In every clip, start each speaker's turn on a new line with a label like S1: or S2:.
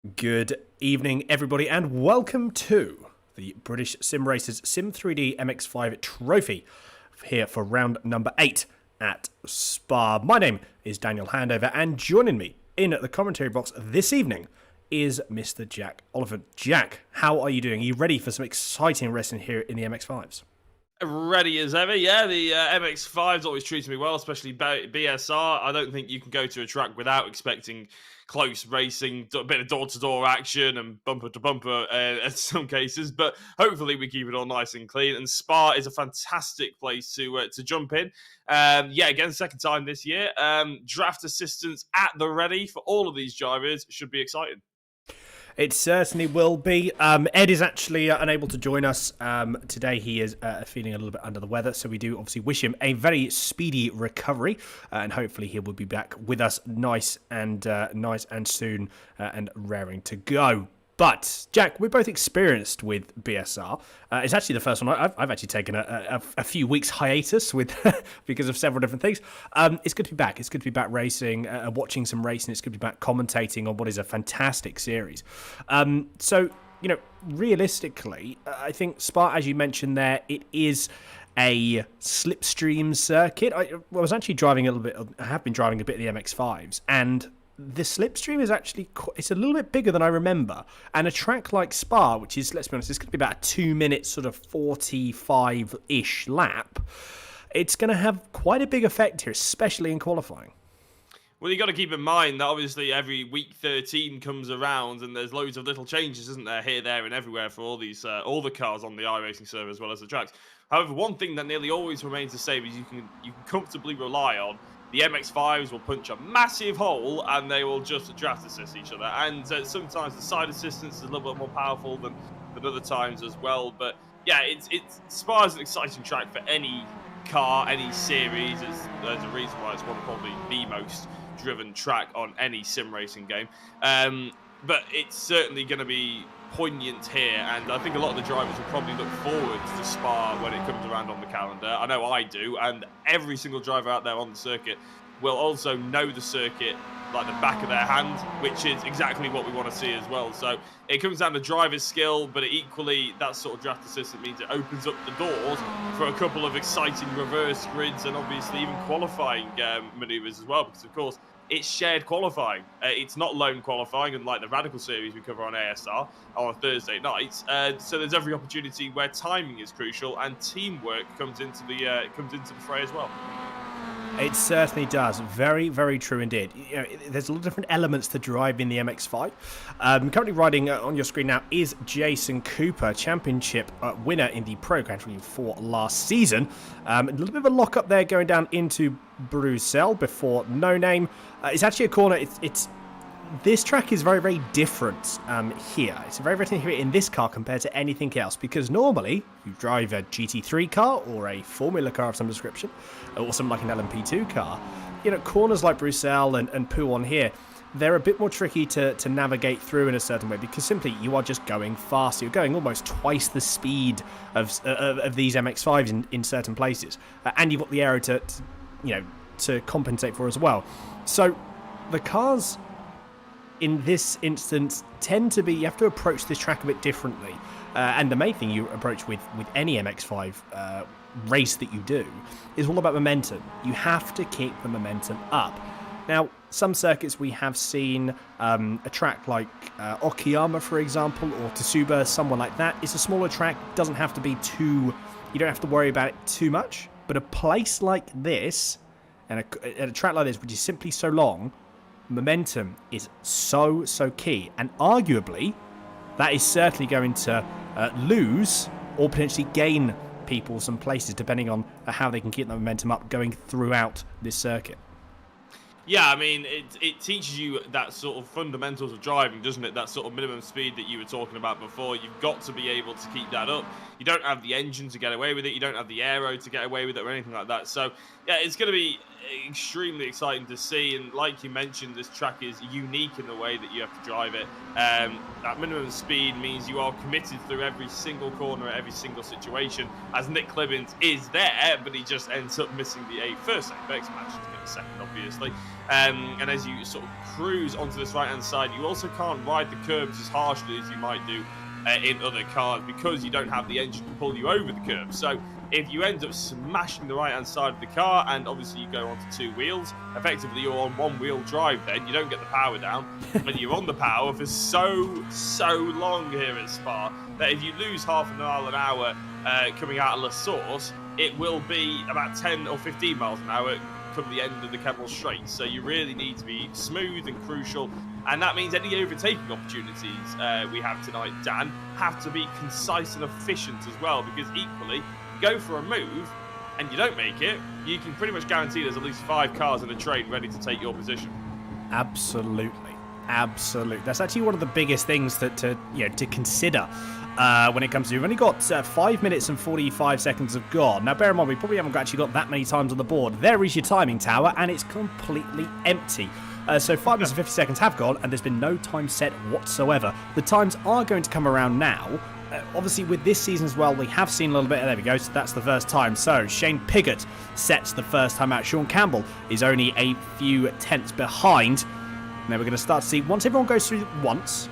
S1: Good evening, everybody, and welcome to the British Sim Racers SIM3D MX5 trophy here for round number 8 at Spa. My name is Daniel Handover, and joining me in the commentary box this evening is Mr. Jack Oliphant. Jack, how are you doing? Are you ready for some exciting racing here in the MX5s?
S2: Ready as ever, yeah. The MX5's always treated me well, especially BSR. I don't think you can go to a track without expecting close racing, a bit of door-to-door action and bumper-to-bumper in some cases. But hopefully we keep it all nice and clean. And Spa is a fantastic place to jump in. Yeah, again, second time this year. Draft assistance at the ready for all of these drivers. Should be exciting.
S1: It certainly will be. Ed is actually unable to join us today. He is feeling a little bit under the weather, so we do obviously wish him a very speedy recovery, and hopefully he will be back with us nice and soon and raring to go. But, Jack, we're both experienced with BSR. It's actually the first one I've actually taken a few weeks hiatus with because of several different things. It's good to be back. It's good to be back racing, watching some racing. It's good to be back commentating on what is a fantastic series. So, you know, realistically, I think Spa, as you mentioned there, it is a slipstream circuit. I was actually driving a little bit. I have been driving a bit of the MX5s, and the slipstream is actually it's a little bit bigger than I remember, and a track like Spa, which is, let's be honest, it's going to be about a 2-minute sort of 45-ish lap. It's going to have quite a big effect here, especially in qualifying.
S2: Well, you got to keep in mind that obviously every week 13 comes around, and there's loads of little changes, isn't there, here, there, and everywhere for all these all the cars on the iRacing server as well as the tracks. However, one thing that nearly always remains the same is you can comfortably rely on. The MX5s will punch a massive hole and they will just draft assist each other. And sometimes the side assistance is a little bit more powerful than other times as well. But yeah, Spa is an exciting track for any car, any series. There's a reason why it's one of probably the most driven track on any sim racing game. But it's certainly going to be poignant here, and I think a lot of the drivers will probably look forward to Spa when it comes around on the calendar. I know I do, and every single driver out there on the circuit will also know the circuit like the back of their hand, which is exactly what we want to see as well. So it comes down to driver's skill, but equally that sort of draft assistant means it opens up the doors for a couple of exciting reverse grids and obviously even qualifying maneuvers as well, because of course it's shared qualifying. It's not lone qualifying, unlike the Radical series we cover on ASR on Thursday nights. So there's every opportunity where timing is crucial and teamwork comes into the fray as well.
S1: It certainly does. Very, very true indeed. You know, there's a lot of different elements to drive in the MX5. Currently riding on your screen now is Jason Cooper, championship winner in the Pro Grand Prix for last season. A little bit of a lock-up there going down into Bruxelles before No Name. It's actually a corner. This track is very, very different here. It's very, very different here in this car compared to anything else, because normally you drive a GT3 car or a Formula car of some description, or something like an LMP2 car. You know, corners like Bruxelles and Pigott here, they're a bit more tricky to navigate through in a certain way, because simply you are just going fast. You're going almost twice the speed of these MX5s in certain places, and you've got the aero to compensate for as well. So the cars in this instance tend to be, you have to approach this track a bit differently, and the main thing you approach with any MX5 race that you do is all about momentum. You have to keep the momentum up. Now, some circuits we have seen, a track like Okayama, for example, or Tsuba, someone like that. It's a smaller track, doesn't have to be you don't have to worry about it too much. But a place like this, and a track like this, which is simply so long, momentum is so key, and arguably that is certainly going to lose or potentially gain people some places depending on how they can keep that momentum up going throughout this circuit.
S2: Yeah, I mean, it teaches you that sort of fundamentals of driving, doesn't it? That sort of minimum speed that you were talking about before. You've got to be able to keep that up. You don't have the engine to get away with it. You don't have the aero to get away with it or anything like that. So, yeah, it's going to be extremely exciting to see. And like you mentioned, this track is unique in the way that you have to drive it. That minimum speed means you are committed through every single corner, every single situation, as Nick Clemens is there, but he just ends up missing the first Apex match to get a second, obviously. And as you sort of cruise onto this right-hand side, you also can't ride the curbs as harshly as you might do in other cars, because you don't have the engine to pull you over the curb. So if you end up smashing the right-hand side of the car, and obviously you go onto 2 wheels, effectively you're on 1-wheel drive then, you don't get the power down, and you're on the power for so long here at Spa, that if you lose half a mile an hour coming out of La Source, it will be about 10 or 15 miles an hour come the end of the Campbell Straight. So you really need to be smooth and crucial, and that means any overtaking opportunities we have tonight, Dan, have to be concise and efficient as well, because equally, you go for a move and you don't make it, you can pretty much guarantee there's at least 5 cars in the train ready to take your position.
S1: Absolutely. That's actually one of the biggest things to consider when it comes to. We've only got 5 minutes and 45 seconds have gone. Now, bear in mind, we probably haven't actually got that many times on the board. There is your timing tower, and it's completely empty. So 5 minutes and 50 seconds have gone, and there's been no time set whatsoever. The times are going to come around now. Obviously, with this season as well, we have seen a little bit. There we go. So that's the first time. So Shane Pigott sets the first time out. Sean Campbell is only a few tenths behind. Now we're going to start to see, once everyone goes through once,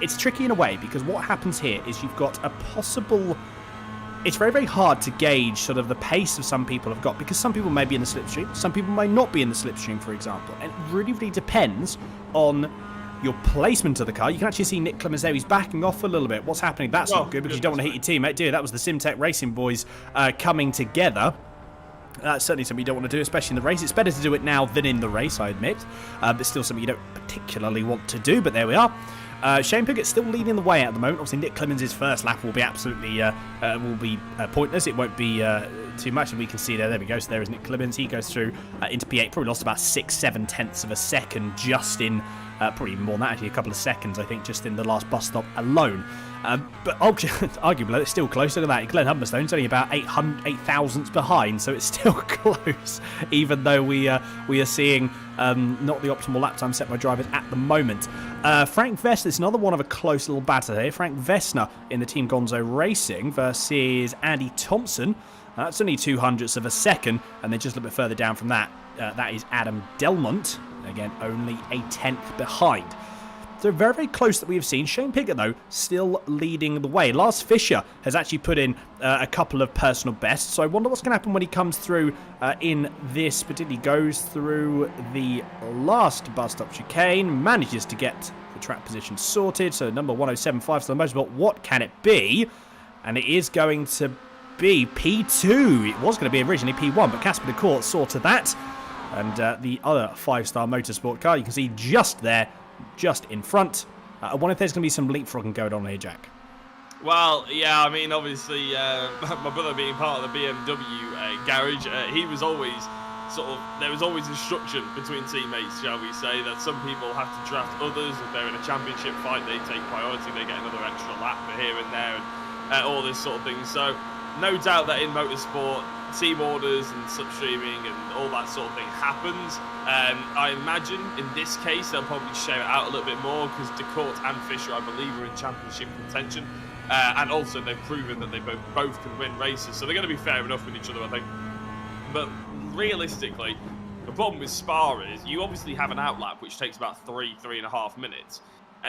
S1: it's tricky in a way, because what happens here is you've got a possible... It's very, very hard to gauge sort of the pace of some people have got, because some people may be in the slipstream, some people may not be in the slipstream, for example. And it really, really depends on your placement of the car. You can actually see Nick Clemens there. He's backing off a little bit. What's happening? That's not good, because you don't want to hit your teammate, do you? That was the SimTech Racing boys coming together. That's certainly something you don't want to do, especially in the race. It's better to do it now than in the race, I admit. But still something you don't particularly want to do, but there we are. Shane Pigott still leading the way at the moment. Obviously, Nick Clemens' first lap will be absolutely pointless. It won't be too much, and we can see there we go. So there is Nick Clemens. He goes through into P8, probably lost about 6-7 tenths of a second just in, probably even more than that, actually a couple of seconds, I think, just in the last bus stop alone. But arguably, it's still close. Look at that. Glenn Humberstone's only about 8 thousandths behind, so it's still close, even though we are seeing not the optimal lap time set by drivers at the moment. Frank Vestner, it's another one of a close little battle here. Frank Vestner in the Team Gonzo Racing versus Andy Thompson. That's only 200ths of a second, and then just a little bit further down from that, that is Adam Delmont. Again, only a tenth behind. So very, very close that we have seen. Shane Pigott, though, still leading the way. Lars Fischer has actually put in a couple of personal bests. So I wonder what's going to happen when he comes through in this, particularly goes through the last bus stop chicane, manages to get the track position sorted. So number 1075 for the most, but what can it be? And it is going to be P2. It was going to be originally P1, but Casper de Court saw to that. And the other 5-star motorsport car, you can see just there, just in front. I wonder if there's going to be some leapfrogging going on here, Jack.
S2: Well, yeah, I mean, obviously, my brother being part of the BMW garage, he was always there was always instruction between teammates, shall we say, that some people have to draft others. If they're in a championship fight, they take priority, they get another extra lap for here and there, and all this sort of thing. So, no doubt that in motorsport, team orders and slipstreaming and all that sort of thing happens. I imagine in this case they'll probably share it out a little bit more, because DeCourt and Fisher, I believe, are in championship contention, and also they've proven that they both can win races, so they're going to be fair enough with each other, I think. But realistically, the problem with Spa is you obviously have an outlap which takes about 3.5 minutes.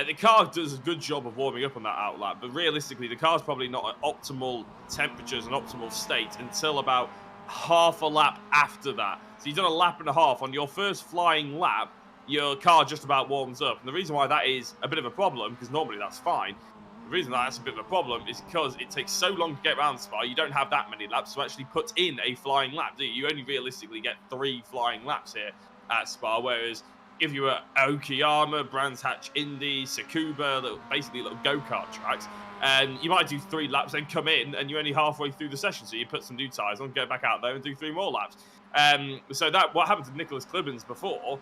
S2: The car does a good job of warming up on that outlap, but realistically, the car's probably not at optimal temperatures and optimal state until about half a lap after that. So you've done a lap and a half. On your first flying lap, your car just about warms up. And the reason why that is a bit of a problem, because normally that's fine, the reason that's a bit of a problem is because it takes so long to get around Spa, you don't have that many laps to actually put in a flying lap, do you? You only realistically get 3 flying laps here at Spa, whereas if you were Okayama, Brands Hatch Indy, Tsukuba, basically little go-kart tracks, and you might do 3 laps, then come in, and you're only halfway through the session, so you put some new tyres on, go back out there and do 3 more laps. So that what happened to Nicholas Clibbins before,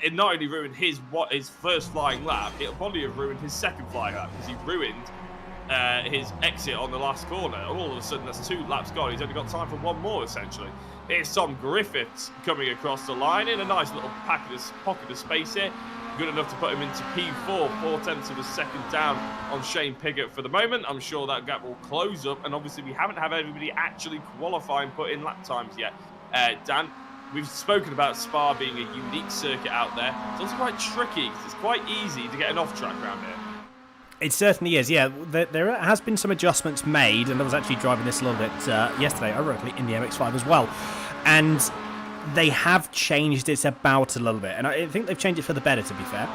S2: it not only ruined his first flying lap, it'll probably have ruined his second flying lap, because he ruined his exit on the last corner, and all of a sudden that's 2 laps gone. He's only got time for 1 more, essentially. It's Tom Griffiths coming across the line in a nice little pocket of space here. Good enough to put him into P4, 4/10 of a second down on Shane Pigott for the moment. I'm sure that gap will close up, and obviously we haven't had everybody actually qualify and put in lap times yet. Dan, we've spoken about Spa being a unique circuit out there. It's also quite tricky. It's quite easy to get an off-track around here.
S1: It certainly is, yeah. There has been some adjustments made, and I was actually driving this a little bit yesterday, ironically, in the MX5 as well. And they have changed it about a little bit, and I think they've changed it for the better, to be fair.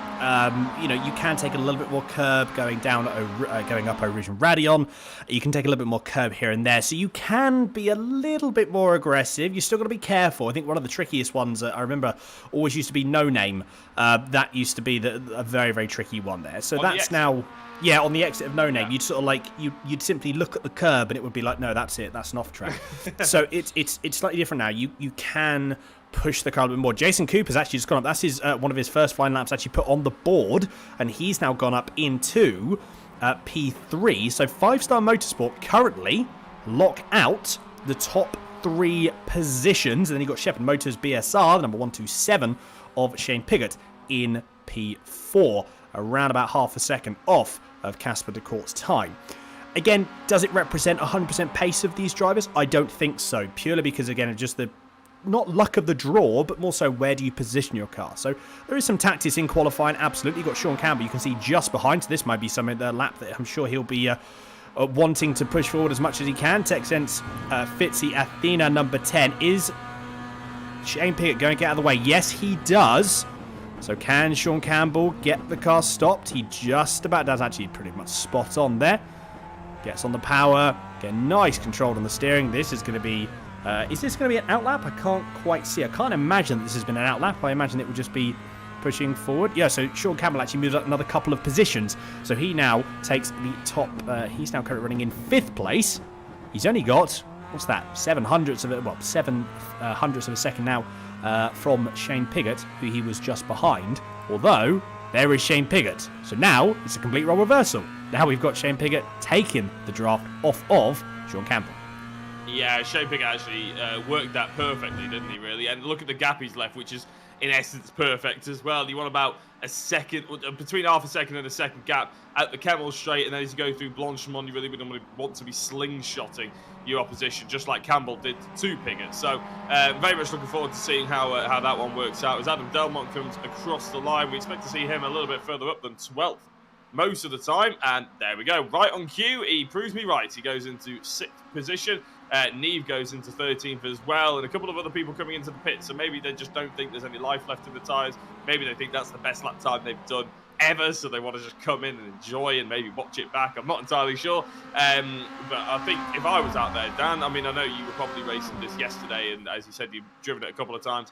S1: You know, you can take a little bit more curb going up Eau Rouge and Radion. You can take a little bit more curb here and there, so you can be a little bit more aggressive. You're still got to be careful. I think one of the trickiest ones, I remember, always used to be No Name. That used to be a very, very tricky one there. So that's now... Yeah, on the exit of No Name, you'd sort of like you'd simply look at the curb and it would be like, no, that's it, that's an off track. So it's slightly different now. You can push the car a little bit more. Jason Cooper's actually just gone up. That's one of his first flying laps actually put on the board, and he's now gone up into P3. So 5-Star Motorsport currently lock out the top 3 positions, and then you've got Shepherd Motors BSR, the number 127 of Shane Pigott in P4, around about half a second off of Casper de Court's time. Again, does it represent 100% pace of these drivers? I don't think so, purely because, again, it's just the not luck of the draw, but more so where do you position your car. So there is some tactics in qualifying, absolutely. You've got Sean Campbell, you can see just behind, so this might be something, the lap that I'm sure he'll be wanting to push forward as much as he can. Texense Fitzy Athena number 10. Is Shane Pigott going to get out of the way? Yes, he does. So can Sean Campbell get the car stopped? He just about does, actually pretty much spot on there. Gets on the power, get nice control on the steering. This is going to be, is this going to be an outlap? I can't quite see. I can't imagine that this has been an outlap. I imagine it would just be pushing forward. Yeah, so Sean Campbell actually moves up another couple of positions. So he now takes the top, he's now currently running in 5th place. He's only got, what's that, 7 hundredths of a second now from Shane Pigott, who he was just behind. Although, there is Shane Pigott. So now, it's a complete role reversal. Now we've got Shane Pigott taking the draft off of Sean Campbell.
S2: Yeah, Shane Pigott actually worked that perfectly, didn't he, really? And look at the gap he's left, which is, in essence, perfect as well. You want about a second, between half a second and a second gap at the Campbell straight, and then as you go through Blanchimont, you really want to be slingshotting your opposition, just like Campbell did to Pigott. So, very much looking forward to seeing how that one works out. As Adam Delmont comes across the line, we expect to see him a little bit further up than 12th most of the time, and there we go, right on cue. He proves me right. He goes into 6th position. Neve goes into 13th as well, and a couple of other people coming into the pit, so maybe they just don't think there's any life left in the tyres. Maybe they think that's the best lap time they've done ever, so they want to just come in and enjoy and maybe watch it back. I'm not entirely sure, but I think if I was out there, Dan, I mean, I know you were probably racing this yesterday, and as you said, you've driven it a couple of times.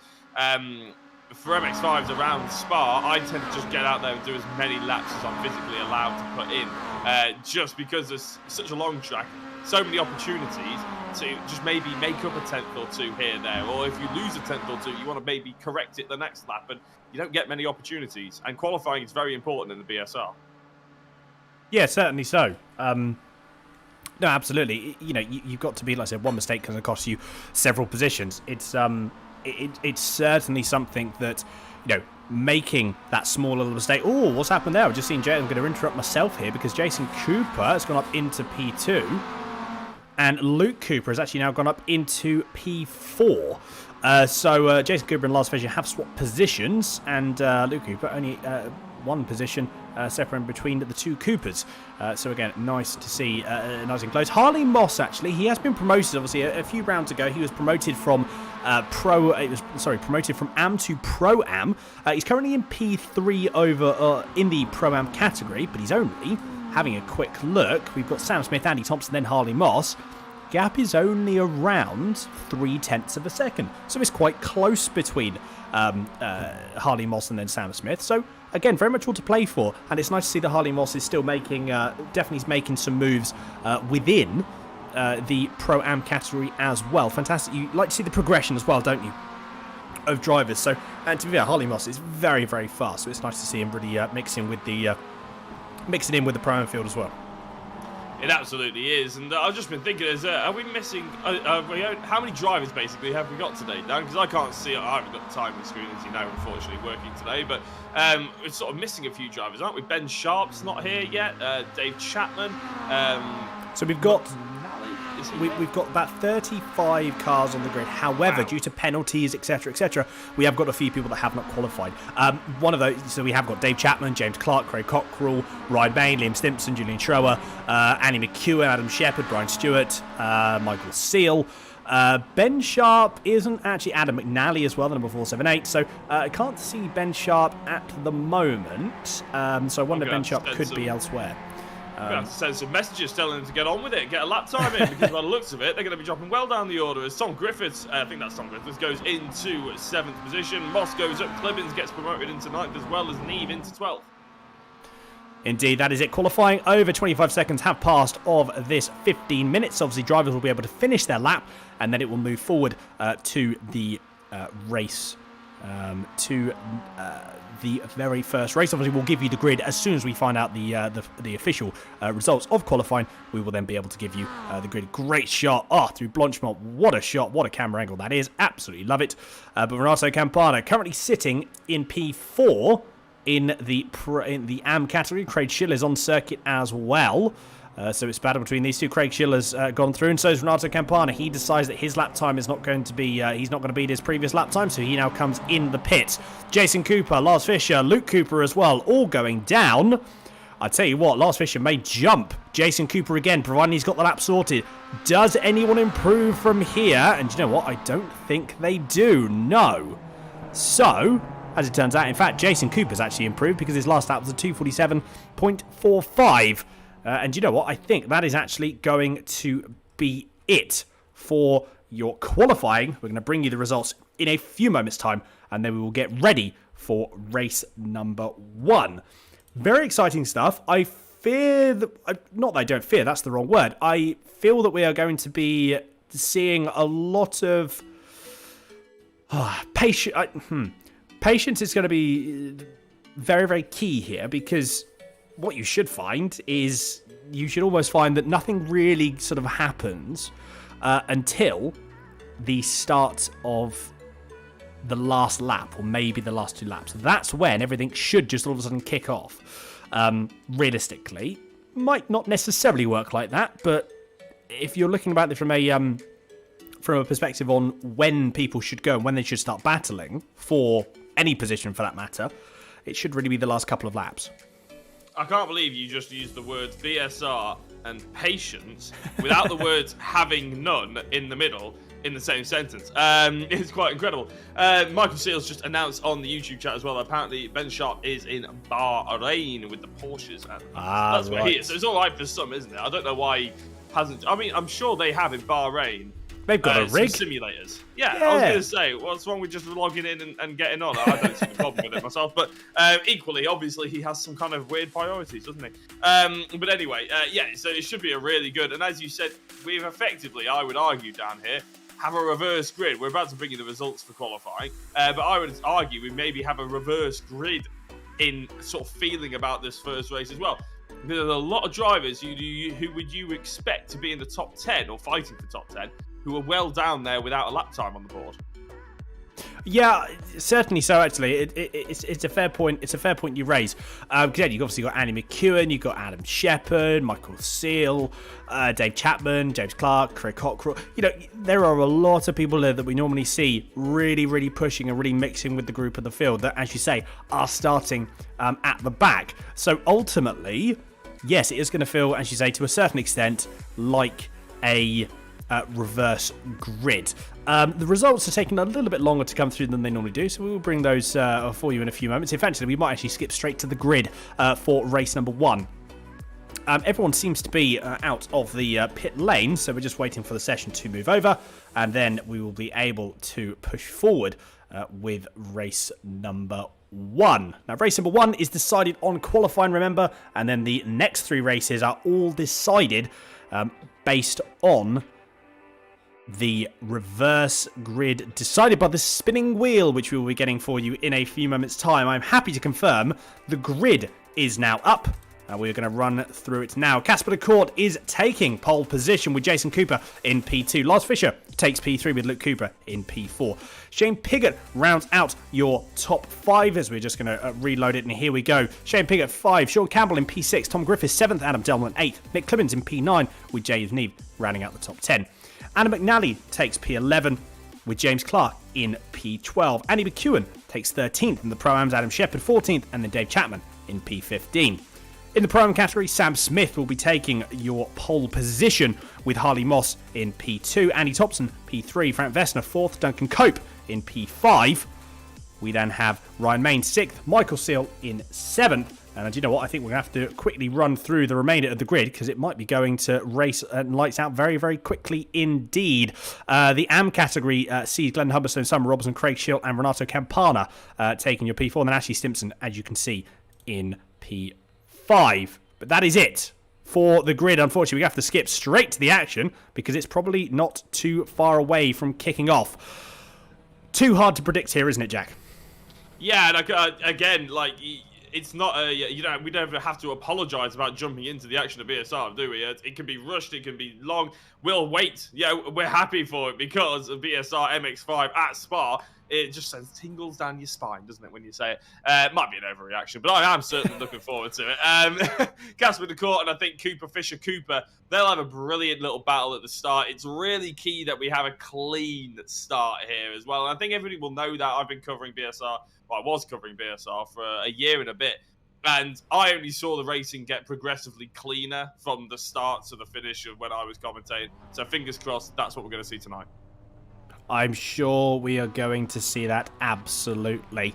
S2: For MX5s around Spa, I tend to just get out there and do as many laps as I'm physically allowed to put in, just because there's such a long track, so many opportunities to just maybe make up a 10th or 2 here and there, or if you lose a 10th or 2, you want to maybe correct it the next lap, and you don't get many opportunities, and qualifying is very important in the BSR.
S1: Yeah, certainly so. No, absolutely. You know, you've got to be, like I said, one mistake can cost you several positions. It's certainly something that, you know, making that small little mistake. Oh, what's happened there? I've just seen I'm going to interrupt myself here because Jason Cooper has gone up into P2 and Luke Cooper has actually now gone up into P4. So Jason Cooper and Lars Fisher have swapped positions, and Luke Cooper only one position separating between the 2 Coopers. So again, nice to see, nice and close. Harley Moss, actually, he has been promoted. Obviously, a few rounds ago, he was promoted from promoted from Am to Pro Am. He's currently in P3 over in the Pro Am category, but he's only having a quick look. We've got Sam Smith, Andy Thompson, then Harley Moss. Gap is only around 0.3 of a second, so it's quite close between Harley Moss and then Sam Smith. So again, very much all to play for, and it's nice to see that Harley Moss is still making, definitely making some moves within the Pro-Am category as well. Fantastic. You like to see the progression as well, don't you, of drivers? So, and to be fair, Harley Moss is very, very fast, so it's nice to see him really mixing in with the Pro-Am field as well.
S2: It absolutely is, and I've just been thinking: are we missing? How many drivers basically have we got today, Dan? Because I can't see. I haven't got the timing screen, as you know, unfortunately, working today. But we're sort of missing a few drivers, aren't we? Ben Sharp's not here yet. Dave Chapman.
S1: So we've got.
S2: Mcnally,
S1: We've got about 35 cars on the grid. However, due to penalties, etc., we have got a few people that have not qualified. One of those, so we have got Dave Chapman, James Clark, Craig Cockrell, Ryan Bain, Liam Simpson, Julian Schroer, Annie McEwen, Adam Shepherd, Brian Stewart, Michael Seal. Ben Sharp isn't actually Adam McNally as well, the number 478. So I can't see Ben Sharp at the moment. So I wonder if Ben Sharp could be elsewhere.
S2: We're going to have to send some messages telling them to get on with it, get a lap time in, because by the looks of it, they're going to be dropping well down the order as Tom Griffiths, I think that's Tom Griffiths, goes into 7th position. Moss goes up, Clibbins gets promoted into 9th, as well as Neve into 12th.
S1: Indeed, that is it. Qualifying over 25 seconds have passed of this 15 minutes. Obviously, drivers will be able to finish their lap, and then it will move forward to the race, the very first race. Obviously, we'll give you the grid as soon as we find out the official results of qualifying. We will then be able to give you the grid. Great shot through Blanchemont. What a shot. What a camera angle that is. Absolutely love it. But Renato Campana currently sitting in P4 in the AM category. Craig Schiller's on circuit as well. So it's battle between these two. Craig Schiller's gone through, and so is Renato Campana. He decides that his lap time is not going to be, he's not going to beat his previous lap time, so he now comes in the pits. Jason Cooper, Lars Fisher, Luke Cooper as well, all going down. I tell you what, Lars Fisher may jump Jason Cooper again, providing he's got the lap sorted. Does anyone improve from here? And you know what? I don't think they do. No. So, as it turns out, in fact, Jason Cooper's actually improved because his last lap was a 2:47.45. And you know what? I think that is actually going to be it for your qualifying. We're going to bring you the results in a few moments' time, and then we will get ready for race number 1. Very exciting stuff. I fear that, not that I don't fear, that's the wrong word. I feel that we are going to be seeing a lot of patience. Patience is going to be very, very key here, because what you should find is you should almost find that nothing really sort of happens until the start of the last lap, or maybe the last 2 laps. That's when everything should just all of a sudden kick off. Realistically, might not necessarily work like that, but if you're looking about it from a perspective on when people should go and when they should start battling for any position for that matter, it should really be the last couple of laps.
S2: I can't believe you just used the words BSR and patience without the words having none in the middle in the same sentence. It's quite incredible. Michael Seals just announced on the YouTube chat as well, apparently Ben Sharp is in Bahrain with the Porsches. And that's where he is. So it's all right for some, isn't it? I don't know why he hasn't. I mean, I'm sure they have in Bahrain.
S1: They've got a rig.
S2: Simulators. Yeah, I was going to say, what's wrong with just logging in and getting on? I don't see the problem with it myself. But equally, obviously, he has some kind of weird priorities, doesn't he? But anyway, yeah, so it should be a really good. And as you said, we've effectively, I would argue down here, have a reverse grid. We're about to bring you the results for qualifying. But I would argue we maybe have a reverse grid in sort of feeling about this first race as well. There's a lot of drivers who would you expect to be in the top 10 or fighting for top 10 who are well down there without a lap time on the board.
S1: Yeah, certainly so. Actually, it's a fair point. It's a fair point you raise. Because you've obviously got Annie McEwen, you've got Adam Shepherd, Michael Seal, Dave Chapman, James Clark, Craig Cockrell. You know, there are a lot of people there that we normally see really, really pushing and really mixing with the group of the field that, as you say, are starting at the back. So ultimately, yes, it is going to feel, as you say, to a certain extent, like a reverse grid. The results are taking a little bit longer to come through than they normally do, so we will bring those for you in a few moments. Eventually, we might actually skip straight to the grid for race number 1. Everyone seems to be out of the pit lane, so we're just waiting for the session to move over, and then we will be able to push forward with race number 1. Now, race number 1 is decided on qualifying, remember, and then the next 3 races are all decided based on the reverse grid decided by the spinning wheel, which we will be getting for you in a few moments' time. I'm happy to confirm the grid is now up. We're going to run through it now. Casper de Court is taking pole position with Jason Cooper in P2. Lars Fischer takes P3 with Luke Cooper in P4. Shane Pigott rounds out your top 5 as we're just going to reload it, and here we go. Shane Pigott 5, Sean Campbell in P6, Tom Griffiths 7th, Adam Delmont 8th, Nick Clemens in P9 with James Neve rounding out the top 10. Anna Mcnally takes P11 with James Clark in P12. Andy McEwen takes 13th in the Pro-Ams, Adam Shepherd 14th, and then Dave Chapman in P15. In the Pro-Am category, Sam Smith will be taking your pole position with Harley Moss in P2, Andy Thompson P3, Frank Vesner 4th, Duncan Cope in P5. We then have Ryan Main 6th, Michael Seal in 7th. And do you know what? I think we're going to have to quickly run through the remainder of the grid because it might be going to race and lights out very, very quickly indeed. The AM category sees Glenn Humberstone, Summer Robinson, Craig Schill and Renato Campana taking your P4. And then Ashley Simpson, as you can see, in P5. But that is it for the grid. Unfortunately, we have to skip straight to the action because it's probably not too far away from kicking off. Too hard to predict here, isn't it, Jack?
S2: Yeah, and again, like, it's not we don't have to apologise about jumping into the action of BSR, do we? It can be rushed, it can be long. We'll wait. Yeah, we're happy for it because of BSR MX5 at Spa. It just sends tingles down your spine, doesn't it, when you say it? It might be an overreaction, but I am certainly looking forward to it. Casper de Court and I think Cooper, they'll have a brilliant little battle at the start. It's really key that we have a clean start here as well. And I think everybody will know that. I've been covering BSR. Well, I was covering BSR for a year and a bit. And I only saw the racing get progressively cleaner from the start to the finish of when I was commentating. So fingers crossed, that's what we're going to see tonight.
S1: I'm sure we are going to see that, absolutely.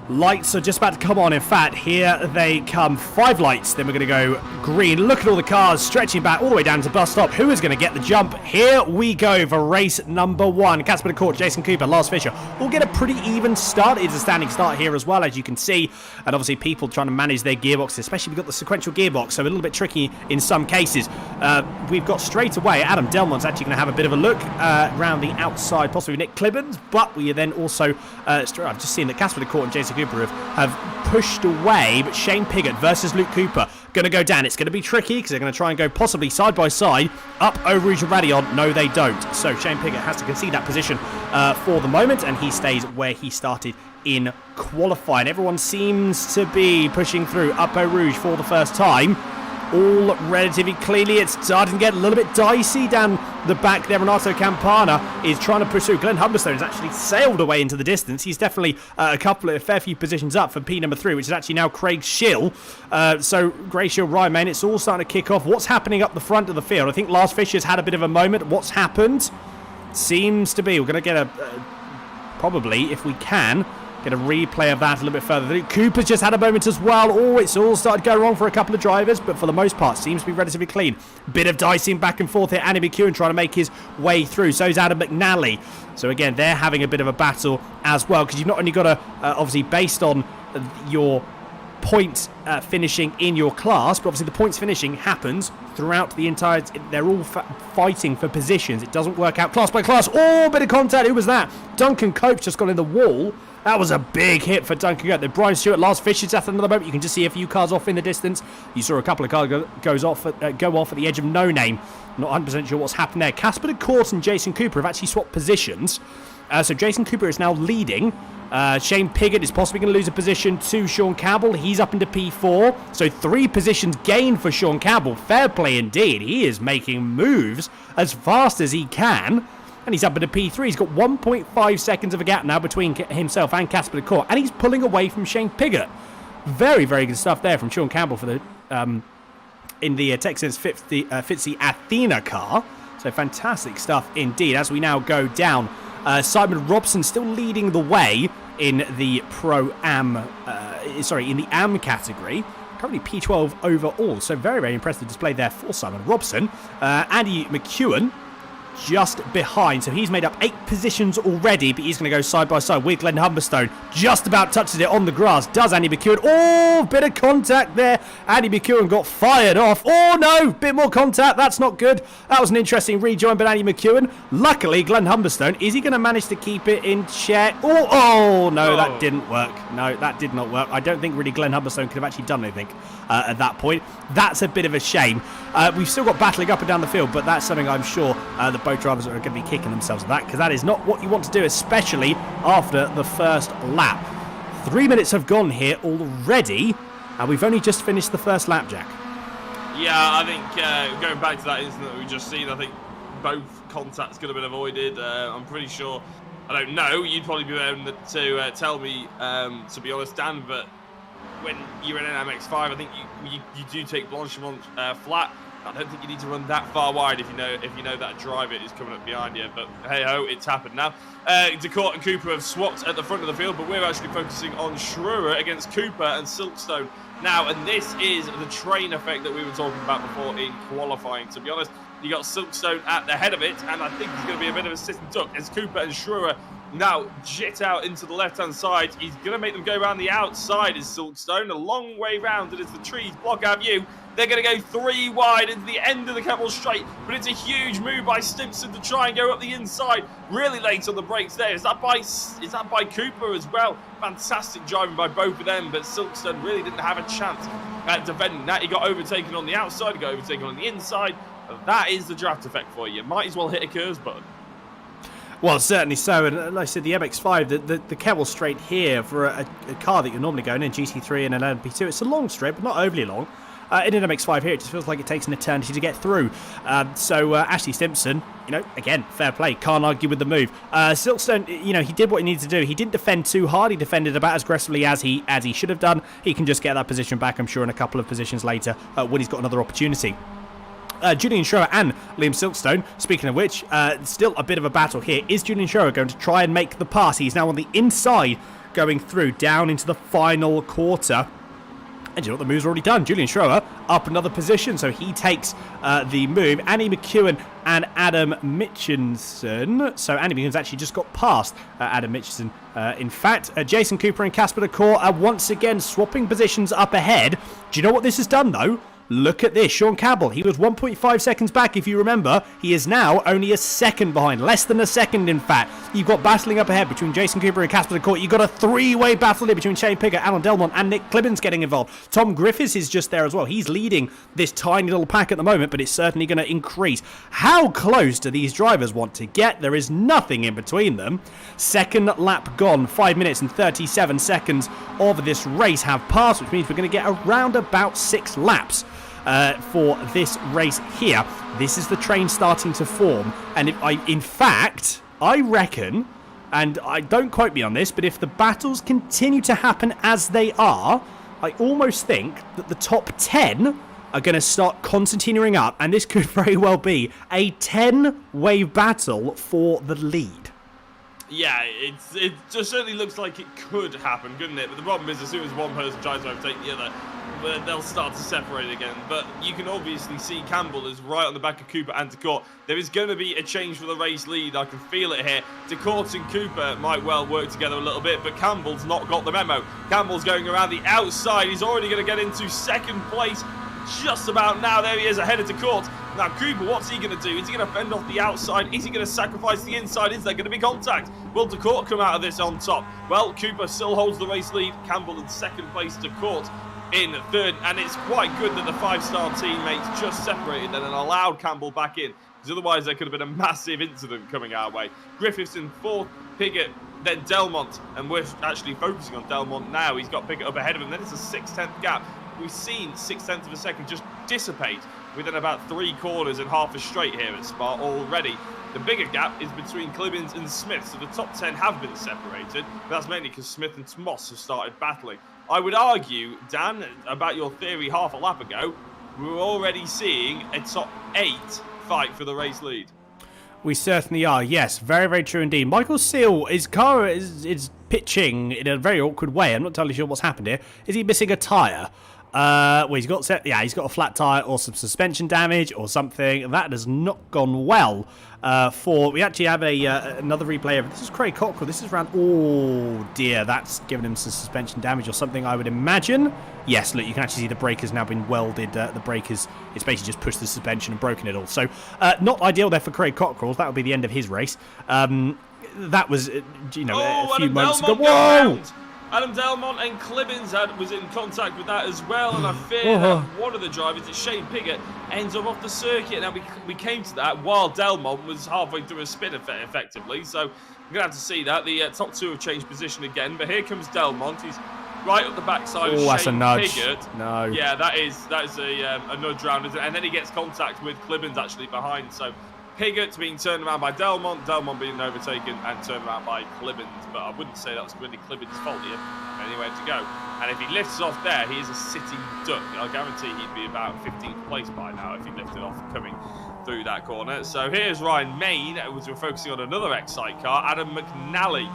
S1: Lights are just about to come on. In fact, here they come. 5 lights, then we're going to go green. Look at all the cars stretching back all the way down to bus stop. Who is going to get the jump? Here we go for race number 1. Casper de Court, Jason Cooper, Lars Fischer will get a pretty even start. It's a standing start here as well, as you can see. And obviously people trying to manage their gearboxes, especially we've got the sequential gearbox, so a little bit tricky in some cases. We've got straight away, Adam Delmont's actually going to have a bit of a look around the outside, possibly Nick Clibbons, but we are then also, I've just seen that Casper de Court and Jason Cooper have pushed away, but Shane Pigott versus Luke Cooper going to go down. It's going to be tricky because they're going to try and go possibly side by side up Eau Rouge and Radillon. No, they don't. So Shane Pigott has to concede that position for the moment, and he stays where he started in qualifying. Everyone seems to be pushing through up Eau Rouge for the first time. All relatively cleanly. It's starting to get a little bit dicey down the back there. Renato Campana is trying to push through. Glenn Humberstone has actually sailed away into the distance. He's definitely a fair few positions up for P number 3, which is actually now Craig Schill. So Craig Schill, Ryan Main, it's all starting to kick off. What's happening up the front of the field? I think Lars Fischer's had a bit of a moment. What's happened? Seems to be, we're going to get probably, if we can, get a replay of that a little bit further. Cooper's just had a moment as well. Oh, it's all started to go wrong for a couple of drivers, but for the most part, seems to be relatively clean. Bit of dicing back and forth here. Andy McEwen trying to make his way through. So is Adam Mcnally. So again, they're having a bit of a battle as well, because you've not only got to, obviously, based on your points finishing in your class, but obviously the points finishing happens throughout the entire... They're all fighting for positions. It doesn't work out class by class. Oh, bit of contact. Who was that? Duncan Cope just got in the wall. That was a big hit for Duncan Cope. Then Brian Stewart, Lars Fischer's at another moment. You can just see a few cars off in the distance. You saw a couple of cars go off at the edge of no name. Not 100% sure what's happened there. Casper de Court and Jason Cooper have actually swapped positions. So Jason Cooper is now leading. Shane Pigott is possibly going to lose a position to Sean Campbell. He's up into P4. So 3 positions gained for Sean Campbell. Fair play indeed. He is making moves as fast as he can. And he's up into P3. He's got 1.5 seconds of a gap now between himself and Casper de Court. And he's pulling away from Shane Pigott. Very, very good stuff there from Sean Campbell for the in the Texas Fitzy Athena car. So fantastic stuff indeed. As we now go down, Simon Robson still leading the way in the Pro-Am, in the Am category. Currently P12 overall. So very, very impressive display there for Simon Robson. Andy McEwen just behind, so he's made up 8 positions already, but he's going to go side by side with Glenn Humberstone. Just about touches it on the grass. Does Andy McEwen? Oh, bit of contact there. Andy McEwen got fired off. Oh no, bit more contact. That's not good. That was an interesting rejoin, but Andy McEwen, luckily Glenn Humberstone, is he going to manage to keep it in check? Oh no, that didn't work. No, that did not work. I don't think really Glenn Humberstone could have actually done anything at that point. That's a bit of a shame. We've still got battling up and down the field, but that's something I'm sure the both drivers are going to be kicking themselves at that, because that is not what you want to do, especially after the first lap. 3 minutes have gone here already, and we've only just finished the first lap, Jack.
S2: Yeah, I think going back to that incident that we just seen, I think both contacts could have been avoided. I'm pretty sure. I don't know. You'd probably be able to tell me, to be honest, Dan. But when you're in an MX5, I think you do take Blanchimont flat. I don't think you need to run that far wide if you know that driver is coming up behind you. But hey ho, it's happened now. DeCourt and Cooper have swapped at the front of the field, but we're actually focusing on Schroeder against Cooper and Silkstone now. And this is the train effect that we were talking about before in qualifying. To be honest, you got Silkstone at the head of it, and I think he's going to be a bit of a sit and duck as Cooper and Schroeder now jet out into the left-hand side. He's going to make them go around the outside is Silkstone, a long way round, and as the trees block our view, they're going to go 3 wide into the end of the Campbell straight, but it's a huge move by Simpson to try and go up the inside. Really late on the brakes there. Is that by Cooper as well? Fantastic driving by both of them, but Silkstone really didn't have a chance at defending that. He got overtaken on the outside, he got overtaken on the inside. That is the draft effect for you. Might as well hit a curves button.
S1: Well, certainly so, and like I said, the MX5, the Campbell straight here for a car that you're normally going in, GT3 and an LMP2, it's a long straight, but not overly long. In an MX5 here, it just feels like it takes an eternity to get through. So Ashley Simpson, again, fair play, can't argue with the move. Silkstone, he did what he needed to do. He didn't defend too hard. He defended about as aggressively as he should have done. He can just get that position back, I'm sure, in a couple of positions later when he's got another opportunity. Julian Schroeder and Liam Silkstone, speaking of which, still a bit of a battle here. Is Julian Schroeder going to try and make the pass? He's now on the inside, going through, down into the final quarter. And you know what, the move's already done. Julian Schroeder up another position, so he takes the move. Andy McEwen and Adam Mitchinson. So Andy McEwen's actually just got past Adam Mitchinson. In fact, Jason Cooper and Casper DeCourt are once again swapping positions up ahead. Do you know what this has done, though? Look at this. Sean Campbell, he was 1.5 seconds back, if you remember. He is now only a second behind. Less than a second, in fact. You've got battling up ahead between Jason Cooper and Casper DeCourt. You've got a 3-way battle here between Shane Pigott, Alan Delmont, and Nick Clibbins getting involved. Tom Griffiths is just there as well. He's leading this tiny little pack at the moment, but it's certainly going to increase. How close do these drivers want to get? There is nothing in between them. Second lap gone. 5 minutes and 37 seconds of this race have passed, which means we're going to get around about 6 laps. For this race here. This is the train starting to form, and in fact, I reckon, and I don't quote me on this, but if the battles continue to happen as they are, I almost think that the top 10 are going to start concertinaing up, and this could very well be a 10-wave battle for the lead.
S2: Yeah, it just certainly looks like it could happen, couldn't it? But the problem is, as soon as one person tries to overtake the other, they'll start to separate again. But you can obviously see Campbell is right on the back of Cooper and DeCourt. There is going to be a change for the race lead. I can feel it here. DeCourt and Cooper might well work together a little bit, but Campbell's not got the memo. Campbell's going around the outside. He's already going to get into second place just about now. There he is ahead of DeCourt. Now Cooper, what's he going to do? Is he going to fend off the outside? Is he going to sacrifice the inside? Is there going to be contact? Will DeCourt come out of this on top? Well, Cooper still holds the race lead. Campbell in second place, DeCourt in third, and it's quite good that the 5-star teammates just separated and then allowed Campbell back in, because otherwise there could have been a massive incident coming our way. Griffiths in fourth, Pigott, then Delmont, and we're actually focusing on Delmont now. He's got Pigott up ahead of him. Then it's a 6/10 gap. We've seen 6/10 of a second just dissipate within about 3 corners and half a straight here at Spa already. The bigger gap is between Clibbins and Smith, so the top 10 have been separated, but that's mainly because Smith and Moss have started battling. I would argue, Dan, about your theory half a lap ago, we were already seeing a top 8 fight for the race lead.
S1: We certainly are, yes. Very, very true indeed. Michael Seal, his car is pitching in a very awkward way. I'm not totally sure what's happened here. Is he missing a tyre? Well, he's got a flat tyre or some suspension damage or something. That has not gone well. We actually have another replay of this is Craig Cockrell. This is around. Oh dear, that's given him some suspension damage or something, I would imagine. Yes, look, you can actually see the brake has now been welded. The brake it's basically just pushed the suspension and broken it all. So not ideal there for Craig Cockrell. That would be the end of his race. That was a few moments ago. Whoa!
S2: Adam Delmont and Clibbins was in contact with that as well, and I fear that one of the drivers, it's Shane Pigott, ends up off the circuit. Now, we came to that while Delmont was halfway through a spin effectively, so we're going to have to see that. The top two have changed position again, but here comes Delmont. He's right up the backside of
S1: that's
S2: Shane
S1: a nudge.
S2: Pigott.
S1: No.
S2: Yeah, that is a nudge round, and then he gets contact with Clibbins actually behind, so Pigott being turned around by Delmont being overtaken and turned around by Clibbins, but I wouldn't say that was really Clibbins' fault here. Anywhere to go. And if he lifts off there, he is a sitting duck. I guarantee he'd be about 15th place by now if he lifted off coming through that corner. So here's Ryan Main, as we're focusing on another Excite car, Adam Mcnally,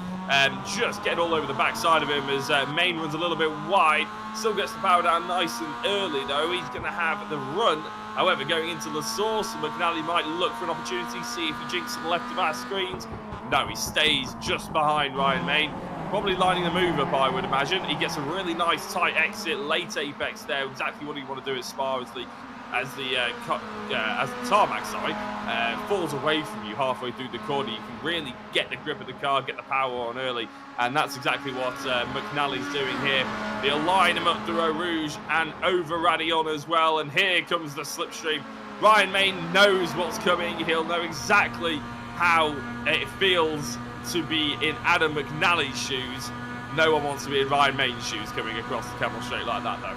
S2: just getting all over the backside of him as Main runs a little bit wide. Still gets the power down nice and early though. He's going to have the run. However, going into the source, McNally might look for an opportunity, see if he jinks to the left of our screens. No, he stays just behind Ryan Main. Probably lining the move up, I would imagine. He gets a really nice tight exit, late apex there, exactly what you want to do as far as the tarmac falls away from you halfway through the corner. You can really get the grip of the car, get the power on early, and that's exactly what McNally's doing here. He'll line him up through Eau Rouge and over Radion as well, and here comes the slipstream. Ryan Main knows what's coming. He'll know exactly how it feels to be in Adam McNally's shoes. No one wants to be in Ryan Main's shoes coming across the Campbell straight like that, though.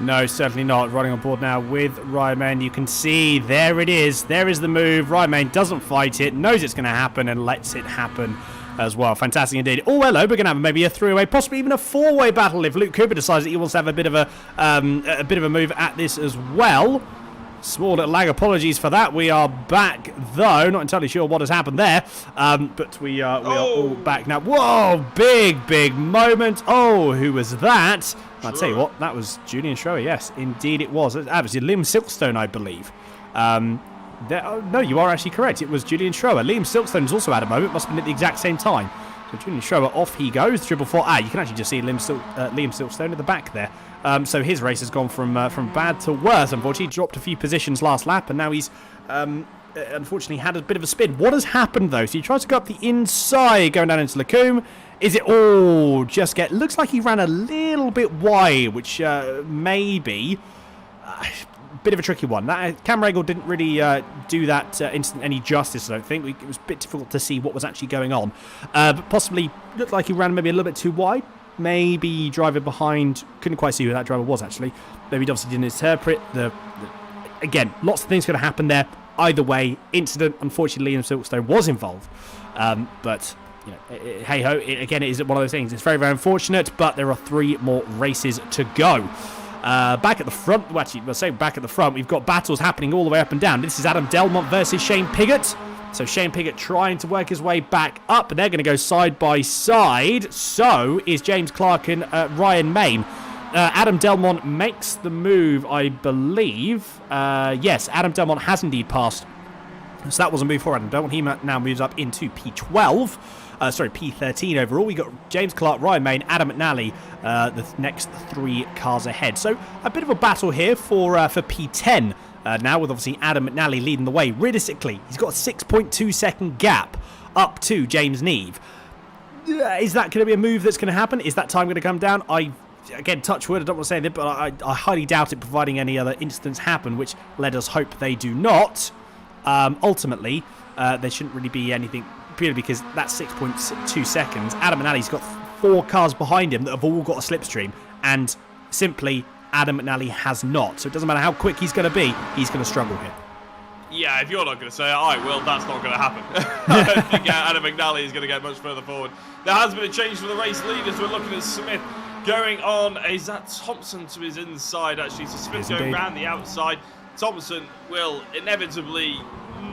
S1: No, certainly not. Running on board now with Ryan Main. You can see there it is. There is the move. Ryan Main doesn't fight it, knows it's going to happen, and lets it happen as well. Fantastic indeed. Oh, hello. We're going to have maybe a three-way, possibly even a four-way battle if Luke Cooper decides that he wants to have a bit of a move at this as well. Small little lag. Apologies for that. We are back, though. Not entirely sure what has happened there, but we are all back now. Whoa, big moment. Oh, who was that? I'll tell you what, that was Julian Schroer. Yes, indeed it was. That was Liam Silkstone, I believe. No, you are actually correct. It was Julian Schroer. Liam Silkstone's also had a moment. Must have been at the exact same time. So Julian Schroer, off he goes. 444. You can actually just see Liam Silkstone at the back there. So his race has gone from bad to worse. Unfortunately, he dropped a few positions last lap, and now he's unfortunately had a bit of a spin. What has happened though? So he tries to go up the inside, going down into Lacombe. Is it all just get? Looks like he ran a little bit wide, which maybe a bit of a tricky one. That Cam Regal didn't really do that instant any justice. I don't think it was a bit difficult to see what was actually going on, but possibly looked like he ran maybe a little bit too wide. Maybe driver behind couldn't quite see who that driver was actually. Maybe he obviously didn't interpret the again, lots of things could have happened there. Either way, incident. Unfortunately, Liam Silkstone was involved, but you know, hey ho. Again, it is one of those things. It's very, very unfortunate, but there are 3 more races to go. Back at the front, well, actually, we'll say back at the front, we've got battles happening all the way up and down. This is Adam Delmont versus Shane Pigott. So Shane Pigott trying to work his way back up, and they're going to go side by side. So is James Clark and Ryan Main. Adam Delmont makes the move, I believe. Yes, Adam Delmont has indeed passed. So that was a move for Adam Delmont. He now moves up into P12. P13 overall. We got James Clark, Ryan Main, Adam McNally, the next 3 cars ahead. So a bit of a battle here for P10 now, with obviously Adam McNally leading the way. Realistically, he's got a 6.2 second gap up to James Neve. Is that going to be a move that's going to happen? Is that time going to come down? Again, touch wood, I don't want to say that, but I highly doubt it, providing any other incidents happen, which let us hope they do not. Ultimately, there shouldn't really be anything, purely because that's 6.2 seconds. Adam McNally's got 4 cars behind him that have all got a slipstream, and simply Adam McNally has not. So it doesn't matter how quick he's going to be, he's going to struggle here.
S2: Yeah, if you're not going to say, I will, that's not going to happen. I don't think Adam McNally is going to get much further forward. There has been a change for the race leaders. We're looking at Smith going on. Is that Thompson to his inside, actually? So Smith going around the outside. Thompson will inevitably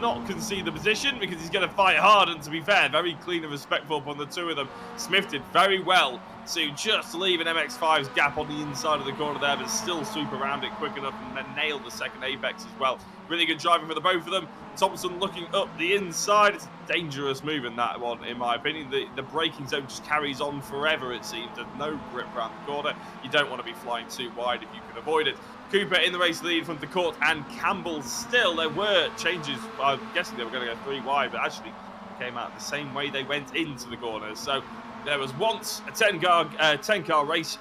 S2: not concede the position because he's going to fight hard, and to be fair, very clean and respectful upon the 2 of them. Smith did very well to just leave an MX5's gap on the inside of the corner there, but still swoop around it quick enough and then nail the second apex as well. Really good driving for the both of them. Thompson looking up the inside. It's a dangerous move in that one, in my opinion. The braking zone just carries on forever, it seems. There's no grip around the corner. You don't want to be flying too wide if you can avoid it. Cooper in the race lead from Pigott and Campbell still. There were changes. I'm guessing they were going to go 3 wide, but actually came out the same way they went into the corner. So there was once a 10-car race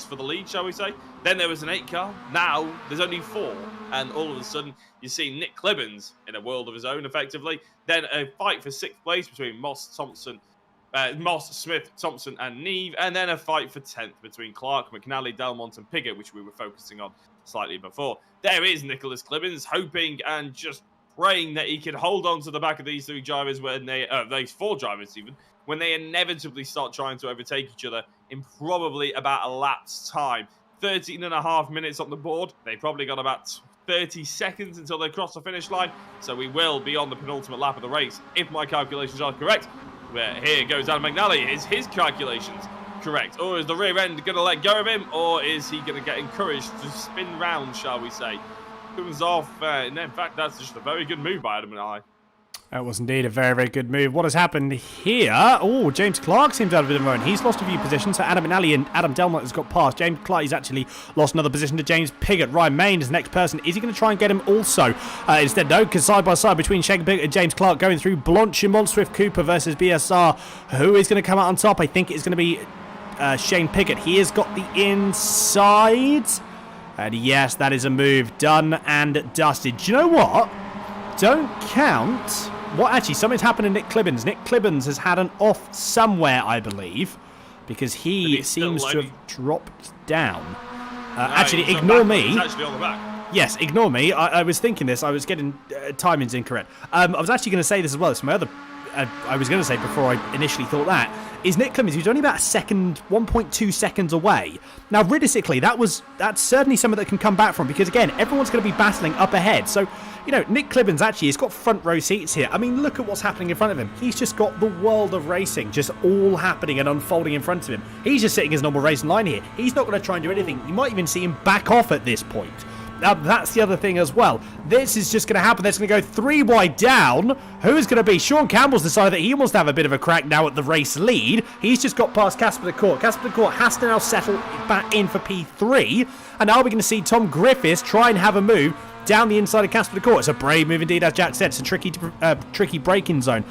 S2: for the lead, shall we say. Then there was an 8-car. Now there's only 4. And all of a sudden, you see Nick Clibbins in a world of his own, effectively. Then a fight for 6th place between Moss, Smith, Thompson, and Neve. And then a fight for 10th between Clark, McNally, Delmont, and Pigott, which we were focusing on slightly before. There is Nicholas Clibbins, hoping and just praying that he can hold on to the back of these 3 drivers when these 4 drivers even, when they inevitably start trying to overtake each other in probably about a lap's time. 13.5 minutes on the board. They probably got about 30 seconds until they cross the finish line. So we will be on the penultimate lap of the race, if my calculations are correct. Where here goes Adam McNally. Is his calculations correct? Or is the rear end going to let go of him? Or is he going to get encouraged to spin round, shall we say? Comes off, and in fact, that's just a very good move by Adam McNally.
S1: That was indeed a very, very good move. What has happened here? Oh, James Clark seems to have a bit of a run. He's lost a few positions, so Adam McNally and Adam Delmont has got past. James Clark, he's actually lost another position to James Pigott. Ryan Main is the next person. Is he going to try and get him also? Instead, no, because side by side between Shane Pigott and James Clark going through Blanchimont, Swift Cooper versus BSR. Who is going to come out on top? I think it's going to be Shane Pigott. He has got the inside. And yes, that is a move done and dusted. Do you know what? Don't count. What actually, something's happened to Nick Clibbins. Nick Clibbins has had an off somewhere, I believe, because he seems to have dropped down. Actually, ignore me.
S2: He's actually on the back.
S1: Yes, ignore me. I was thinking this. I was getting timings incorrect. I was actually going to say this as well. It's my other. I was going to say before I initially thought that is Nick Clibbins, who's only about a second, 1.2 seconds away. Now, realistically, that's certainly something that can come back from, because again, everyone's going to be battling up ahead. So, you know, Nick Clibbins actually has got front row seats here. I mean, look at what's happening in front of him. He's just got the world of racing just all happening and unfolding in front of him. He's just sitting his normal racing line here. He's not going to try and do anything. You might even see him back off at this point. Now, that's the other thing as well. This is just going to happen. That's going to go 3 wide down. Who is going to be? Sean Campbell's decided that he wants to have a bit of a crack now at the race lead. He's just got past Casper de Court. Casper de Court has to now settle back in for P3. And now we're going to see Tom Griffiths try and have a move down the inside of Casper de Court. It's a brave move indeed, as Jack said. It's a tricky braking zone.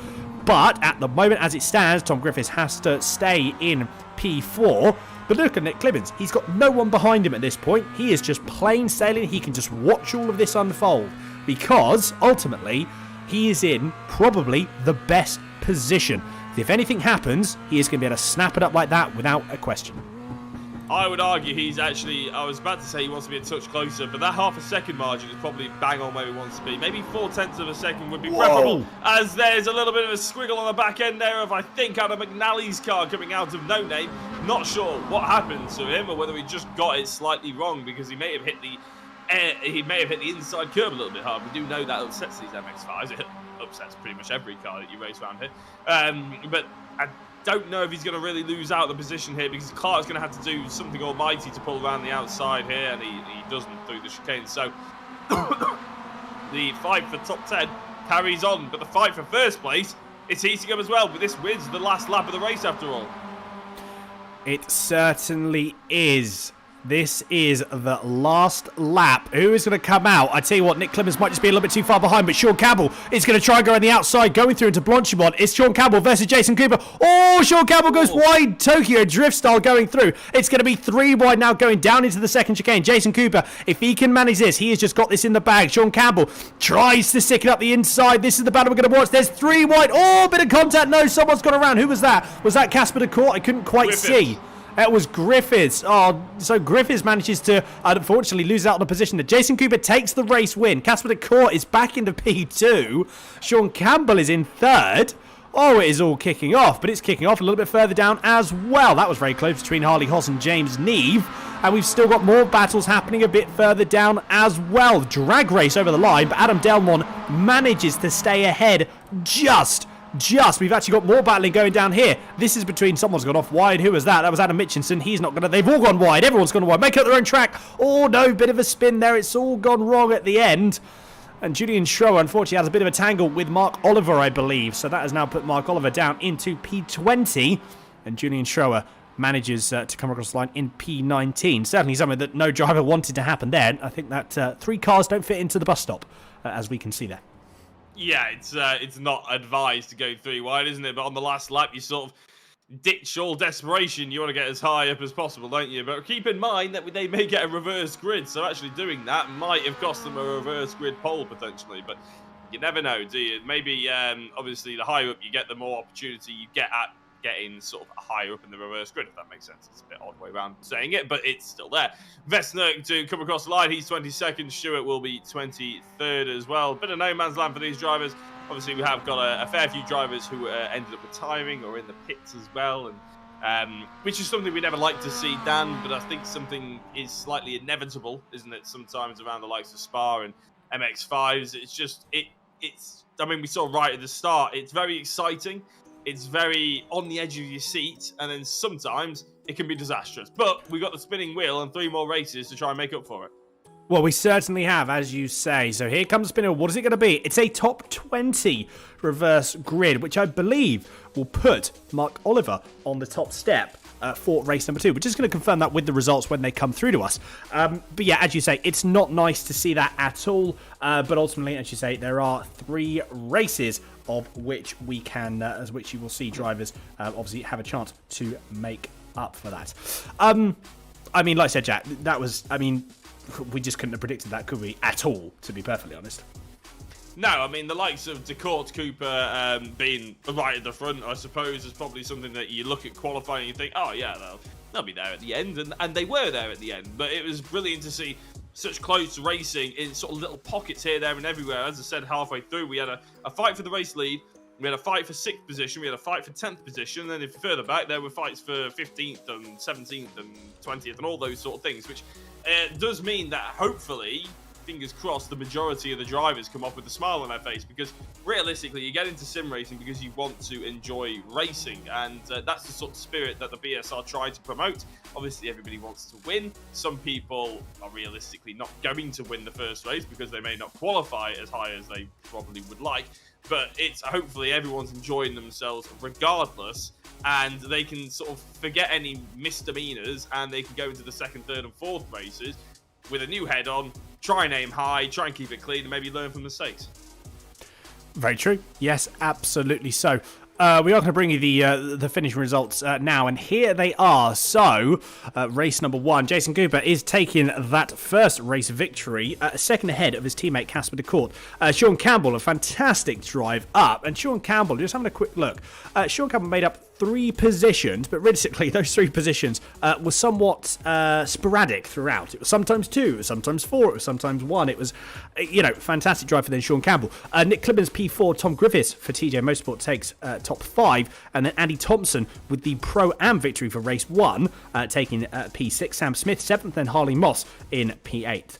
S1: But at the moment, as it stands, Tom Griffiths has to stay in P4. But look at Nick Clibbins. He's got no one behind him at this point. He is just plain sailing. He can just watch all of this unfold, because ultimately he is in probably the best position. If anything happens, he is going to be able to snap it up like that without a question.
S2: I would argue he's actually, I was about to say he wants to be a touch closer, but that half a second margin is probably bang on where he wants to be. Maybe 0.4 of a second would be preferable, as there's a little bit of a squiggle on the back end there of, I think, Adam McNally's car coming out of no name. Not sure what happened to him, or whether he just got it slightly wrong, because he may have hit the inside curb a little bit hard. We do know that upsets these MX5s. It upsets pretty much every car that you race around here. But I don't know if he's going to really lose out the position here, because Clark's going to have to do something almighty to pull around the outside here, and he doesn't through the chicane. So the fight for top 10 carries on, but the fight for first place, it's heating up as well. But this wins the last lap of the race after all.
S1: It certainly is. This is the last lap. Who is going to come out? I tell you what, Nick Clibbins might just be a little bit too far behind, but Sean Campbell is going to try and go on the outside, going through into Blanchimont. It's Sean Campbell versus Jason Cooper. Oh, Sean Campbell goes wide. Tokyo drift style going through. It's going to be 3 wide now, going down into the second chicane. Jason Cooper, if he can manage this, he has just got this in the bag. Sean Campbell tries to stick it up the inside. This is the battle we're going to watch. There's 3 wide. Oh, bit of contact. No, someone's got around. Who was that? Was that Casper de Court? I couldn't quite see. It was Griffiths. Oh, so Griffiths manages to, unfortunately, lose out on the position. That Jason Cooper takes the race win. Casper de Court is back into P2. Sean Campbell is in 3rd. Oh, it is all kicking off, but it's kicking off a little bit further down as well. That was very close between Harley Hoss and James Neve. And we've still got more battles happening a bit further down as well. Drag race over the line, but Adam Delmont manages to stay ahead just. We've actually got more battling going down here. This is between, someone's gone off wide. Who was that? That was Adam Mitchinson. He's not gonna, they've all gone wide. Everyone's gone wide. Make up their own track. Oh no, bit of a spin there. It's all gone wrong at the end. And Julian Schroer, unfortunately, has a bit of a tangle with Mark Oliver, I believe. So that has now put Mark Oliver down into P20. And Julian Schroer manages to come across the line in P19. Certainly something that no driver wanted to happen there. I think that 3 cars don't fit into the bus stop, as we can see there.
S2: Yeah, it's not advised to go 3 wide, isn't it? But on the last lap, you sort of ditch all desperation. You want to get as high up as possible, don't you? But keep in mind that they may get a reverse grid, so actually doing that might have cost them a reverse grid pole potentially. But you never know, do you? Maybe, obviously, the higher up you get, the more opportunity you get at getting sort of higher up in the reverse grid, if that makes sense. It's a bit odd way around saying it, but it's still there. Vesna to come across the line, he's 22nd. Stewart will be 23rd as well. Bit of no man's land for these drivers. Obviously, we have got a fair few drivers who ended up retiring or in the pits as well, and which is something we never like to see, Dan, but I think something is slightly inevitable, isn't it, sometimes around the likes of Spa and MX5s. It's just, I mean, we saw right at the start, it's very exciting, it's very on the edge of your seat, and then sometimes it can be disastrous. But we've got the spinning wheel and 3 more races to try and make up for it.
S1: Well, we certainly have, as you say. So here comes the spinner. What is it going to be? It's a top 20 reverse grid, which I believe will put Mark Oliver on the top step for race number 2. We're just going to confirm that with the results when they come through to us. But yeah, as you say, it's not nice to see that at all. But ultimately, as you say, there are 3 races of which we can, as which you will see drivers obviously have a chance to make up for that. I mean, like I said, Jack, that was, I mean, we just couldn't have predicted that, could we? At all, to be perfectly honest.
S2: No, I mean, the likes of DeCourt Cooper being right at the front, I suppose, is probably something that you look at qualifying and you think, oh, yeah, they'll be there at the end. And they were there at the end. But it was brilliant to see such close racing in sort of little pockets here, there, and everywhere. As I said, halfway through, we had a fight for the race lead. We had a fight for 6th position. We had a fight for 10th position. And then if further back, there were fights for 15th and 17th and 20th and all those sort of things, which does mean that hopefully, fingers crossed, the majority of the drivers come off with a smile on their face, because realistically, you get into sim racing because you want to enjoy racing, and that's the sort of spirit that the BSR tried to promote. Obviously, everybody wants to win. Some people are realistically not going to win the first race because they may not qualify as high as they probably would like, but it's hopefully everyone's enjoying themselves regardless, and they can sort of forget any misdemeanors and they can go into the 2nd, 3rd and 4th races with a new head on, try and aim high, try and keep it clean, and maybe learn from mistakes. Very
S1: true. Yes, absolutely so. We are going to bring you the finishing results now, and here they are. So, race number 1, Jason Cooper is taking that first race victory, a second ahead of his teammate Casper DeCourt. Sean Campbell, a fantastic drive up, and Sean Campbell, just having a quick look, Sean Campbell made up 3 positions, but realistically, those 3 positions were somewhat sporadic throughout. It was sometimes 2, it was sometimes 4, it was sometimes 1. It was, fantastic drive for then Sean Campbell. Nick Clibbins P4, Tom Griffiths for TJ Motorsport takes top 5, and then Andy Thompson with the Pro-Am victory for race 1, taking P6, Sam Smith 7th, and Harley Moss in P8.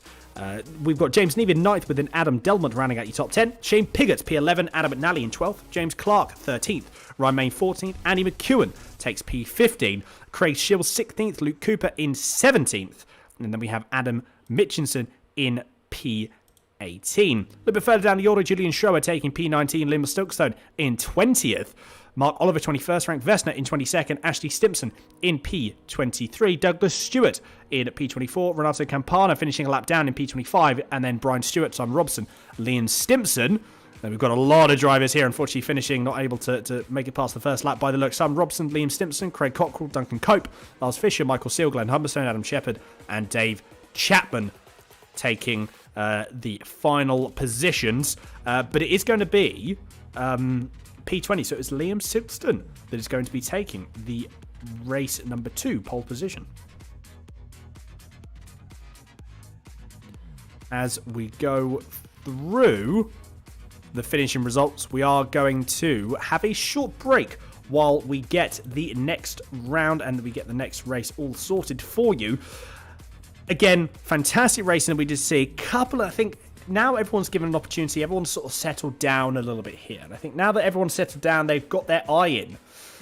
S1: We've got James Neave in 9th, with an Adam Delmont rounding out your top 10. Shane Pigott, P11, Adam McNally in 12th. James Clark, 13th. Ryan Main, 14th. Andy McEwen takes P15. Craig Shill, 16th. Luke Cooper in 17th. And then we have Adam Mitchinson in P18. A little bit further down the order, Julian Schroer taking P19. Liam Stokestone in 20th. Mark Oliver, 21st, Frank Vesna in 22nd, Ashley Simpson in P23, Douglas Stewart in P24, Renato Campana finishing a lap down in P25, and then Brian Stewart, Simon Robson, Liam Stimson. Then we've got a lot of drivers here, unfortunately finishing not able to make it past the first lap by the look. Simon Robson, Liam Stimson, Craig Cockrell, Duncan Cope, Lars Fisher, Michael Seal, Glenn Humberstone, Adam Shepherd, and Dave Chapman taking the final positions. But it is going to be P20, so it's Liam Simpson that is going to be taking the race number 2 pole position. As we go through the finishing results, we are going to have a short break while we get the next round and we get the next race all sorted for you. Again, fantastic racing that we did see. Couple, I think, now everyone's given an opportunity. Everyone's sort of settled down a little bit here. And I think now that everyone's settled down, they've got their eye in.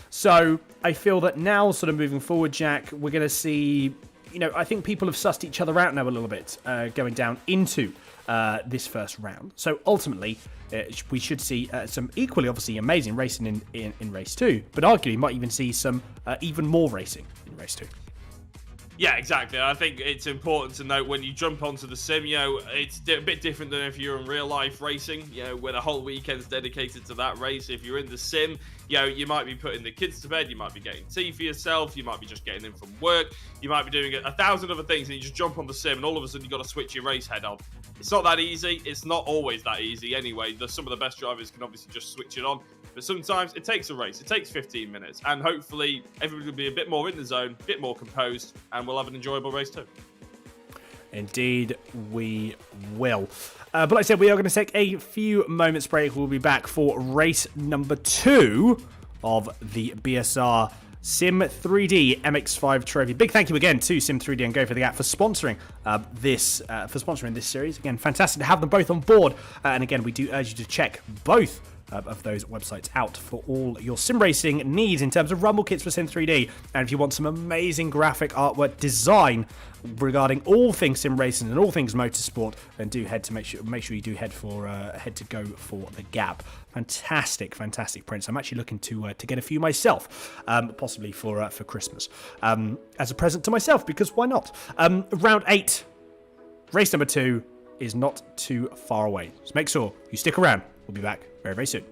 S1: So I feel that now, sort of moving forward, Jack, we're going to see, I think people have sussed each other out now a little bit going down into this first round. So ultimately, we should see some equally, obviously, amazing racing in race 2. But arguably, might even see some even more racing in race 2.
S2: Yeah, exactly. I think it's important to note when you jump onto the sim, it's a bit different than if you're in real life racing, where the whole weekend's dedicated to that race. If you're in the sim, you might be putting the kids to bed, you might be getting tea for yourself, you might be just getting in from work, you might be doing a thousand other things, and you just jump on the sim, and all of a sudden you've got to switch your race head on. It's not that easy. It's not always that easy anyway. Some of the best drivers can obviously just switch it on, but sometimes it takes a race. It takes 15 minutes, and hopefully everybody will be a bit more in the zone, a bit more composed, and we'll have an enjoyable race too.
S1: Indeed, we will. But like I said, we are going to take a few moments break. We'll be back for race number 2 of the BSR SIM3D MX5 trophy. Big thank you again to SIM3D and Go for the Gap for sponsoring this series. Again, fantastic to have them both on board. And again, we do urge you to check both of those websites out for all your sim racing needs in terms of rumble kits for Sim3D. And if you want some amazing graphic artwork design regarding all things sim racing and all things motorsport, then do make sure you do head to Go for the Gap. Fantastic prints. I'm actually looking to get a few myself, possibly for Christmas, as a present to myself, because why not? Round 8, race number 2 is not too far away. So make sure you stick around. We'll be back very, very soon.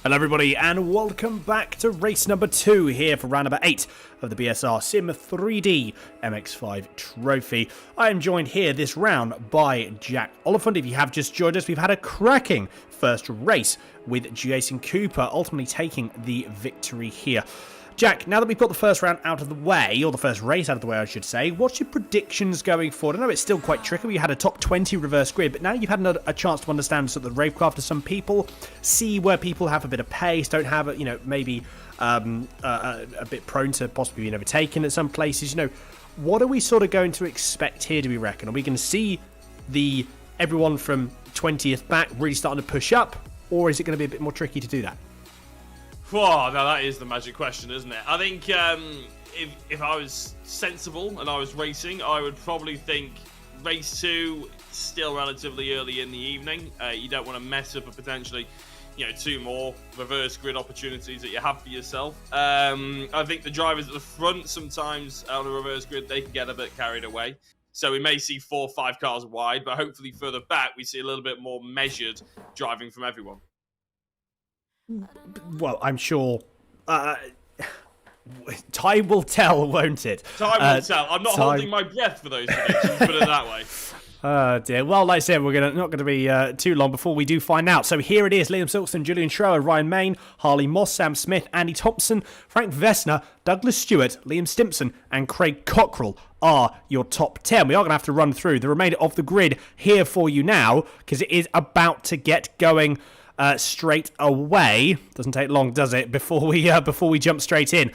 S1: Hello everybody and welcome back to race number 2 here for round number 8 of the BSR SIM3D MX5 trophy. I am joined here this round by Jack Oliphant. If you have just joined us, we've had a cracking first race with Jason Cooper ultimately taking the victory here. Jack, now that we've got the first round out of the way, or the first race out of the way I should say, what's your predictions going forward? I know it's still quite tricky, we had a top 20 reverse grid, but now you've had a chance to understand sort of the racecraft of some people, see where people have a bit of pace, don't have, maybe a bit prone to possibly being overtaken at some places. What are we sort of going to expect here, do we reckon? Are we going to see everyone from 20th back really starting to push up, or is it going to be a bit more tricky to do that?
S2: Whoa, now that is the magic question, isn't it? I think if I was sensible and I was racing, I would probably think race 2 still relatively early in the evening. You don't want to mess up a potentially, 2 more reverse grid opportunities that you have for yourself. I think the drivers at the front sometimes on a reverse grid, they can get a bit carried away. So we may see 4 or 5 cars wide, but hopefully further back we see a little bit more measured driving from everyone.
S1: Well, I'm sure time will tell, won't it?
S2: Time will tell. I'm not holding my breath for those predictions, put it that way.
S1: Oh dear. Well, like I said, we're not going to be too long before we do find out. So here it is. Liam Silkson, Julian Schroer, Ryan Main, Harley Moss, Sam Smith, Andy Thompson, Frank Vesner, Douglas Stewart, Liam Simpson and Craig Cockrell are your top 10. We are going to have to run through the remainder of the grid here for you now because it is about to get going straight away. Doesn't take long, does it? Before we jump straight in.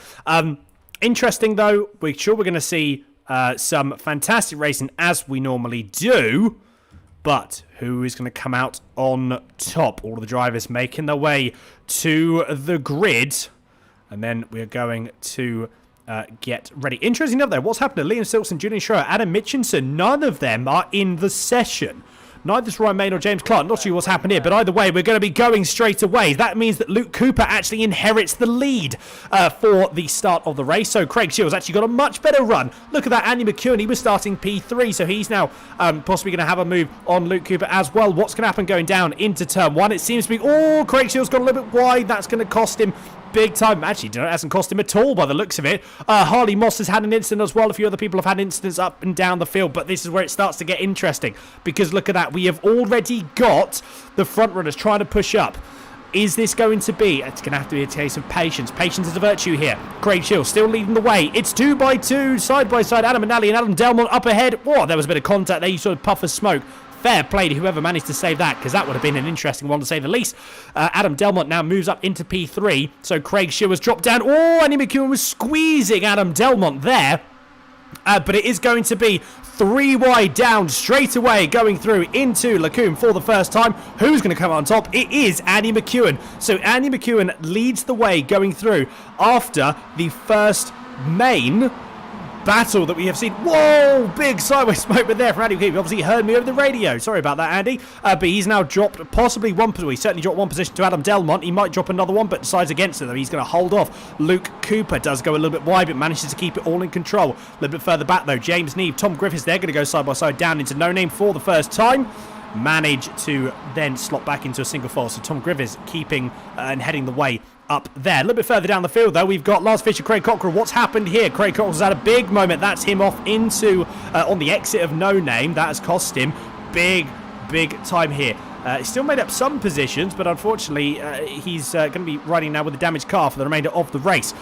S1: Interesting though. We're sure we're going to see some fantastic racing as we normally do. But who is going to come out on top? All of the drivers making their way to the grid, and then we're going to get ready. Interesting enough, though, what's happened to Liam Silkson, Julian Schroer, Adam Mitchinson? None of them are in the session. Neither is Ryan Main or James Clark. Not sure what's happened here, but either way, we're going to be going straight away. That means that Luke Cooper actually inherits the lead for the start of the race. So Craig Shields actually got a much better run. Look at that, Andy McEwen. He was starting P3, so he's now possibly going to have a move on Luke Cooper as well. What's going to happen going down into turn 1? It seems to be, Craig Shields got a little bit wide. That's going to cost him big time. Actually, it hasn't cost him at all by the looks of it. Harley Moss has had an incident as well. A few other people have had incidents up and down the field, but this is where it starts to get interesting because look at that. We have already got the front runners trying to push up. Is this going to be? It's going to have to be a case of patience. Patience is a virtue here. Craig Shields still leading the way. It's 2 by 2, side by side. Adam Mcnally and Adam Delmont up ahead. Whoa, there was a bit of contact there. You sort of puff of smoke. Fair play to whoever managed to save that, because that would have been an interesting one to say the least. Adam Delmont now moves up into P3, so Craig Shields dropped down. Andy McEwen was squeezing Adam Delmont there. But it is going to be 3 wide down straight away, going through into Lacombe for the first time. Who's going to come on top? It is Andy McEwen. So Andy McEwen leads the way going through after the first main battle that we have seen. Whoa, big sideways smoke there from Andy McEwen. Obviously heard me over the radio. Sorry about that, Andy. But he's now dropped possibly one position. He certainly dropped one position to Adam Delmont. He might drop another one, but decides against it, though. He's going to hold off. Luke Cooper does go a little bit wide, but manages to keep it all in control. A little bit further back, though, James Neve, Tom Griffiths, they're going to go side by side down into No Name for the first time. Manage to then slot back into a single file. So Tom Griffiths keeping and heading the way up there. A little bit further down the field, though, we've got Lars Fisher, Craig Cockrell. What's happened here? Craig Cockrell's had a big moment. That's him off into on the exit of No Name. That has cost him big time here. He's still made up some positions, but unfortunately, he's going to be riding now with a damaged car for the remainder of the race.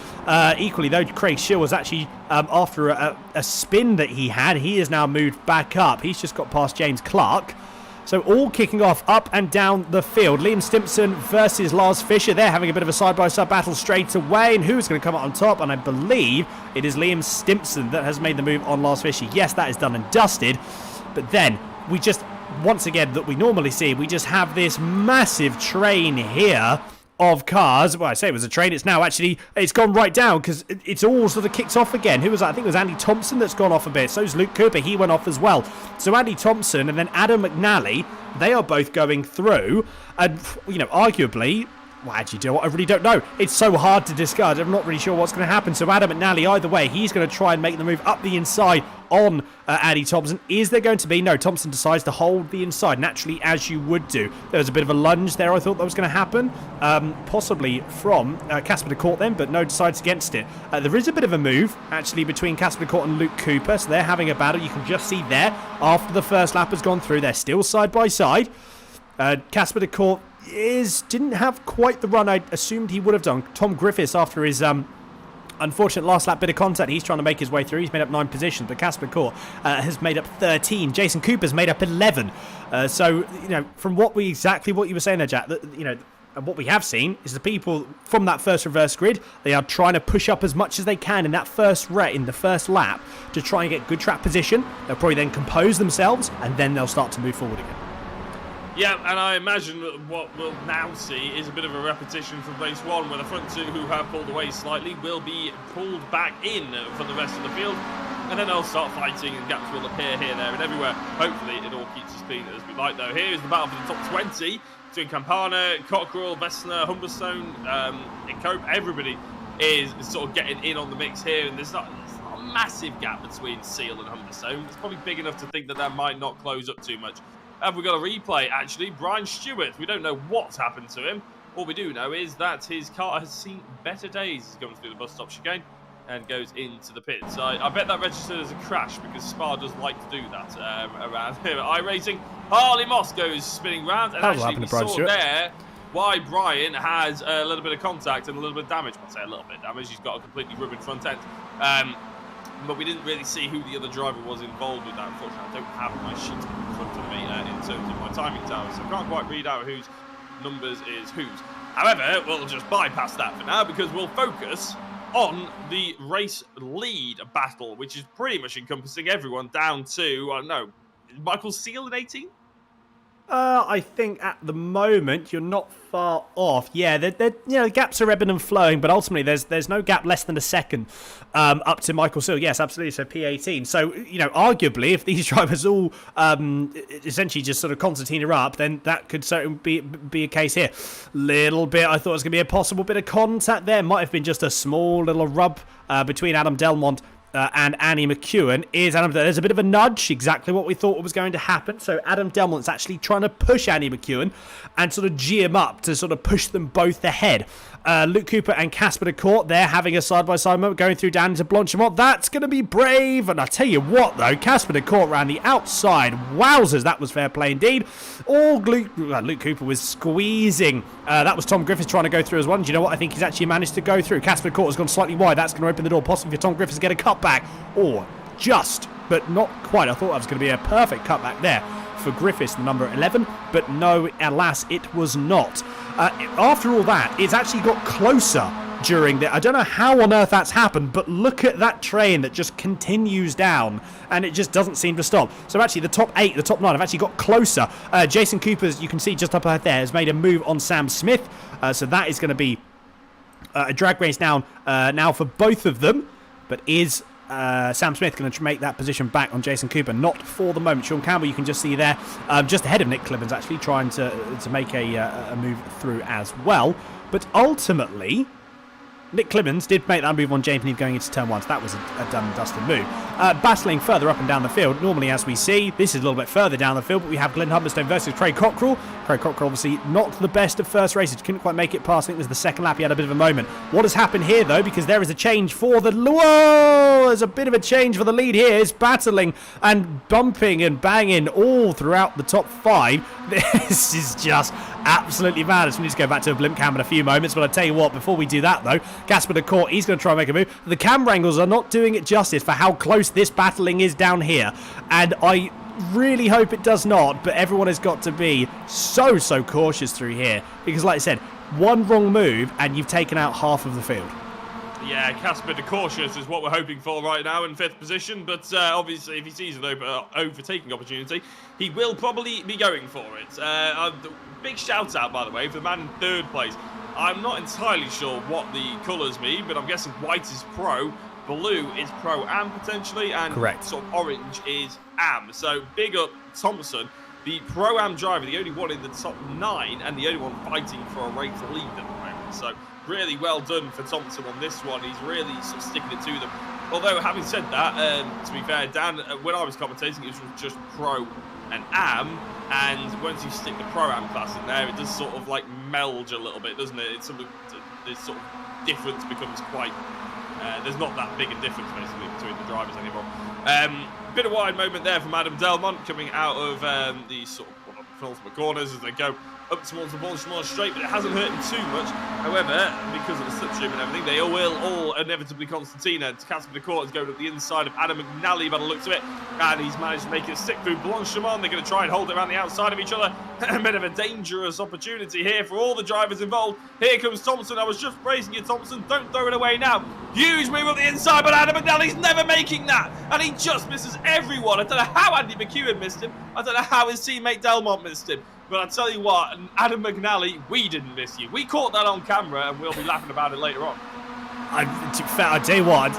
S1: Equally, though, Craig Shield was actually, after a spin that he had, he has now moved back up. He's just got past James Clark. So all kicking off up and down the field. Liam Simpson versus Lars Fisher. They're having a bit of a side-by-side battle straight away. And who's going to come out on top? And I believe it is Liam Simpson that has made the move on Lars Fisher. Yes, that is done and dusted. But then we just, once again, that we normally see, we just have this massive train here of cars. Well, I say it was a train. It's now actually, it's gone right down because it's all sort of kicked off again. Who was that? I think it was Andy Thompson that's gone off a bit. So is Luke Cooper. He went off as well. So Andy Thompson and then Adam Mcnally, they are both going through. And, arguably, Well, actually, do you know what? I really don't know. It's so hard to discard. I'm not really sure what's going to happen. So Adam Mcnally, either way, he's going to try and make the move up the inside on Andy Thompson. Is there going to be? No, Thompson decides to hold the inside, naturally, as you would do. There was a bit of a lunge there. I thought that was going to happen, possibly from Casper de Court then, but no, decides against it. There is a bit of a move, actually, between Casper de Court and Luke Cooper, so they're having a battle. You can just see there, after the first lap has gone through, they're still side by side. Casper de Court didn't have quite the run I assumed he would have done. Tom Griffiths, after his unfortunate last lap bit of contact, he's trying to make his way through. He's made up 9 positions, but Casper de Court has made up 13. Jason Cooper's made up 11. So, from what you were saying there, Jack, and what we have seen is the people from that first reverse grid, they are trying to push up as much as they can in that in the first lap to try and get good track position. They'll probably then compose themselves, and then they'll start to move forward again.
S2: Yeah, and I imagine what we'll now see is a bit of a repetition from race 1, where the front 2 who have pulled away slightly will be pulled back in for the rest of the field, and then they'll start fighting and gaps will appear here, there and everywhere. Hopefully it all keeps the speed as we like though. Here is the battle for the top 20 between Campana, Cockerell, Vestner, Humberstone, Cope. Everybody is sort of getting in on the mix here, and there's not a massive gap between Seal and Humberstone. It's probably big enough to think that might not close up too much. Have we got a replay, actually? Brian Stewart, we don't know what's happened to him. All we do know is that his car has seen better days. He's going through the bus stop chicane and goes into the pits. I bet that registered as a crash because Spa does like to do that around here at iRacing. Harley Moss goes spinning round, and actually we saw there why Brian has a little bit of contact and a little bit of damage. I'd say a little bit of damage. He's got a completely ruined front end. But we didn't really see who the other driver was involved with that. Unfortunately, I don't have my sheet in front of me in terms of my timing tower, so I can't quite read out whose numbers is whose. However, we'll just bypass that for now because we'll focus on the race lead battle, which is pretty much encompassing everyone down to, Michael Seal in 18?
S1: I think at the moment you're not far off. Yeah, the gaps are ebbing and flowing, but ultimately there's no gap less than a second up to Michael Seal. Yes, absolutely. So P18. So arguably, if these drivers all essentially just sort of concertina up, then that could certainly be a case here. Little bit. I thought it was going to be a possible bit of contact there. Might have been just a small little rub between Adam Delmont and Annie McEwen. There's a bit of a nudge, exactly what we thought was going to happen. So Adam Delmont's actually trying to push Annie McEwen and sort of G him up to sort of push them both ahead. Luke Cooper and Casper de Court, they're having a side-by-side moment going through down into Blanchimont. That's going to be brave. And I tell you what, though, Casper de Court around the outside. Wowzers, that was fair play indeed. Luke Cooper was squeezing. That was Tom Griffiths trying to go through as well. And do you know what? I think he's actually managed to go through. Casper de Court has gone slightly wide. That's going to open the door possibly for Tom Griffiths to get a cutback. Or just, but not quite. I thought that was going to be a perfect cutback there for Griffiths, the number 11, but no, alas, it was not. After all that, it's actually got closer during the... I don't know how on earth that's happened, but look at that train that just continues down, and it just doesn't seem to stop. So actually, the top 8, the top 9 have actually got closer. Jason Cooper's, you can see just up ahead there, has made a move on Sam Smith, so that is going to be a drag race down now for both of them, but is... Sam Smith going to make that position back on Jason Cooper? Not for the moment. Sean Campbell, you can just see there, just ahead of Nick Clibbins, actually trying to make a move through as well. But ultimately, Nick Clibbins did make that move on James Neave going into turn 1, so that was a done and dusted move. Battling further up and down the field, normally as we see, this is a little bit further down the field, but we have Glenn Humberstone versus Craig Cockerell. Craig Cockerell obviously not the best of first races, couldn't quite make it past, I think it was the second lap, he had a bit of a moment. What has happened here though, because there is a change for the... Whoa! There's a bit of a change for the lead here. It's battling and bumping and banging all throughout the top 5. This is just absolutely mad. We need to go back to a blimp cam in a few moments, but I tell you what, before we do that though, Casper de Court, he's going to try and make a move. The camera angles are not doing it justice for how close this battling is down here, and I really hope it does not, but everyone has got to be so cautious through here, because like I said, one wrong move and you've taken out half of the field.
S2: Yeah, Casper de Cautious is what we're hoping for right now in 5th position, but obviously if he sees an overtaking opportunity, he will probably be going for it. Big shout out, by the way, for the man in 3rd place. I'm not entirely sure what the colours mean, but I'm guessing white is pro, blue is pro-am potentially, and
S1: correct,
S2: sort of orange is am. So big up Thompson, the pro-am driver, the only one in the top 9 and the only one fighting for a race lead. So really well done for Thompson on this one. He's really sort of sticking it to them. Although, having said that, to be fair, Dan, when I was commentating, it was just Pro and Am, and once you stick the Pro-Am class in there, it does sort of like meld a little bit, doesn't it? It's sort of, this sort of difference becomes quite, there's not that big a difference basically between the drivers anymore. Bit of wide moment there from Adam Delmont coming out of the sort of penultimate corners as they go up towards the Blanchimont straight, but it hasn't hurt him too much. However, because of the slipstream and everything, they will all inevitably Constantina. Casper de Court is going up the inside of Adam Mcnally by the looks of it, and he's managed to make it stick through Blanchimont. They're going to try and hold it around the outside of each other. A bit of a dangerous opportunity here for all the drivers involved. Here comes Thompson. I was just praising you, Thompson. Don't throw it away now. Huge move up the inside, but Adam Mcnally's never making that, and he just misses everyone. I don't know how Andy McEwen missed him. I don't know how his teammate Delmont missed him. But I tell you what, Adam Mcnally, we didn't miss you. We caught that on camera, and we'll be laughing about it later on.
S1: I tell you what,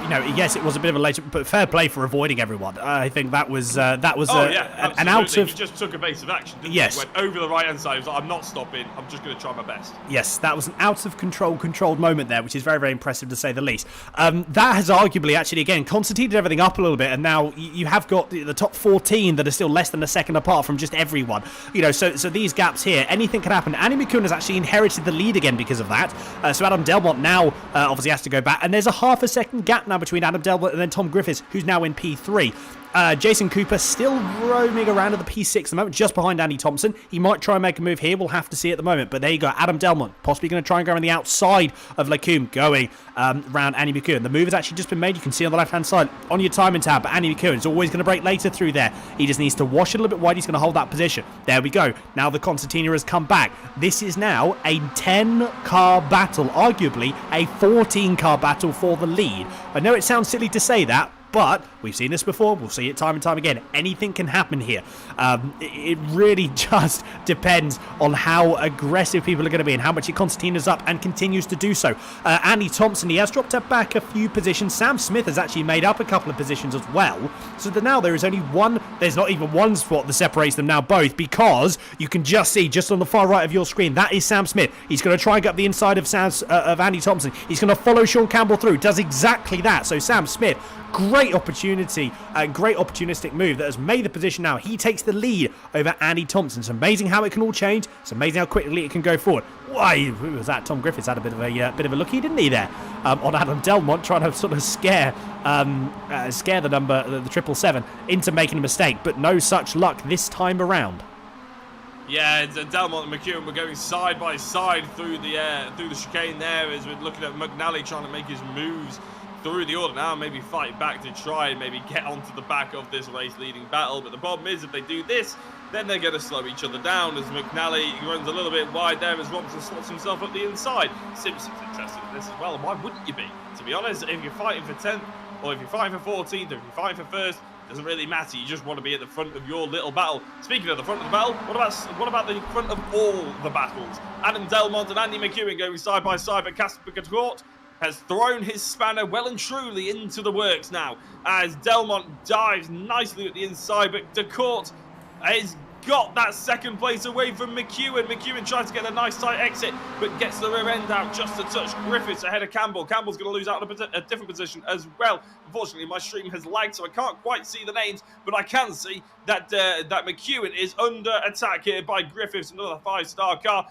S1: you know, yes, it was a bit of a late, but fair play for avoiding everyone. I think that was an out of.
S2: He just took evasive action. Didn't
S1: yes,
S2: he? Went over the right hand side. He was like, I'm not stopping. I'm just going to try my best.
S1: Yes, that was an out of controlled moment there, which is very, very impressive to say the least. That has arguably actually again concertinaed everything up a little bit, and now you have got the top 14 that are still less than a second apart from just everyone. You know, so these gaps here, anything can happen. Andy McEwen has actually inherited the lead again because of that. So Adam Delmont now obviously has to go back, and there's a half a second gap now between Adam Delmont and then Tom Griffiths, who's now in P3. Jason Cooper still roaming around at the P6 at the moment, just behind Andy Thompson. He might try and make a move here. We'll have to see at the moment. But there you go. Adam Delmont possibly going to try and go around the outside of Lacombe, going around Andy McEwen. The move has actually just been made. You can see on the left-hand side on your timing tab. But Andy McEwen is always going to break later through there. He just needs to wash it a little bit wide. He's going to hold that position. There we go. Now the Concertina has come back. This is now a 10-car battle, arguably a 14-car battle for the lead. I know it sounds silly to say that, but we've seen this before. We'll see it time and time again. Anything can happen here. It really just depends on how aggressive people are going to be and how much it Constantina's up and continues to do so. Andy Thompson, he has dropped back a few positions. Sam Smith has actually made up a couple of positions as well. So that now there is only one, there's not even one spot that separates them now both, because you can just see just on the far right of your screen, that is Sam Smith. He's going to try and get up the inside of Andy Thompson. He's going to follow Sean Campbell through. Does exactly that. So Sam Smith, great opportunity, great opportunistic move that has made the position now. He takes the lead over Andy Thompson. It's amazing how it can all change. It's amazing how quickly it can go forward. Why, who was that? Tom Griffiths had a bit of a looky, didn't he, there? On Adam Delmont, trying to sort of scare the number, the 777, into making a mistake, but no such luck this time around.
S2: Yeah, Delmont and McEwen were going side by side through the chicane there, as we're looking at Mcnally trying to make his moves through the order now, maybe fight back to try and maybe get onto the back of this race leading battle. But the problem is, if they do this, then they're going to slow each other down, as Mcnally runs a little bit wide there as Robinson slots himself up the inside. Simpson's interested in this as well, and why wouldn't you be? To be honest, if you're fighting for 10th, or if you're fighting for 14th, or if you're fighting for 1st, doesn't really matter. You just want to be at the front of your little battle. Speaking of the front of the battle, what about the front of all the battles? Adam Delmont and Andy McEwen going side by side, but Casper Pigott has thrown his spanner well and truly into the works now, as Delmont dives nicely at the inside, but de Court has got that second place away from McEwen. McEwen tries to get a nice tight exit, but gets the rear end out just to touch Griffiths ahead of Campbell. Campbell's going to lose out on a different position as well. Unfortunately, my stream has lagged, so I can't quite see the names, but I can see that McEwen is under attack here by Griffiths, another 5-star car.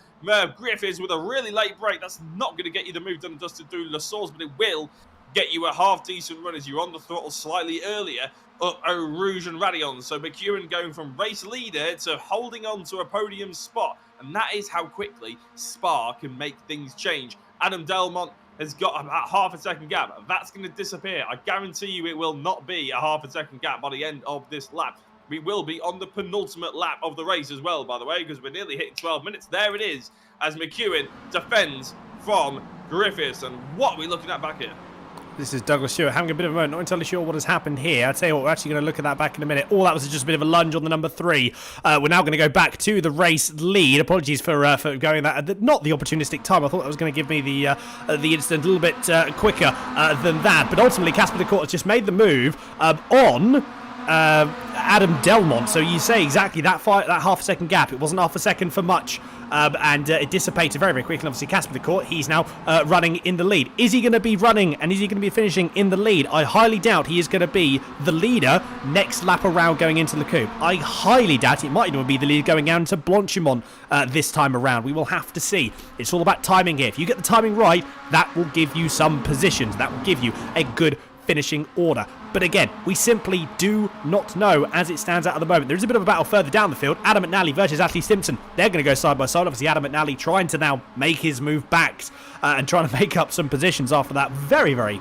S2: Griffiths with a really late break. That's not going to get you the move done and dusted through La Source, but it will get you a half-decent run as you're on the throttle slightly earlier up Eau Rouge and Radion. So McEwen going from race leader to holding on to a podium spot. And that is how quickly Spa can make things change. Adam Delmont has got about half a second gap. That's going to disappear. I guarantee you it will not be a half a second gap by the end of this lap. We will be on the penultimate lap of the race as well, by the way, because we're nearly hitting 12 minutes. There it is, as McEwen defends from Griffiths. And what are we looking at back here?
S1: This is Douglas Stewart having a bit of a moment. Not entirely sure what has happened here. I'll tell you what, we're actually going to look at that back in a minute. All that was just a bit of a lunge on the number 3. We're now going to go back to the race lead. Apologies for going that at not the opportunistic time. I thought that was going to give me the incident a little bit quicker than that. But ultimately, Casper de Court has just made the move on Adam Delmont. So you say exactly that half a second gap. It wasn't half a second for much. And it dissipated very, very quickly. Obviously, Casper the Court, he's now running in the lead. Is he going to be running and is he going to be finishing in the lead? I highly doubt he is going to be the leader next lap around going into Le Coupe. I highly doubt it might even be the leader going down to Blanchimont this time around. We will have to see. It's all about timing here. If you get the timing right, that will give you some positions. That will give you a good finishing order. But again, we simply do not know as it stands out at the moment. There is a bit of a battle further down the field. Adam Mcnally versus Ashley Simpson. They're going to go side by side. Obviously, Adam Mcnally trying to now make his move back and trying to make up some positions after that very, very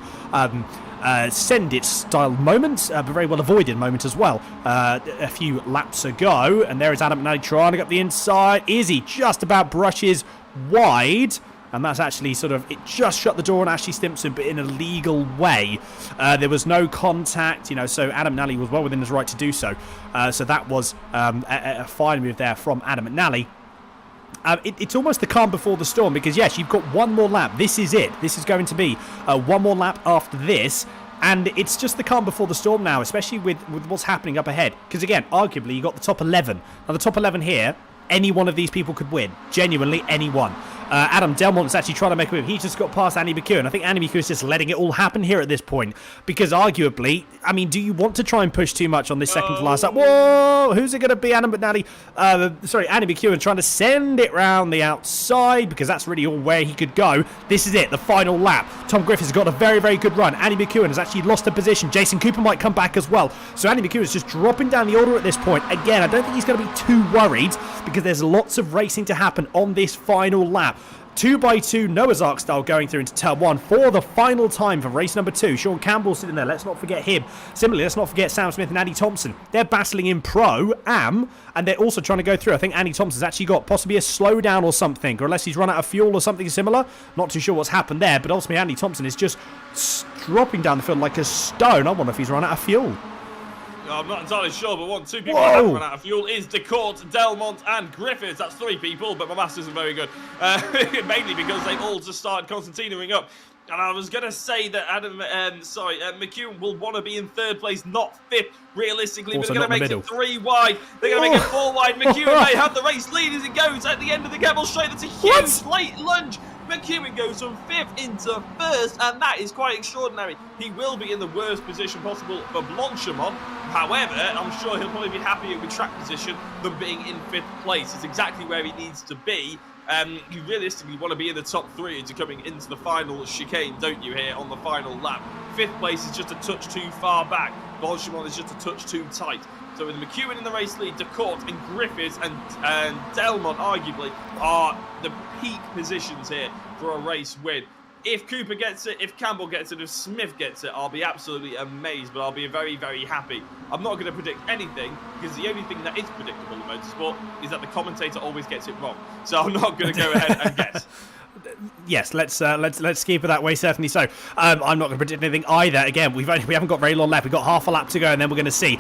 S1: send it style moment, but very well avoided moment as well a few laps ago. And there is Adam Mcnally trying to get the inside. Izzy just about brushes wide. And that's actually sort of, it just shut the door on Ashley Simpson, but in a legal way. There was no contact, you know, so Adam Mcnally was well within his right to do so. So that was a fine move there from Adam Mcnally. It's almost the calm before the storm, because yes, you've got one more lap. This is it. This is going to be one more lap after this. And it's just the calm before the storm now, especially with what's happening up ahead. Because again, arguably, you got the top 11. Now the top 11 here, any one of these people could win. Genuinely, anyone. Adam Delmont's actually trying to make a move. He just got past Andy McEwen. I think Andy McEwen's just letting it all happen here at this point. Because arguably, I mean, do you want to try and push too much on this second to last lap? Whoa! Who's it going to be? Adam McNally? Andy McEwen trying to send it round the outside because that's really all where he could go. This is it, the final lap. Tom Griffiths has got a very, very good run. Andy McEwen has actually lost a position. Jason Cooper might come back as well. So Andy McEwen is just dropping down the order at this point. Again, I don't think he's going to be too worried because there's lots of racing to happen on this final lap. 2x2 Noah's Ark style going through into turn 1 for the final time for race number 2. Sean Campbell sitting there. Let's not forget him. Similarly, let's not forget Sam Smith and Andy Thompson. They're battling in Pro-Am, and they're also trying to go through. I think Andy Thompson's actually got possibly a slowdown or something, or unless he's run out of fuel or something similar. Not too sure what's happened there, but ultimately Andy Thompson is just dropping down the field like a stone. I wonder if he's run out of fuel.
S2: I'm not entirely sure, but two people that haven't run out of fuel is DeCourt, Delmont, and Griffiths. That's 3 people, but my maths isn't very good. Mainly because they've all just started concertinaing up. And I was going to say that McEwen will want to be in 3rd place, not 5th, realistically.
S1: Also
S2: but they're going to make it 3 wide. They're going to make it 4 wide. McEwen may have the race lead as it goes at the end of the Campbell straight. That's a huge late lunge. McEwen goes from 5th into 1st, and that is quite extraordinary. He will be in the worst position possible for Blanchimont. However, I'm sure he'll probably be happier with track position than being in 5th place. It's exactly where he needs to be. You realistically want to be in the top 3 as you're coming into the final chicane, don't you, here on the final lap. 5th place is just a touch too far back. Blanchimont is just a touch too tight. So with McEwen in the race lead, DeCourt and Griffiths and Delmont arguably are the peak positions here for a race win. If Cooper gets it, if Campbell gets it, if Smith gets it, I'll be absolutely amazed, but I'll be very, very happy. I'm not going to predict anything because the only thing that is predictable in motorsport is that the commentator always gets it wrong. So I'm not going to go ahead and guess.
S1: Yes, let's keep it that way. Certainly so. I'm not going to predict anything either. Again, we haven't got very long left. We've got half a lap to go, and then we're going to see.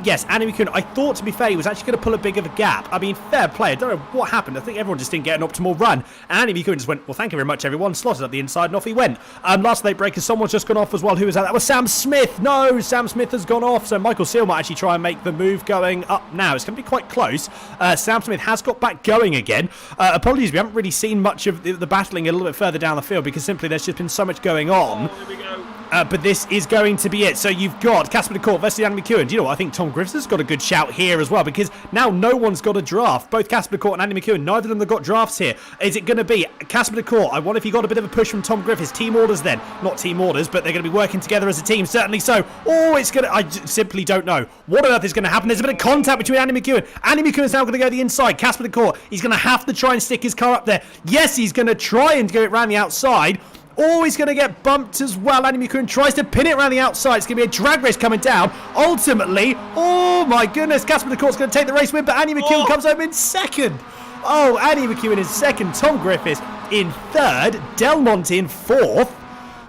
S1: Yes, Andy McEwen. I thought, to be fair, he was actually going to pull a big of a gap. I mean, fair play. I don't know what happened. I think everyone just didn't get an optimal run. And Andy McEwen just went, well, thank you very much, everyone. Slotted up the inside, and off he went. Last late breaker, someone's just gone off as well. Who was that? That was Sam Smith. No, Sam Smith has gone off. So Michael Seal might actually try and make the move going up now. It's going to be quite close. Sam Smith has got back going again. Apologies, we haven't really seen much of the battling a little bit further down the field because simply there's just been so much going on.
S2: Here we go.
S1: But this is going to be it. So you've got Casper DeCourt versus Andy McEwen. Do you know what? I think Tom Griffiths has got a good shout here as well because now no one's got a draft. Both Casper DeCourt and Andy McEwen, neither of them have got drafts here. Is it going to be Casper DeCourt? I wonder if he got a bit of a push from Tom Griffiths. Team orders then. Not team orders, but they're going to be working together as a team. Certainly so. Oh, it's going to... I simply don't know. What on earth is going to happen? There's a bit of contact between Andy McEwen. Andy McEwen is now going to go the inside. Casper DeCourt, he's going to have to try and stick his car up there. Yes, he's going to try and go it around the outside. Oh, he's going to get bumped as well. Andy McEwen tries to pin it around the outside. It's going to be a drag race coming down. Ultimately, oh my goodness, Casper DeCourt's going to take the race win, but Andy McEwen comes home in 2nd. Oh, Andy McEwen in 2nd. Tom Griffiths in 3rd. Delmont in 4th.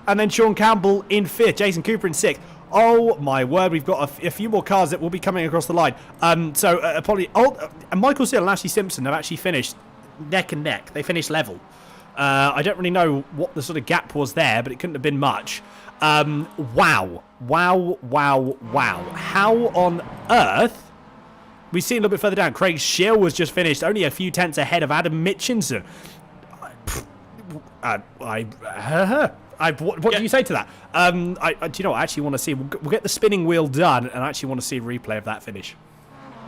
S1: And then Sean Campbell in 5th. Jason Cooper in 6th. Oh my word, we've got a few more cars that will be coming across the line. Apologies. Michael Seal and Ashley Simpson have actually finished neck and neck. They finished level. I don't really know what the sort of gap was there, but it couldn't have been much. Wow. How on earth? We see a little bit further down. Craig Schill was just finished, only a few tenths ahead of Adam Mitchinson. What do you say to that? Do you know what I actually want to see? We'll get the spinning wheel done, and I actually want to see a replay of that finish.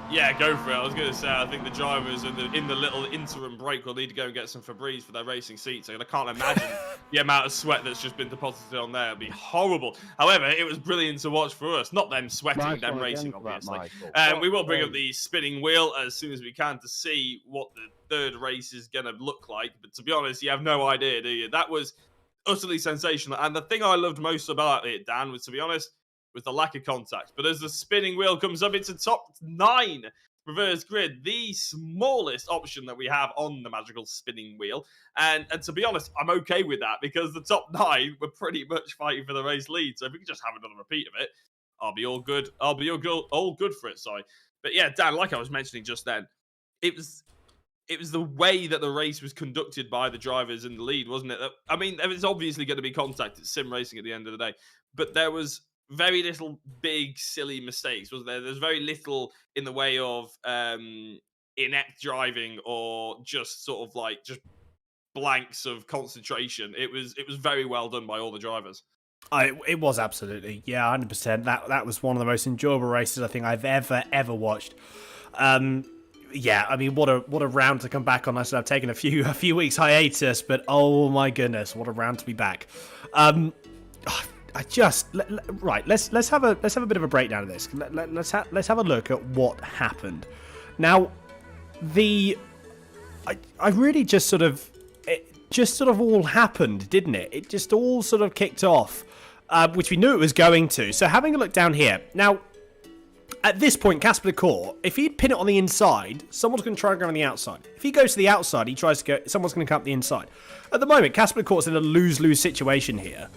S2: Yeah, go for it. I was going to say, I think the drivers in the little interim break will need to go and get some Febreze for their racing seats. I can't imagine the amount of sweat that's just been deposited on there. It'll be horrible. However, it was brilliant to watch for us. Not them sweating, them racing, obviously. We will bring up the spinning wheel as soon as we can to see what the third race is going to look like. But to be honest, you have no idea, do you? That was utterly sensational. And the thing I loved most about it, Dan, was, to be honest, with the lack of contact. But as the spinning wheel comes up, it's a top 9 reverse grid, the smallest option that we have on the magical spinning wheel. And to be honest, I'm okay with that because the top 9 were pretty much fighting for the race lead. So if we can just have another repeat of it, I'll be all good. I'll be all good for it, sorry. But yeah, Dan, like I was mentioning just then, it was the way that the race was conducted by the drivers in the lead, wasn't it? I mean, there was obviously going to be contact. It's sim racing at the end of the day. But there was very little big, silly mistakes, wasn't there? There's very little in the way of inept driving or just sort of like just blanks of concentration. It was very well done by all the drivers.
S1: It was absolutely, yeah, 100%. That was one of the most enjoyable races I think I've ever watched. Yeah, I mean, what a round to come back on. I said I've taken a few weeks hiatus, but oh my goodness, what a round to be back. Right. Let's have a bit of a breakdown of this. Let's have a look at what happened. Now, I really just sort of all happened, didn't it? It just all sort of kicked off, which we knew it was going to. So having a look down here now. At this point, Casper Court, if he'd pin it on the inside, someone's going to try and go on the outside. If he goes to the outside, he tries to go. Someone's going to come up the inside. At the moment, Casper Court's in a lose-lose situation here.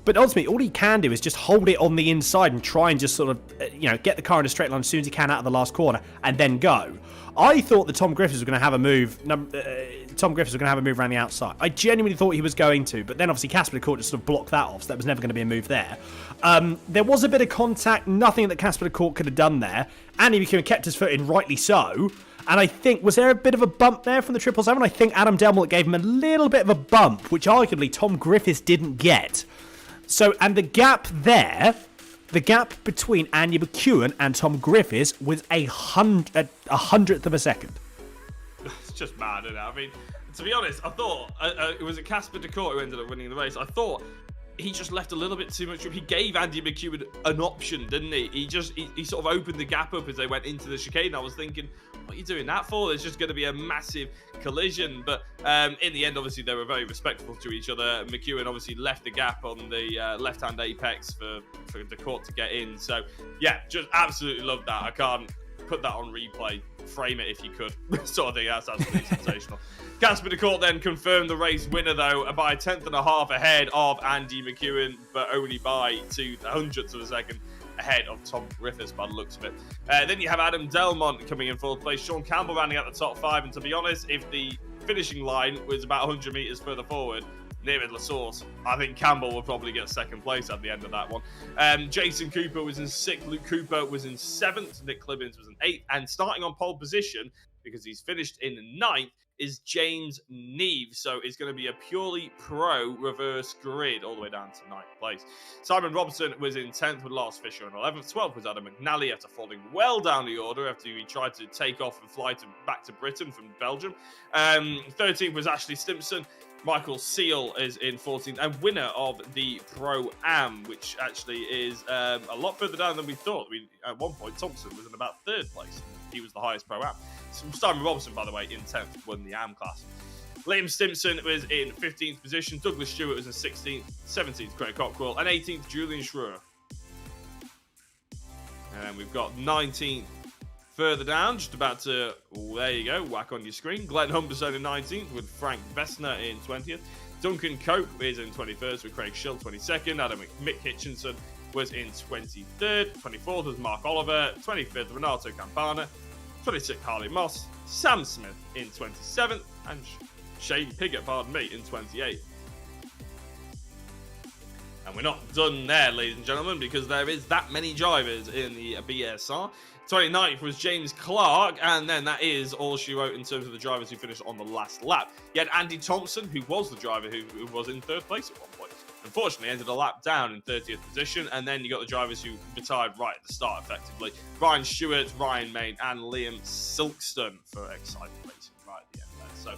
S1: But ultimately, all he can do is just hold it on the inside and try and just sort of, get the car in a straight line as soon as he can out of the last corner and then go. I thought that Tom Griffiths was going to have a move. Tom Griffiths was going to have a move around the outside. I genuinely thought he was going to, but then obviously Casper Court just sort of blocked that off, so that was never going to be a move there. There was a bit of contact, nothing that Casper Court could have done there. Andy McEwen kept his foot in, rightly so. And I think, was there a bit of a bump there from the 777? I think Adam Delmont gave him a little bit of a bump, which arguably Tom Griffiths didn't get. So, and the gap there, the gap between Andy McEwen and Tom Griffiths was a hundredth of a second.
S2: It's just mad, isn't it? I mean, to be honest, I thought it was Casper Court who ended up winning the race. I thought he just left a little bit too much room. He gave Andy McEwen an option, didn't he? He sort of opened the gap up as they went into the chicane. I was thinking, what are you doing that for? There's just going to be a massive collision. But in the end, obviously, they were very respectful to each other. McEwen obviously left the gap on the left-hand apex for the court to get in. So, yeah, just absolutely loved that. I can't put that on replay. Frame it if you could. Sort of thing. That's absolutely sensational. Casper de Court then confirmed the race winner, though, by a tenth and a half ahead of Andy McEwen, but only by 0.02 of a second ahead of Tom Griffiths by the looks of it. Then you have Adam Delmont coming in fourth place, Sean Campbell rounding out the top 5, and to be honest, if the finishing line was about 100 metres further forward, near La Source, I think Campbell will probably get second place at the end of that one. Jason Cooper was in 6th, Luke Cooper was in 7th, Nick Clibbins was in 8th, and starting on pole position, because he's finished in 9th, is James Neve. So it's going to be a purely pro reverse grid all the way down to 9th place. Simon Robson was in 10th with Lars Fisher in 11th. 12th was Adam Mcnally after falling well down the order after he tried to take off and fly back to Britain from Belgium. 13th was Ashley Simpson. Michael Seal is in 14th and winner of the Pro-Am, which actually is a lot further down than we thought. At one point, Thompson was in about 3rd place. He was the highest Pro-Am. Simon Robson, by the way, in 10th, won the Am class. Liam Simpson was in 15th position. Douglas Stewart was in 16th. 17th, Craig Cockrell. And 18th, Julian Schroer. And we've got 19th further down, just about to, there you go, whack on your screen. Glenn Humberstone in 19th with Frank Vestner in 20th. Duncan Cope is in 21st with Craig Schill 22nd. Mick Hitchinson was in 23rd. 24th was Mark Oliver. 25th, Renato Campana. 26th, Harley Moss. Sam Smith in 27th. And Pigott, pardon me, in 28th. And we're not done there, ladies and gentlemen, because there is that many drivers in the BSR. 29th was James Clark, and then that is all she wrote in terms of the drivers who finished on the last lap. You had Andy Thompson, who was the driver who was in 3rd place at one point. Unfortunately, ended a lap down in 30th position, and then you got the drivers who retired right at the start, effectively. Ryan Stewart, Ryan Main, and Liam Silkston for Excited Racing right at the end there. So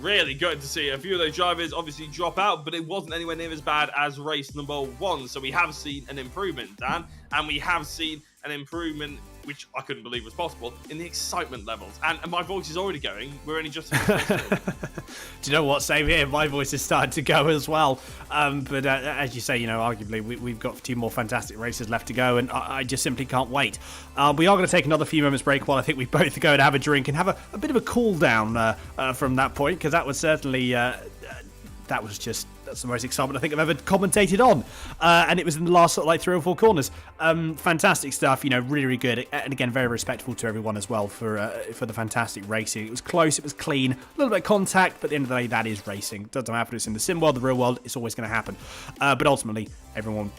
S2: really good to see a few of those drivers obviously drop out, but it wasn't anywhere near as bad as race number 1. So we have seen an improvement, Dan, and we have seen an improvement, which I couldn't believe was possible, in the excitement levels. And my voice is already going. We're only just...
S1: Do you know what? Same here. My voice is starting to go as well. But as you say, you know, arguably, we've got 2 more fantastic races left to go, and I just simply can't wait. We are going to take another few moments break while I think we both go and have a drink and have a bit of a cool down from that point, because that was certainly... that's the most excitement I think I've ever commentated on, and it was in the last sort of like 3 or 4 corners. Fantastic stuff, you know, really, really good, and again, very respectful to everyone as well for the fantastic racing. It was close, it was clean, a little bit of contact, but at the end of the day, that is racing. It doesn't matter if it's in the sim world, the real world, it's always going to happen. But ultimately, everyone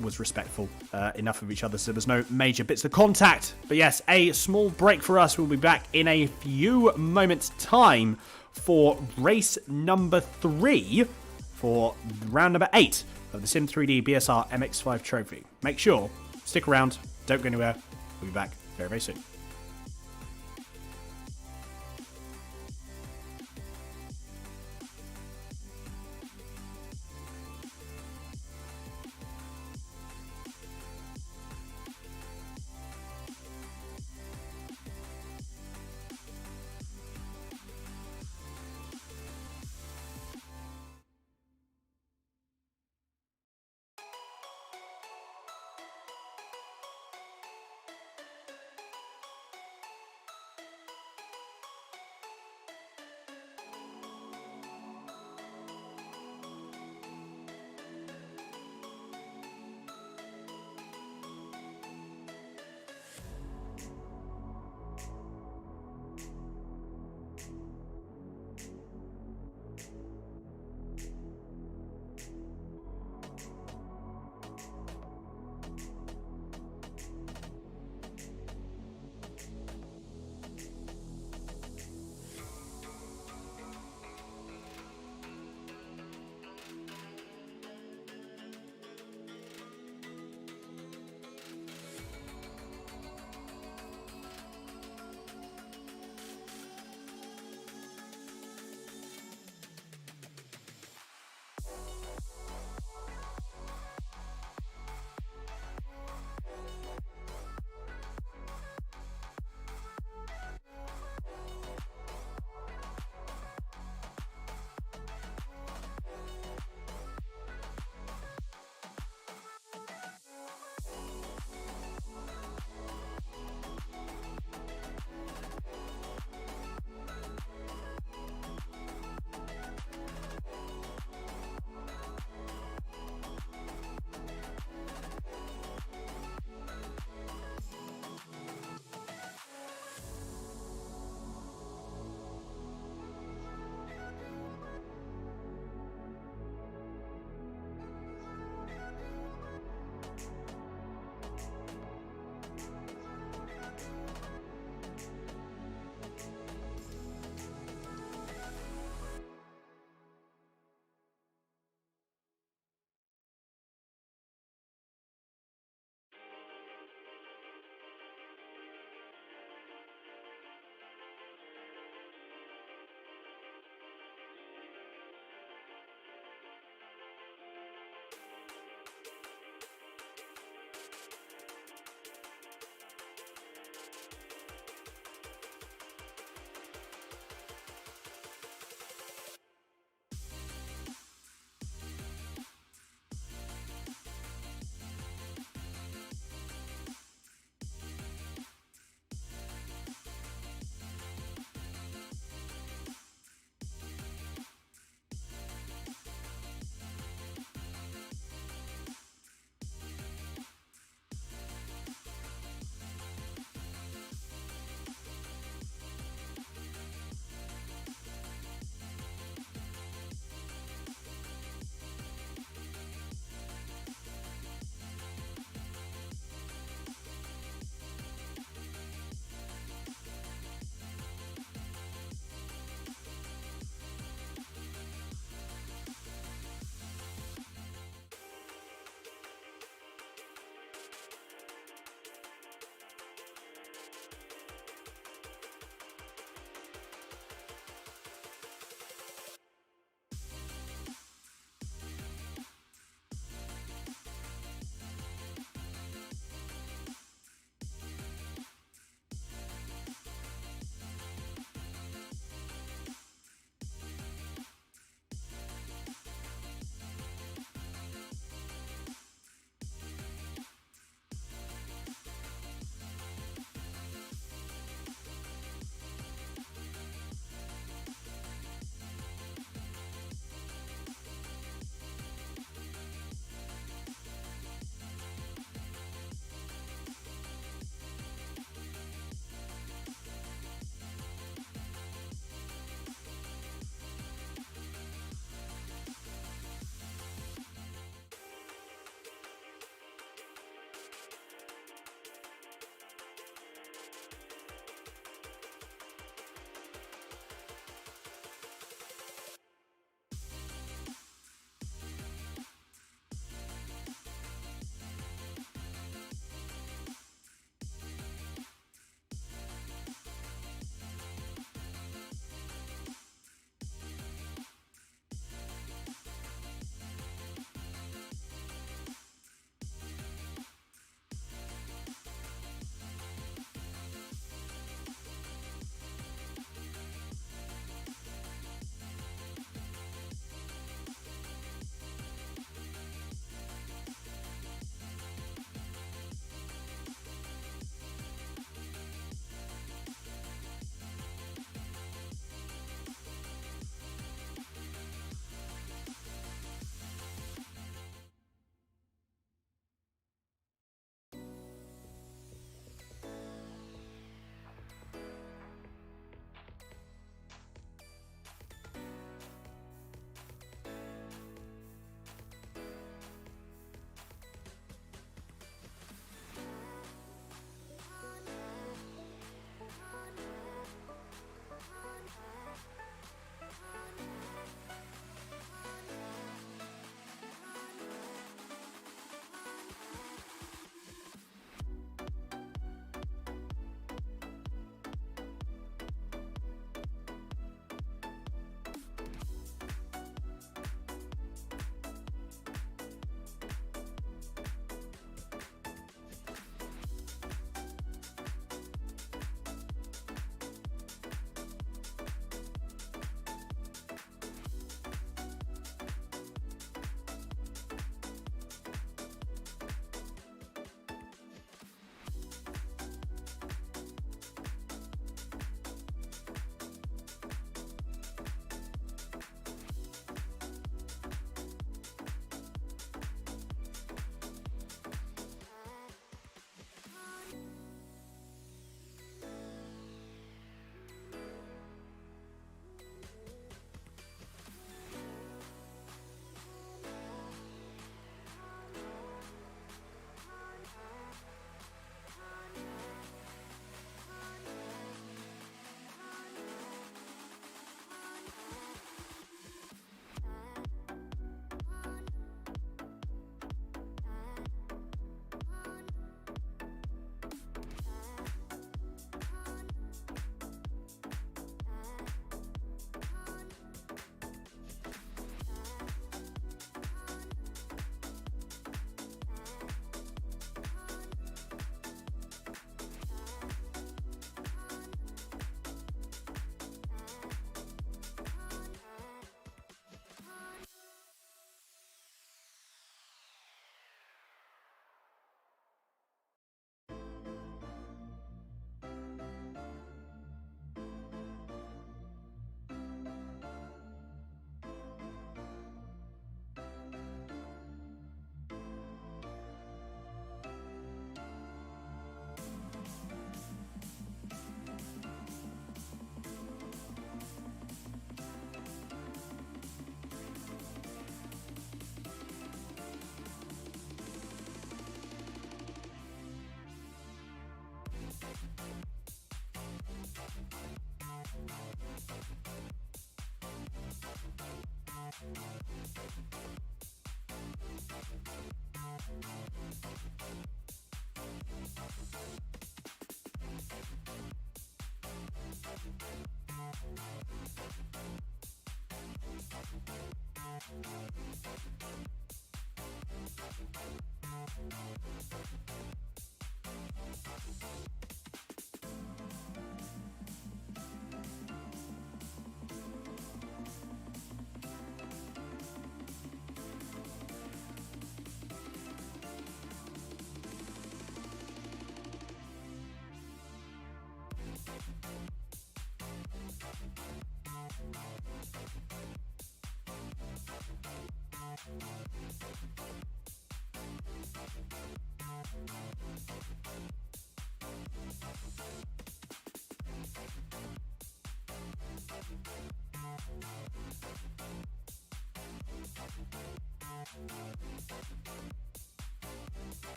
S1: was respectful enough of each other, so there was no major bits of contact. But yes, a small break for us. We'll be back in a few moments' time for race number 3 for round number 8 of the SIM3D BSR MX5 trophy. Make sure, stick around, don't go anywhere. We'll be back very, very soon.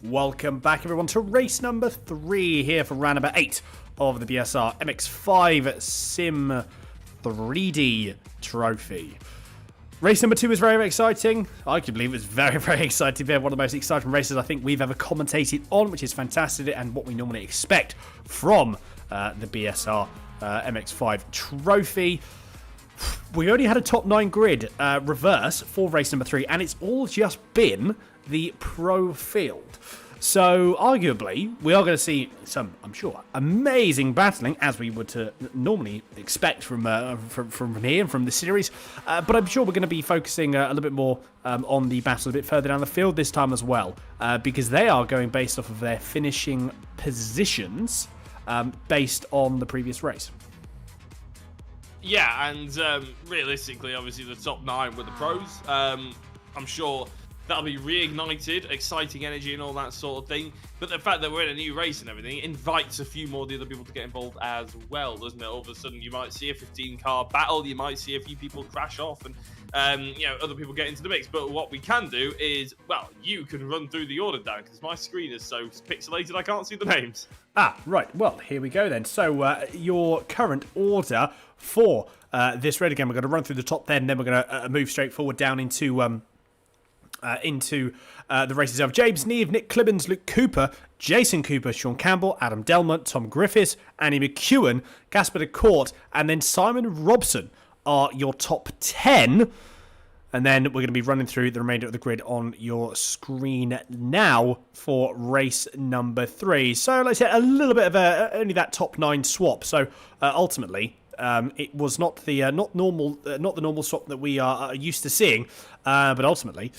S1: Welcome back, everyone, to race number 3 here for round number 8 of the BSR MX5 SIM3D trophy. Race number 2 is very, very exciting. I can believe it's very, very exciting. They're one of the most exciting races I think we've ever commentated on, which is fantastic and what we normally expect from the BSR MX5 trophy. We only had a top 9 grid reverse for race number 3, and it's all just been the pro field. So, arguably, we are going to see some, I'm sure, amazing battling, as we would normally expect from here and from the series. But I'm sure we're going to be focusing a little bit more on the battle a bit further down the field this time as well, because they are going based off of their finishing positions based on the previous race.
S2: Yeah, and realistically, obviously, the top 9 were the pros. I'm sure that'll be reignited, exciting energy and all that sort of thing. But the fact that we're in a new race and everything invites a few more of the other people to get involved as well, doesn't it? All of a sudden, you might see a 15-car battle, you might see a few people crash off, and other people get into the mix. But what we can do is, well, you can run through the order, Dan, because my screen is so pixelated I can't see the names.
S1: Ah, right. Well, here we go then. So your current order for this raid, again, we're going to run through the top 10, then we're going to move straight forward down into into the races of James Neve, Nick Clibbins, Luke Cooper, Jason Cooper, Sean Campbell, Adam Delmont, Tom Griffiths, Annie McEwen, Casper de Court, and then Simon Robson are your top 10. And then we're going to be running through the remainder of the grid on your screen now for race number 3. So, like I said, a little bit of only that top 9 swap. So, ultimately, it was not the normal swap that we are used to seeing. But ultimately,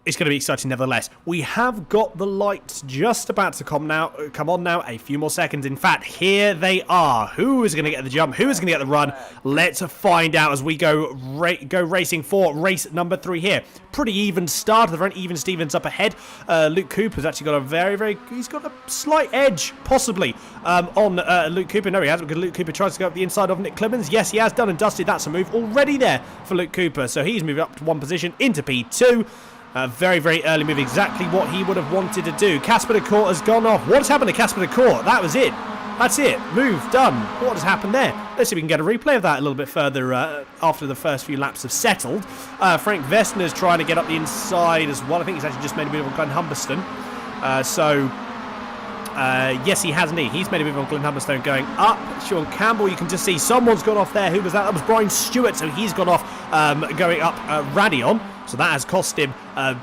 S1: it's going to be exciting nevertheless. We have got the lights just about to come on now. A few more seconds. In fact, here they are. Who is going to get the jump? Who is going to get the run? Let's find out as we go racing for race number 3 here. Pretty even start. The front, even Stevens up ahead. Luke Cooper's actually got he's got a slight edge, possibly, on Luke Cooper. No, he hasn't, because Luke Cooper tries to go up the inside of Nick Clemens. Yes, he has done and dusted. That's a move already there for Luke Cooper. So he's moved up to 1 position into P2. Very, very early move, exactly what he would have wanted to do. Casper de Court has gone off. What has happened to Casper de Court? That was it. That's it. Move done. What has happened there? Let's see if we can get a replay of that a little bit further after the first few laps have settled. Frank Vestner's trying to get up the inside as well. I think he's actually just made a move on Glenn Humberston. Yes, he has indeed. He's made a move on Glenn Humberstone going up. Sean Campbell, you can just see someone's gone off there. Who was that? That was Brian Stewart. So he's gone off going up Radion. So that has cost him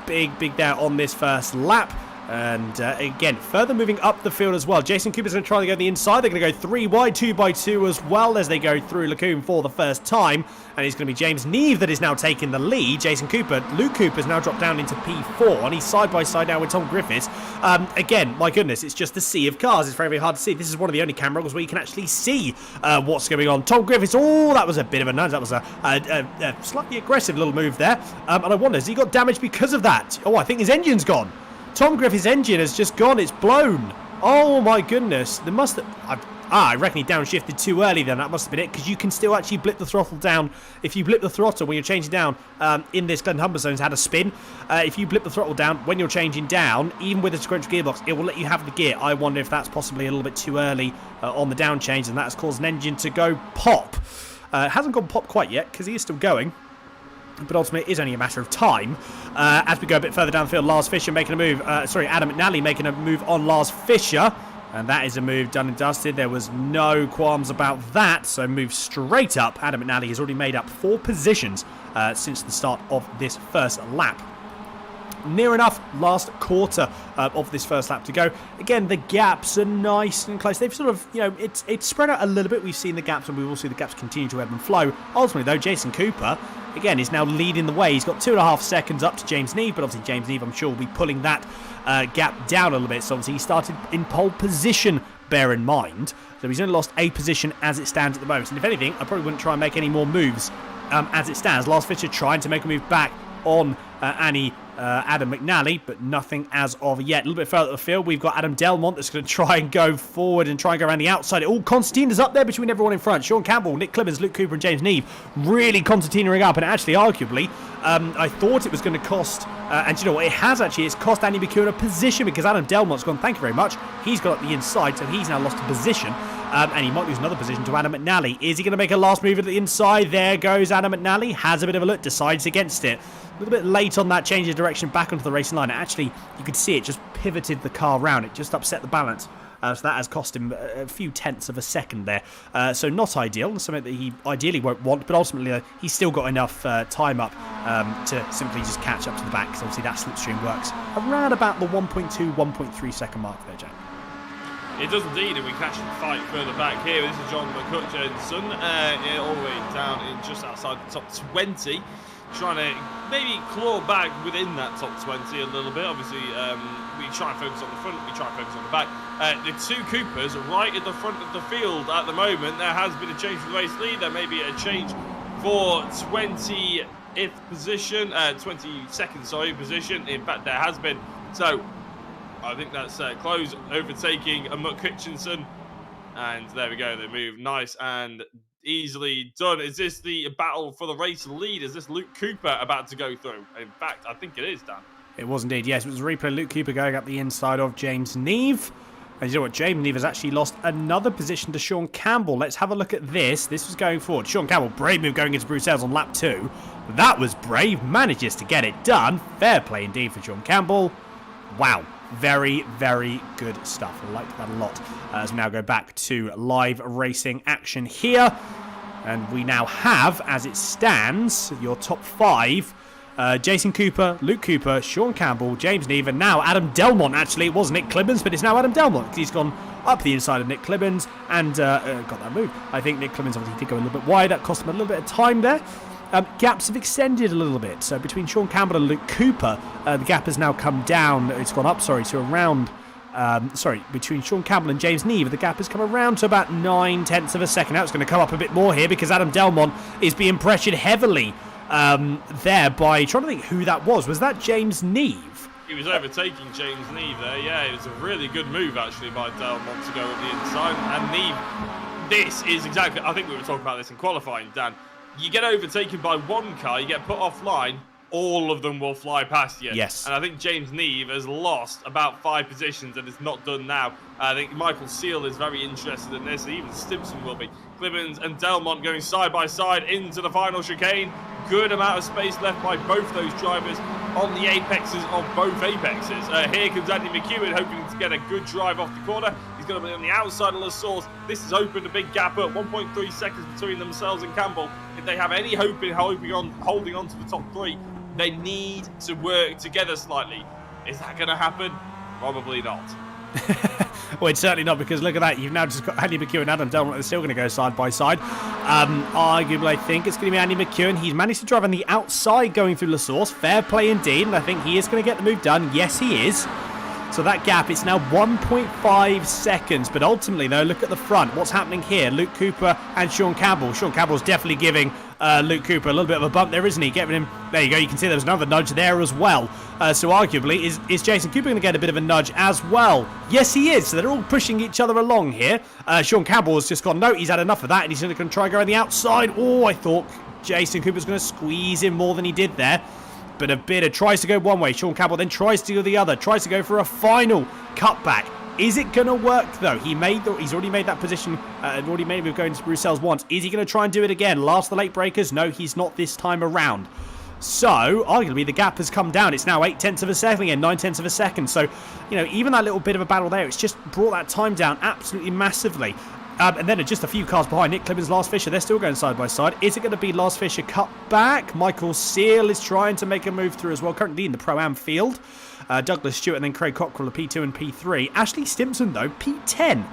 S1: big there on this first lap. And again, further moving up the field as well. Jason Cooper's going to try to go the inside. They're going to go 3 wide, 2 by 2 as well as they go through Lacombe for the first time. And it's going to be James Neve that is now taking the lead. Luke Cooper's now dropped down into P4. And he's side by side now with Tom Griffiths. Again, my goodness, it's just a sea of cars. It's very, very hard to see. This is one of the only camera angles where you can actually see what's going on. Tom Griffiths, that was a bit of a nudge. That was a slightly aggressive little move there. And I wonder, has he got damage because of that? Oh, I think his engine's gone. Tom Griffith's engine has just gone. It's blown. Oh, my goodness. There must have... I reckon he downshifted too early then. That must have been it, because you can still actually blip the throttle down. If you blip the throttle when you're changing down in this Glenn Humberstone's had a spin. If you blip the throttle down when you're changing down, even with a sequential gearbox, it will let you have the gear. I wonder if that's possibly a little bit too early on the down change, and that has caused an engine to go pop. It hasn't gone pop quite yet, because he is still going. But ultimately, it is only a matter of time. As we go a bit further downfield, Lars Fisher making a move. Adam McNally making a move on Lars Fisher. And that is a move done and dusted. There was no qualms about that. So move straight up. Adam McNally has already made up 4 positions since the start of this first lap. Near enough, last quarter of this first lap to go. Again, the gaps are nice and close. They've sort of, it's spread out a little bit. We've seen the gaps, and we will see the gaps continue to ebb and flow. Ultimately, though, Jason Cooper, again, is now leading the way. He's got 2.5 seconds up to James Neve, but obviously James Neve, I'm sure, will be pulling that gap down a little bit. So obviously he started in pole position, bear in mind. So he's only lost a position as it stands at the moment. And if anything, I probably wouldn't try and make any more moves as it stands. Lars Fisher trying to make a move back on Adam McNally, but nothing as of yet. A little bit further up the field, we've got Adam Delmont that's going to try and go forward and try and go around the outside. Constantine is up there between everyone in front. Sean Campbell, Nick Clemens, Luke Cooper and James Neve really concertinaing up, and actually arguably I thought it was going to cost and you know what, it has actually, it's cost Andy McEwen a position, because Adam Delmont's gone, thank you very much, he's got up the inside, so he's now lost a position. And he might lose another position to Adam McNally. Is he going to make a last move at the inside? There goes Adam McNally. Has a bit of a look, decides against it. A little bit late on that change of direction back onto the racing line. Actually, you could see it just pivoted the car round. It just upset the balance. So that has cost him a few tenths of a second there. So not ideal. Something that he ideally won't want. But ultimately, he's still got enough time up to simply just catch up to the back. Because obviously that slipstream works around about the 1.2, 1.3 second mark there, Jack.
S2: It does indeed, and we can actually fight further back here. This is John McCutcheon all the way down in just outside the top 20. Trying to maybe claw back within that top 20 a little bit. Obviously, we try and focus on the front, we try and focus on the back. The 2 Coopers right at the front of the field at the moment. There has been a change for the race lead. There may be a change for 20th position, 22nd, position. In fact, there has been. So, I think that's close overtaking a McCutcheon. And there we go, they move nice and easily done. Is this the battle for the race lead? Is this Luke Cooper about to go through? In fact, I think it is, Dan.
S1: It was indeed, yes. It was a replay. Luke Cooper going up the inside of James Neve. And you know what? James Neve has actually lost another position to Sean Campbell. Let's have a look at this. This was going forward. Sean Campbell, brave move going into Bruxelles on lap 2. That was brave. Manages to get it done. Fair play indeed for Sean Campbell. Wow. Very, very good stuff. I like that a lot. As we now go back to live racing action here. And we now have, as it stands, your top 5. Jason Cooper, Luke Cooper, Sean Campbell, James Neve, and now Adam Delmont. Actually, it was Nick Clibbens, but it's now Adam Delmont because he's gone up the inside of Nick Clibbens and got that move. I think Nick Clibbens obviously did go a little bit wide. That cost him a little bit of time there. Gaps have extended a little bit. So between Sean Campbell and Luke Cooper, the gap has now come down. It's gone up, sorry, to around... between Sean Campbell and James Neve, the gap has come around to about 9/10 of a second. Now it's going to come up a bit more here because Adam Delmont is being pressured heavily there by, trying to think who that was. Was that James Neve?
S2: He was overtaking James Neve there. Yeah, it was a really good move actually by Delmont to go up the inside. And Neve, this is exactly, I think we were talking about this in qualifying, Dan. You get overtaken by one car, you get put offline, all of them will fly past you.
S1: Yes.
S2: And I think James Neve has lost about 5 positions and it's not done now. I think Michael Seal is very interested in this. Even Simpson will be. Clibbens and Delmont going side by side into the final chicane. Good amount of space left by both those drivers on the apexes of both apexes. Here comes Andy McEwen hoping to get a good drive off the corner. He's going to be on the outside of the source. This has opened a big gap up, 1.3 seconds between themselves and Campbell. If they have any hope in holding on to the top 3, they need to work together slightly. Is that going to happen? Probably not.
S1: Well, it's certainly not, because look at that. You've now just got Andy McEwen and Adam Delmont. They're still going to go side by side. Arguably, I think it's going to be Andy McEwen. He's managed to drive on the outside going through La Source. Fair play indeed, and I think he is going to get the move done. Yes, he is. So that gap, it's now 1.5 seconds. But ultimately, though, look at the front. What's happening here? Luke Cooper and Sean Campbell. Sean Campbell's definitely giving Luke Cooper a little bit of a bump there, isn't he? Giving him, there you go, you can see there's another nudge there as well. So arguably, is Jason Cooper going to get a bit of a nudge as well? Yes, he is. So they're all pushing each other along here. Sean Campbell has just gone, no, he's had enough of that, and he's going to try and go on the outside. Oh, I thought Jason Cooper's going to squeeze him more than he did there. But a bit of tries to go one way. Sean Campbell then tries to go the other. Tries to go for a final cutback. Is it going to work, though? He's already made that position. Already made it with going to Bruxelles once. Is he going to try and do it again? Last the late breakers? No, he's not this time around. So, arguably, the gap has come down. It's now 0.8 of a second again, 0.9 of a second. So, you know, even that little bit of a battle there, it's just brought that time down absolutely massively. And then just a few cars behind, Nick Clibbens, Lars Fisher, they're still going side by side. Is it going to be Lars Fisher cut back? Michael Seal is trying to make a move through as well, currently in the Pro-Am field. Douglas Stewart and then Craig Cockrell are P2 and P3. Ashley Simpson, though, P10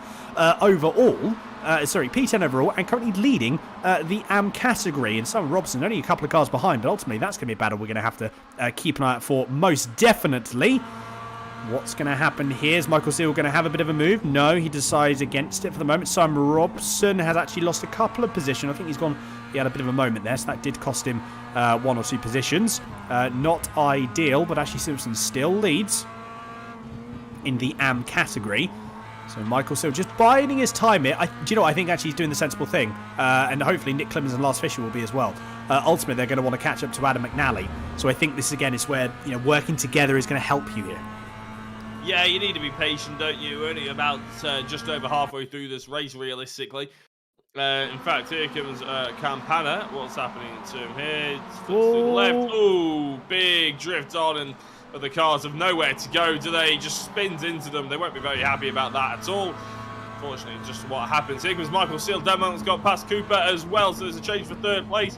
S1: overall. P10 overall, and currently leading the AM category. And Simon Robson only a couple of cars behind, but ultimately that's going to be a battle we're going to have to keep an eye out for most definitely. What's going to happen here? Is Michael Seal going to have a bit of a move? No, he decides against it for the moment. Simon Robson has actually lost a couple of positions. I think he had a bit of a moment there, so that did cost him 1 or 2 positions. Not ideal, but Ashley Simpson still leads in the AM category. So Michael Seal just biding his time here. Do you know what? I think actually he's doing the sensible thing. And hopefully Nick Clibbens and Lars Fisher will be as well. Ultimately, they're going to want to catch up to Adam Mcnally. So I think this, again, is where, you know, working together is going to help you here.
S2: Yeah, you need to be patient, don't you? We're only about just over halfway through this race, realistically. In fact, here comes Campana. What's happening to him here? It's to the left. Oh, big drift on, and the cars have nowhere to go, do they? Just spins into them. They won't be very happy about that at all. Unfortunately, just what happens. Here comes Michael Seal. Delmont's got past Cooper as well, so there's a change for 3rd place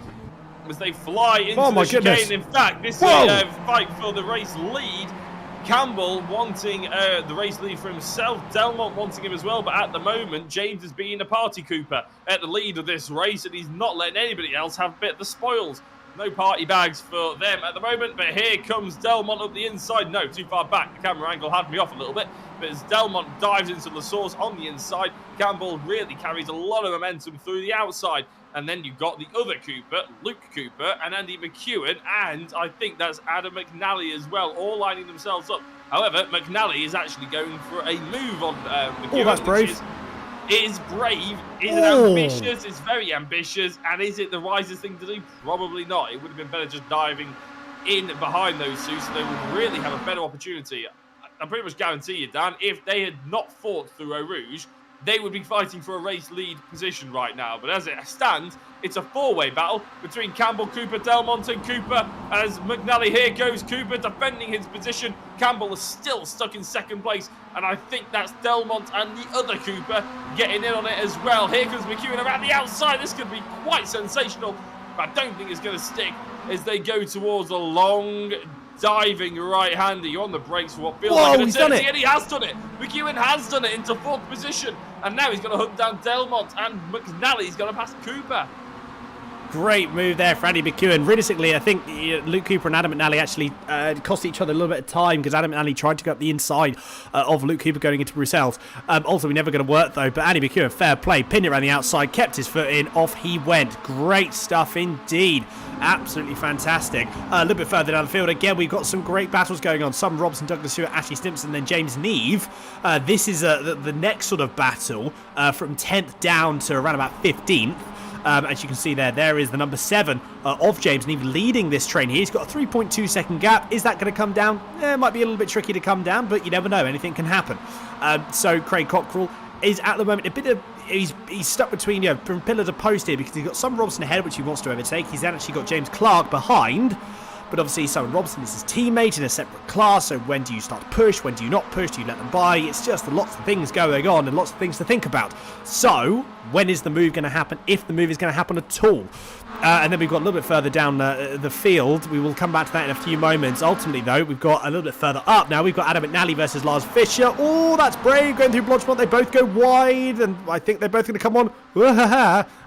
S2: as they fly into the chicane.
S1: Goodness.
S2: In fact, this is a fight for the race lead. Campbell wanting the race lead for himself, Delmont wanting him as well, but at the moment, James is being a party Cooper at the lead of this race, and he's not letting anybody else have a bit of the spoils. No party bags for them at the moment, but here comes Delmont up the inside. No, too far back. The camera angle had me off a little bit, but as Delmont dives into the source on the inside, Campbell really carries a lot of momentum through the outside. And then you've got the other Cooper, Luke Cooper, and Andy McEwen, and I think that's Adam McNally as well, all lining themselves up. However, McNally is actually going for a move on McEwen.
S1: Oh, that's brave.
S2: It is brave. Is it ambitious? It's very ambitious. And is it the wisest thing to do? Probably not. It would have been better just diving in behind those two, so they would really have a better opportunity. I pretty much guarantee you, Dan, if they had not fought through Eau Rouge, they would be fighting for a race lead position right now. But as it stands, it's a four-way battle between Campbell, Cooper, Delmont and Cooper. As Mcnally, here goes Cooper defending his position. Campbell is still stuck in second place. And I think that's Delmont and the other Cooper getting in on it as well. Here comes McEwen around the outside. This could be quite sensational, but I don't think it's going to stick as they go towards a long diving right-hander. You're on the brakes for what feels like an eternity, and he has done it. McEwen has done it into fourth position, and now he's going to hunt down Delmont, and McNally's going to pass Cooper.
S1: Great move there for Andy McEwen. Realistically, I think Luke Cooper and Adam McNally actually cost each other a little bit of time because Adam McNally tried to go up the inside of Luke Cooper going into Bruxelles. Ultimately, never going to work though. But Andy McEwen, fair play, pinned it around the outside, kept his foot in, off he went. Great stuff indeed. Absolutely fantastic. A little bit further down the field, again, we've got some great battles going on. Sam Robson, Douglas Stewart, Ashley Simpson, then James Neve. This is the next sort of battle from 10th down to around about 15th. As you can see there is the number 7 of James Neve leading this train here. He's got a 3.2 second gap. Is that going to come down? It might be a little bit tricky to come down, but you never know. Anything can happen. So Craig Cockrell is at the moment a bit of... He's stuck between, from pillar to post here because he's got Sam Robson ahead, which he wants to overtake. He's then actually got James Clark behind. But obviously, Simon Robson is his teammate in a separate class. So when do you start to push? When do you not push? Do you let them by? It's just lots of things going on and lots of things to think about. So when is the move going to happen? If the move is going to happen at all? And then we've got a little bit further down the field. We will come back to that in a few moments. Ultimately, though, we've got a little bit further up now. We've got Adam McNally versus Lars Fisher. Oh, that's brave going through Blanchemont. They both go wide, and I think they're both going to come on.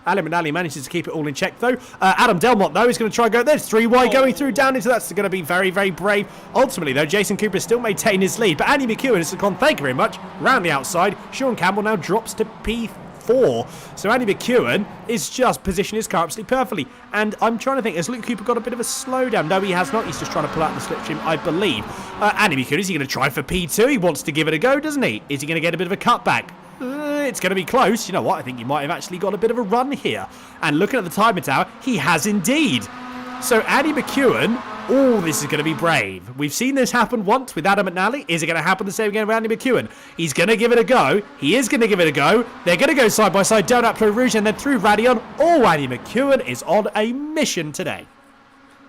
S1: Adam McNally manages to keep it all in check, though. Adam Delmont, though, is going to try and go. There's 3 wide going through down into that's going to be very, very brave. Ultimately, though, Jason Cooper still maintained his lead, but Andy McEwen has gone, thank you very much, round the outside. Sean Campbell now drops to P4. So Andy McEwen is just positioned his car absolutely perfectly. And I'm trying to think, has Luke Cooper got a bit of a slowdown? No, he has not. He's just trying to pull out the slipstream, I believe. Andy McEwen, is he going to try for P2? He wants to give it a go, doesn't he? Is he going to get a bit of a cutback? It's going to be close. You know what? I think he might have actually got a bit of a run here. And looking at the timer tower, he has indeed. So Andy McEwen, oh, this is going to be brave. We've seen this happen once with Adam McNally. Is it going to happen the same again with Andy McEwen? He's going to give it a go. He is going to give it a go. They're going to go side by side down up Eau Rouge and then through Radion. Oh, Andy McEwen is on a mission today.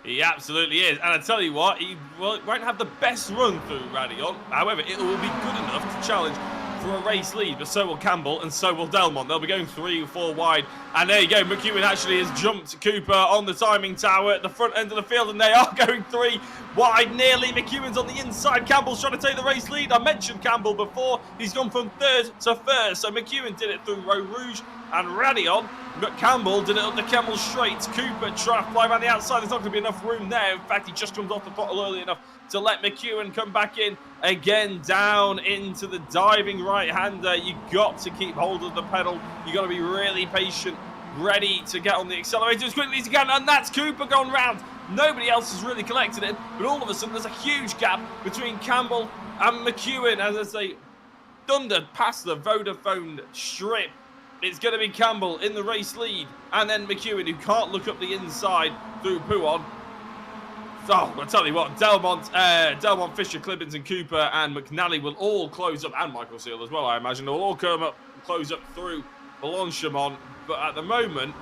S2: He absolutely is. And I tell you what, he won't have the best run through Radion. However, it will be good enough to challenge for a race lead, but so will Campbell and so will Delmont. They'll be going 3 or 4 wide, and there you go. McEwen actually has jumped Cooper on the timing tower at the front end of the field, and they are going 3 wide nearly. McEwen's on the inside. Campbell's trying to take the race lead. I mentioned Campbell before. He's gone from 3rd to 1st, so McEwen did it through Eau Rouge and Radion, but Campbell did it up the Campbell straights. Cooper trying to fly around the outside. There's not going to be enough room there. In fact, he just comes off the throttle early enough to let McEwen come back in again down into the diving right-hander. You got to keep hold of the pedal. You got to be really patient, ready to get on the accelerator as quickly as you can, and that's Cooper gone round. Nobody else has really collected it, but all of a sudden there's a huge gap between Campbell and McEwen as they thunder past the Vodafone strip. It's going to be Campbell in the race lead, and then McEwen, who can't look up the inside through Pouon. Oh, I'll tell you what, Delmont, Fisher, Clibbins and Cooper and McNally will all close up, and Michael Seal as well, I imagine. They'll all come up, close up through Blanchemont. But at the moment,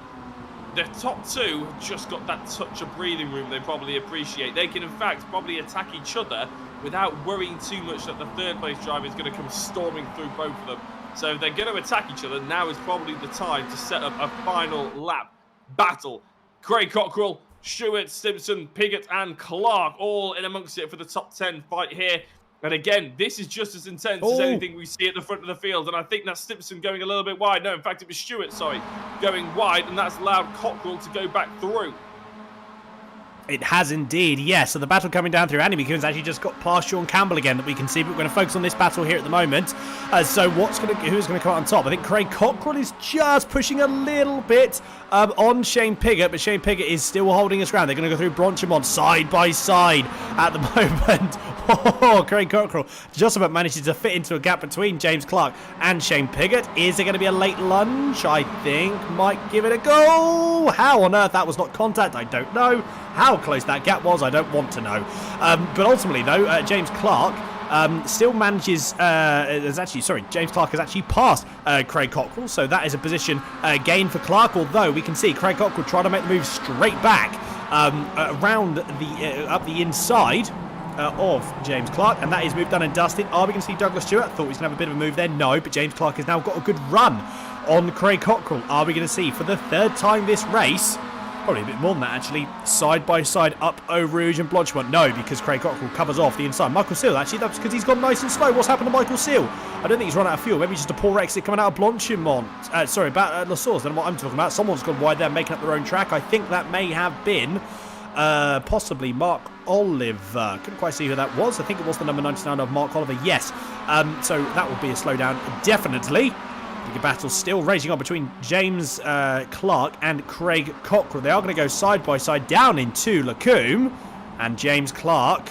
S2: the top 2 have just got that touch of breathing room they probably appreciate. They can, in fact, probably attack each other without worrying too much that the 3rd place driver is going to come storming through both of them. So if they're going to attack each other, now is probably the time to set up a final lap battle. Craig Cockrell, Stewart, Simpson, Pigott and Clark all in amongst it for the top 10 fight here. And again, this is just as intense as anything we see at the front of the field. And I think that's Simpson going a little bit wide. No, in fact, it was Stewart, going wide. And that's allowed Cockrell to go back through.
S1: It has indeed, yes. So the battle coming down through. Andy McEwen's actually just got past Sean Campbell again that we can see, but we're going to focus on this battle here at the moment. So who's going to come out on top? I think Craig Cockrell is just pushing a little bit on Shane Pigott, but Shane Pigott is still holding his ground. They're going to go through Blanchemont side by side at the moment. Oh, Craig Cockrell just about manages to fit into a gap between James Clark and Shane Pigott. Is there going to be a late lunge? I think might give it a go. How on earth that was not contact? I don't know. How close that gap was, I don't want to know. But ultimately, though, James Clark Still manages, James Clark has actually passed Craig Cockrell, so that is a position gain for Clark, although we can see Craig Cockrell trying to make the move straight back around up the inside of James Clark, and that is move done and dusted. Are we going to see Douglas Stewart? I thought he was going to have a bit of a move there. No, but James Clark has now got a good run on Craig Cockrell. Are we going to see, for the third time this race, probably a bit more than that actually, side by side up Eau Rouge and Blanchimont? No, because Craig Cockrell covers off the inside. Michael Seal, actually, that's because he's gone nice and slow. What's happened to Michael Seal? I don't think he's run out of fuel. Maybe just a poor exit coming out of Blanchimont. About La Source. I don't know what I'm talking about. Someone's gone wide there, making up their own track. I think that may have been possibly Mark Oliver. Couldn't quite see who that was. I think it was the number 99 of Mark Oliver. Yes. So that would be a slowdown, definitely. The battle still raging on between James Clark and Craig Cockrell. They are going to go side by side down into Lacombe, and James Clark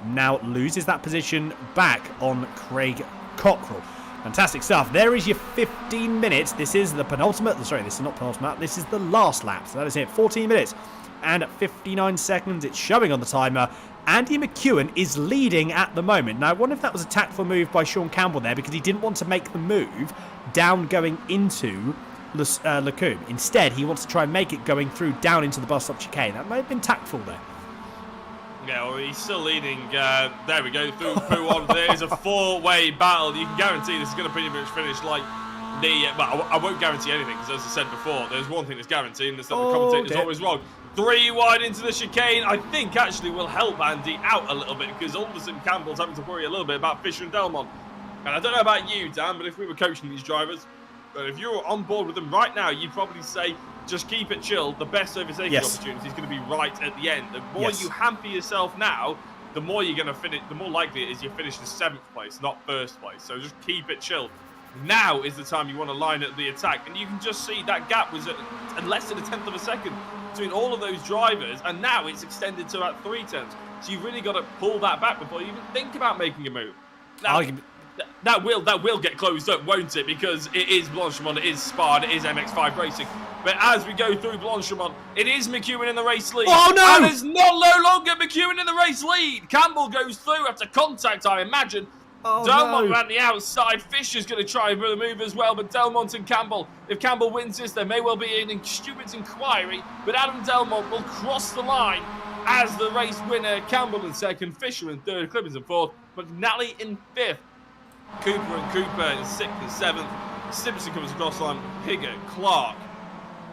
S1: now loses that position back on Craig Cockrell. Fantastic stuff. There is your 15 minutes. This is the penultimate. Sorry, this is not penultimate. This is the last lap. So that is it. 14 minutes and 59 seconds. It's showing on the timer. Andy McEwen is leading at the moment. Now, I wonder if that was a tactful move by Sean Campbell there, because he didn't want to make the move down going into Lacombe. Instead, he wants to try and make it going through down into the bus stop chicane. That may have been tactful there.
S2: Yeah, well, he's still leading. There we go, through P1. There is a four-way battle. You can guarantee this is going to pretty much finish like the... well, I won't guarantee anything, because as I said before, there's one thing that's guaranteed, and that's that the commentator's always wrong. 3 wide into the chicane, I think actually will help Andy out a little bit, because all of a sudden Campbell's having to worry a little bit about Fisher and Delmont. And I don't know about you, Dan, but if we were coaching these drivers, but if you were on board with them right now, you'd probably say, just keep it chill. The best overtaking opportunity is going to be right at the end. The more you hamper yourself now, the more you're going to finish, the more likely it is you finish in 7th place, not 1st place. So just keep it chill. Now is the time you want to line up the attack. And you can just see that gap was at less than 1/10 of a second between all of those drivers. And now it's extended to about 3/10. So you've really got to pull that back before you even think about making a move. Now, that will get closed up, won't it? Because it is Blanchimont, it is Spa, it is MX5 Racing. But as we go through Blanchimont, it is McEwen in the race lead.
S1: Oh no!
S2: And it's no longer McEwen in the race lead. Campbell goes through after contact, I imagine. Delmont around the outside. Fisher's going to try and move as well, but Delmont and Campbell, if Campbell wins this, there may well be an stupid inquiry, but Adam Delmont will cross the line as the race winner. Campbell in 2nd, Fisher in 3rd, Clippers in 4th, McNally in 5th, Cooper in 6th and 7th, Simpson comes across the line, Pigott, Clark,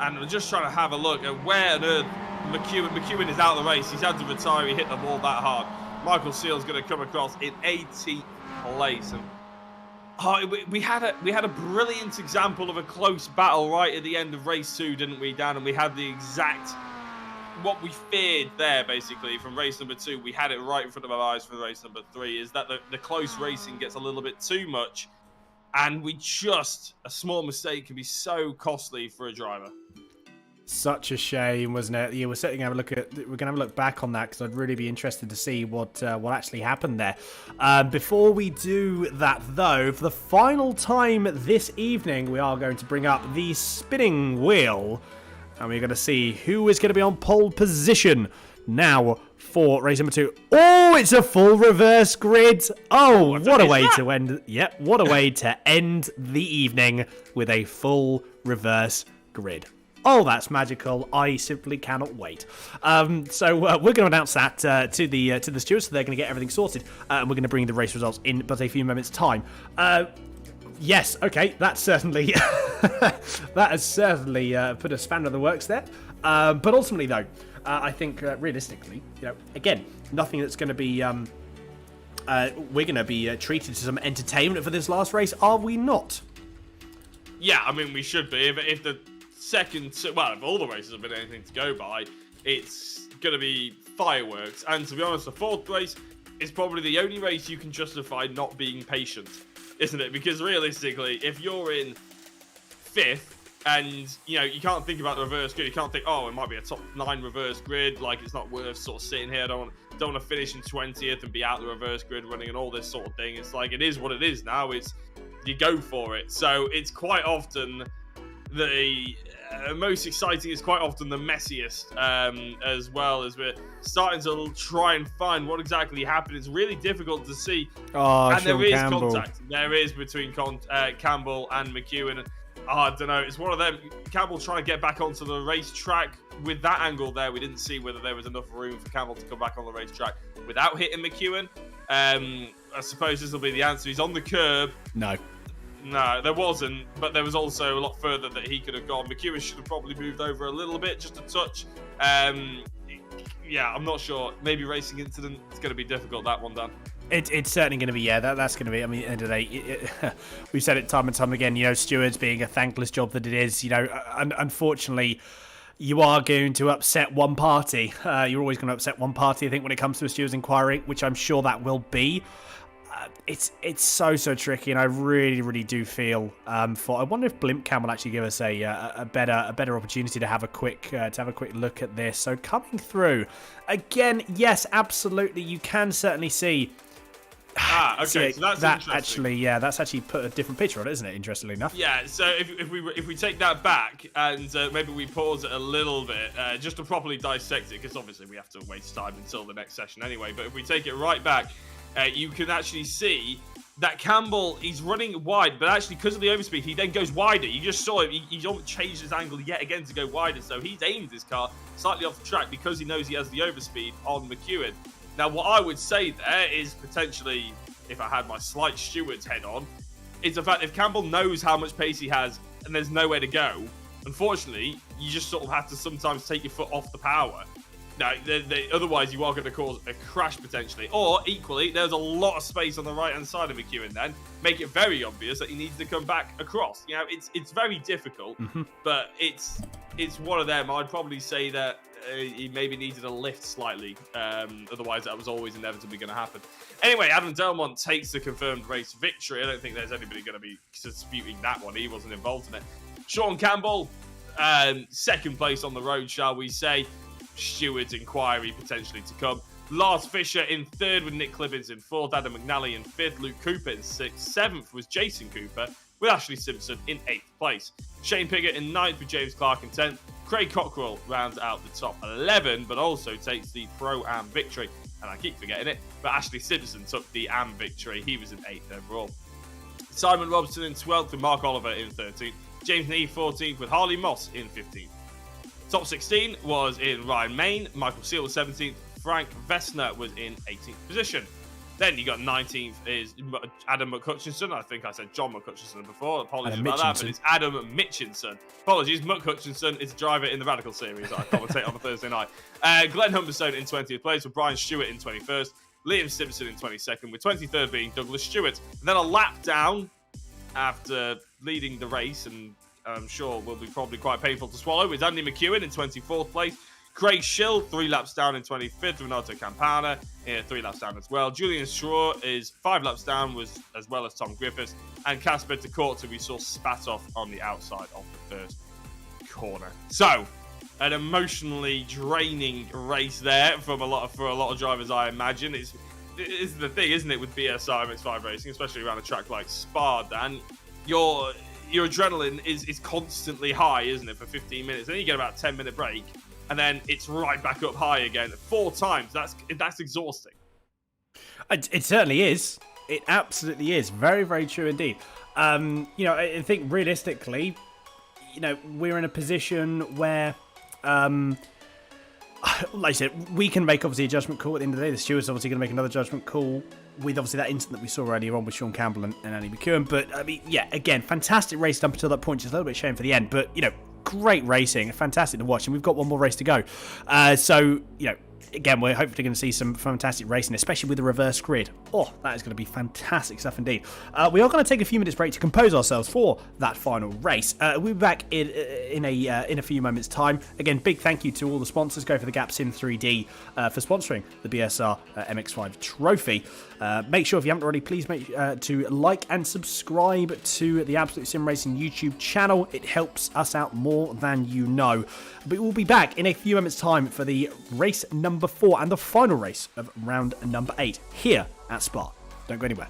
S2: and we're just trying to have a look at where on earth McEwen is out of the race. He's had to retire, he hit the ball that hard. Michael Seal's going to come across in 18th place. And we had a brilliant example of a close battle right at the end of race 2, didn't we, Dan? And we had the exact what we feared there, basically, from race number 2. We had it right in front of our eyes for race number 3, is that the close racing gets a little bit too much, and a small mistake can be so costly for a driver.
S1: Such a shame, wasn't it? Yeah, we're going to have a look back on that, because I'd really be interested to see what actually happened there. Before we do that, though, for the final time this evening, we are going to bring up the spinning wheel, and we're going to see who is going to be on pole position now for race number 2. Oh, it's a full reverse grid. Oh, what a way to end. Yep, what a way to end the evening with a full reverse grid. Oh, that's magical. I simply cannot wait. So we're going to announce that to the stewards, so they're going to get everything sorted. And we're going to bring the race results in but a few moments' time. Yes, okay, that's certainly that has certainly put a spanner in the works there. But ultimately, though, I think realistically, again, nothing that's going to be we're going to be treated to some entertainment for this last race, are we not?
S2: Yeah, I mean, we should be. If the second, well, if all the races have been anything to go by, it's going to be fireworks. And to be honest, the 4th race is probably the only race you can justify not being patient, isn't it? Because realistically, if you're in 5th and, you can't think about the reverse grid, you can't think, oh, it might be a top 9 reverse grid, like it's not worth sort of sitting here, I don't want to finish in 20th and be out the reverse grid running and all this sort of thing. It's like, it is what it is now. It's, you go for it. So it's quite often the most exciting is quite often the messiest, as well, as we're starting to try and find what exactly happened. It's really difficult to see.
S1: Oh,
S2: And
S1: Sean
S2: there is
S1: Campbell.
S2: contact. There is between Campbell and McEwen. I don't know. It's one of them. Campbell trying to get back onto the racetrack. With that angle there, we didn't see whether there was enough room for Campbell to come back on the racetrack without hitting McEwen. I suppose this will be the answer. He's on the curb.
S1: No,
S2: there wasn't, but there was also a lot further that he could have gone. McEwen should have probably moved over a little bit, just a touch. Yeah, I'm not sure. Maybe racing incident. It's going to be difficult, that one, Dan.
S1: It's certainly going to be, yeah, that's going to be, I mean, at the end of the day, we've said it time and time again, stewards being a thankless job that it is, unfortunately, you are going to upset one party. You're always going to upset one party, I think, when it comes to a steward's inquiry, which I'm sure that will be. It's so tricky, and I really do feel I wonder if Blimp Cam will actually give us a better opportunity to have a quick look at this. So coming through again, yes, absolutely, you can certainly see.
S2: Okay, so that's
S1: actually, that's actually put a different picture on it, isn't it? Interestingly enough.
S2: Yeah. So if we take that back and maybe we pause it a little bit just to properly dissect it, because obviously we have to waste time until the next session anyway. But if we take it right back, you can actually see that Campbell, he's running wide, but actually because of the overspeed, he then goes wider. You just saw him. He changed his angle yet again to go wider. So he's aimed his car slightly off the track because he knows he has the overspeed on McEwen. Now, what I would say there is potentially, if I had my slight steward's head on, is the fact if Campbell knows how much pace he has and there's nowhere to go, unfortunately, you just sort of have to sometimes take your foot off the power. Now, otherwise, you are going to cause a crash potentially. Or, equally, there's a lot of space on the right-hand side of McEwen then. Make it very obvious that he needs to come back across. It's very difficult, but it's one of them. I'd probably say that he maybe needed a lift slightly. Otherwise, that was always inevitably going to happen. Anyway, Adam Delmont takes the confirmed race victory. I don't think there's anybody going to be disputing that one. He wasn't involved in it. Sean Campbell, second place on the road, shall we say. Steward's inquiry potentially to come. Lars Fisher in third with Nick Clibbins in fourth. Adam McNally in fifth. Luke Cooper in sixth. Seventh was Jason Cooper with Ashley Simpson in eighth place. Shane Pigott in ninth with James Clark in 10th. Craig Cockrell rounds out the top 11, but also takes the Pro-Am victory. And I keep forgetting it, but Ashley Simpson took the Am victory. He was in 8th overall. Simon Robson in 12th with Mark Oliver in 13th. James Nee 14th with Harley Moss in 15th. Top 16 was in Ryan Main. Michael Seal was 17th. Frank Vesner was in 18th position. Then you got 19th is Adam McHutchinson. I think I said John McHutchinson before. Apologies about that, but it's Adam Mitchinson. Apologies, McHutchinson is a driver in the Radical Series that I commentate on a Thursday night. Glenn Humberstone in 20th place with Brian Stewart in 21st. Liam Simpson in 22nd, with 23rd being Douglas Stewart. And then a lap down after leading the race, and I'm sure will be probably quite painful to swallow, with Andy McEwen in 24th place. Craig Schill, 3 laps down in 25th. Renato Campana, 3 laps down as well. Julian Straw is 5 laps down, as well as Tom Griffiths. And Casper de Korte, we saw spat off on the outside of the first corner. So, an emotionally draining race there for a lot of drivers, I imagine. It's the thing, isn't it, with BSR MX5 racing, especially around a track like Spa, Dan? Your adrenaline is constantly high, isn't it, for 15 minutes. Then you get about a 10-minute break, and then it's right back up high again 4 times. That's exhausting.
S1: It certainly is. It absolutely is. Very, very true indeed. I think realistically, we're in a position where, like I said, we can make obviously a judgment call at the end of the day. The steward's obviously going to make another judgment call with obviously that incident that we saw earlier on with Sean Campbell and Andy McEwen. But I mean, yeah, again, fantastic race up until that point. Just a little bit shame for the end, but great racing, fantastic to watch, and we've got one more race to go. Again, we're hopefully going to see some fantastic racing, especially with the reverse grid. Oh, that is going to be fantastic stuff indeed. We are going to take a few minutes break to compose ourselves for that final race. We'll be back in a few moments' time. Again, big thank you to all the sponsors. Go for the Gap SIM3D for sponsoring the BSR MX5 Trophy. Make sure, if you haven't already, please make to like and subscribe to the Absolute Sim Racing YouTube channel. It helps us out more than you know. But we'll be back in a few moments' time for the race number 4 and the final race of round number 8 here at Spa. Don't go anywhere.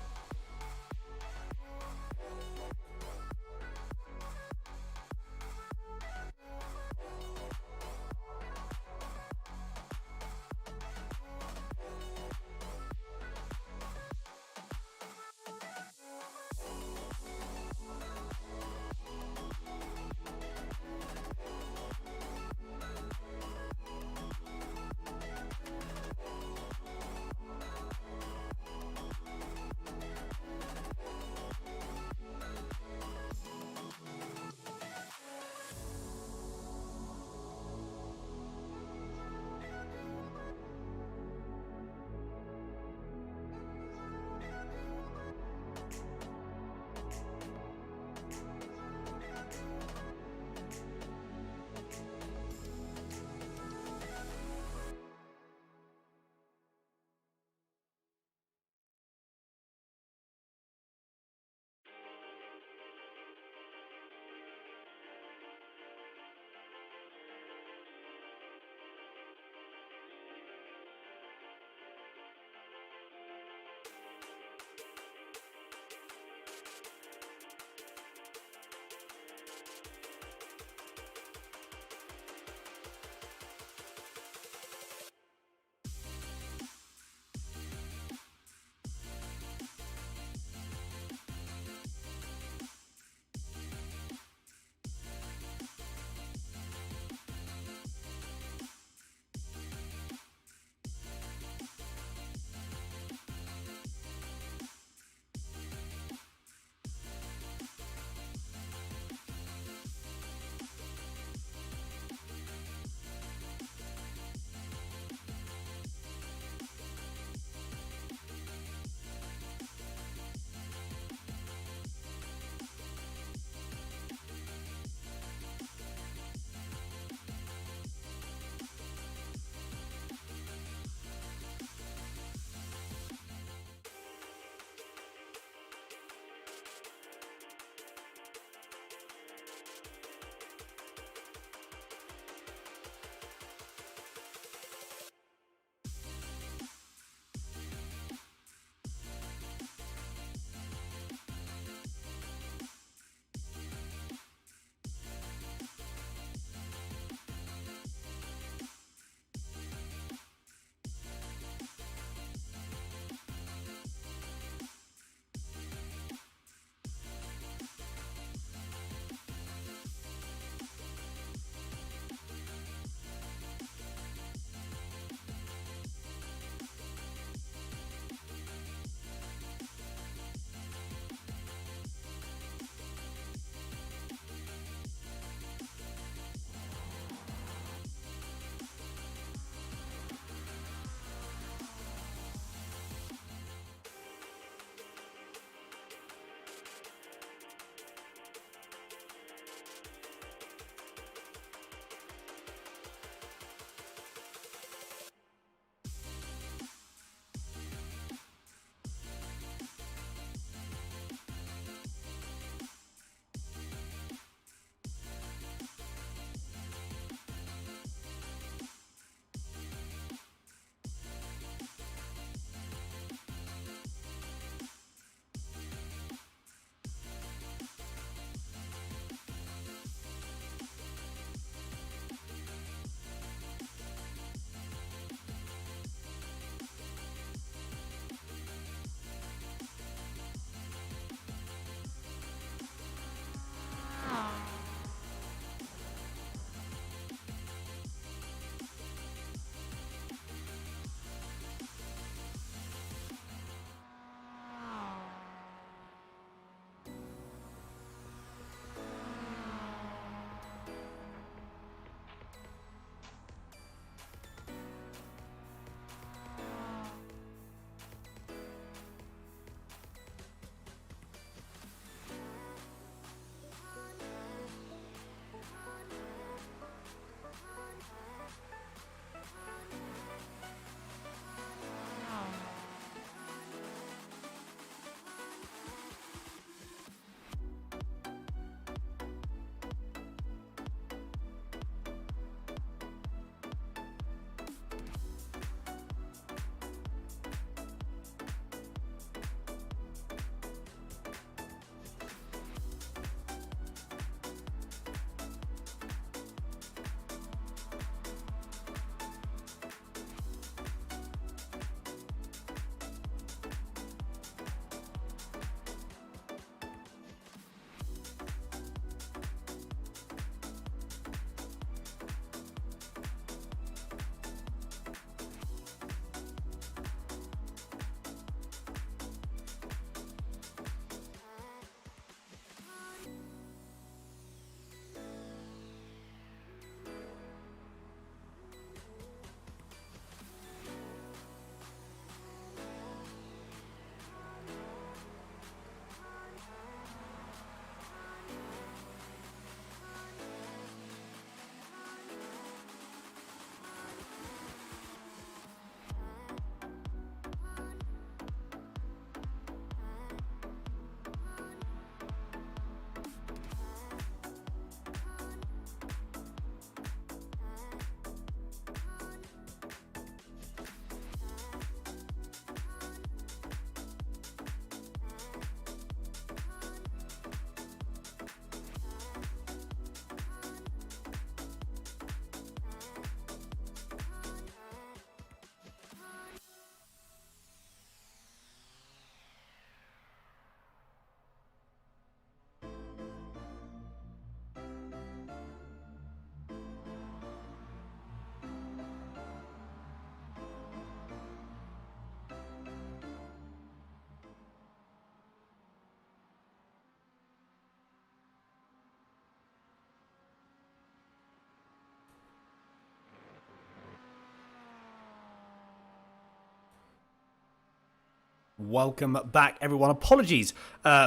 S1: Welcome back, everyone. Apologies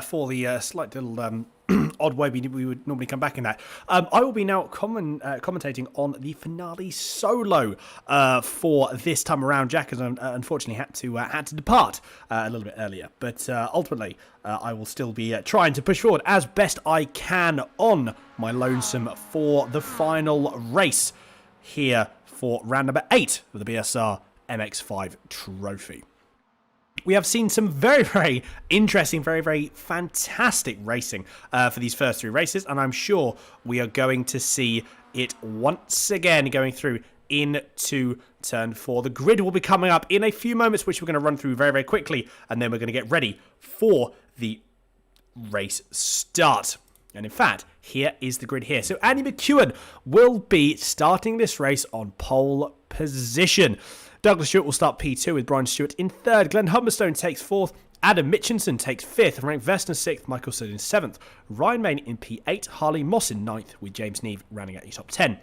S1: for the slight little odd way we would normally come back in that. I will be now commentating on the finale solo for this time around. Jack has unfortunately had to depart a little bit earlier, but ultimately I will still be trying to push forward as best I can on my lonesome for the final race here for round number 8 of the BSR MX5 trophy. We have seen some very, very interesting, very, very fantastic racing for these first 3 races, and I'm sure we are going to see it once again going through into turn 4. The grid will be coming up in a few moments, which we're going to run through very, very quickly, and then we're going to get ready for the race start. And in fact, here is the grid here. So Andy McEwen will be starting this race on pole position. Douglas Stewart will start P2 with Brian Stewart in 3rd. Glenn Humberstone takes 4th. Adam Mitchinson takes 5th. Frank Vestner 6th. Michael Sud in 7th. Ryan Main in P8. Harley Moss in 9th with James Neve rounding out your top 10.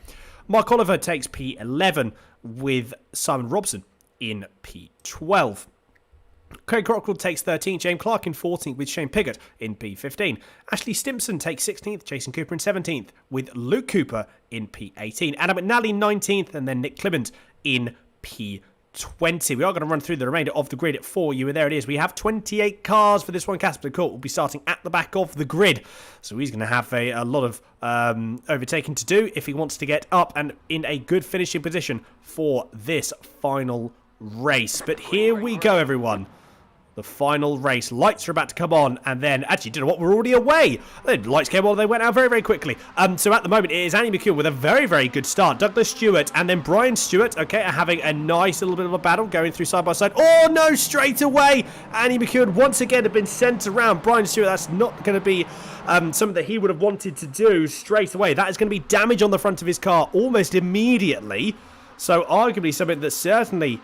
S1: Mark Oliver takes P11 with Simon Robson in P12. Craig Crockwood takes 13th, James Clark in 14th with Shane Pigott in P15. Ashley Simpson takes 16th, Jason Cooper in 17th with Luke Cooper in P18. Adam McNally 19th and then Nick Clement in P20. We are going to run through the remainder of the grid for you, and there it is. We have 28 cars for this one. Casper Court will be starting at the back of the grid, so he's going to have a lot of overtaking to do if he wants to get up and in a good finishing position for this final race. But here we go, everyone. The final race. Lights are about to come on, and then, actually, do you know what? We're already away. The lights came on, they went out very, very quickly. So at the moment, it is Andy McEwen with a very, very good start. Douglas Stewart and then Brian Stewart, okay, are having a nice little bit of a battle going through side by side. Oh, no, straight away. Andy McEwen once again have been sent around. Brian Stewart, that's not going to be something that he would have wanted to do straight away. That is going to be damage on the front of his car almost immediately. So arguably something that certainly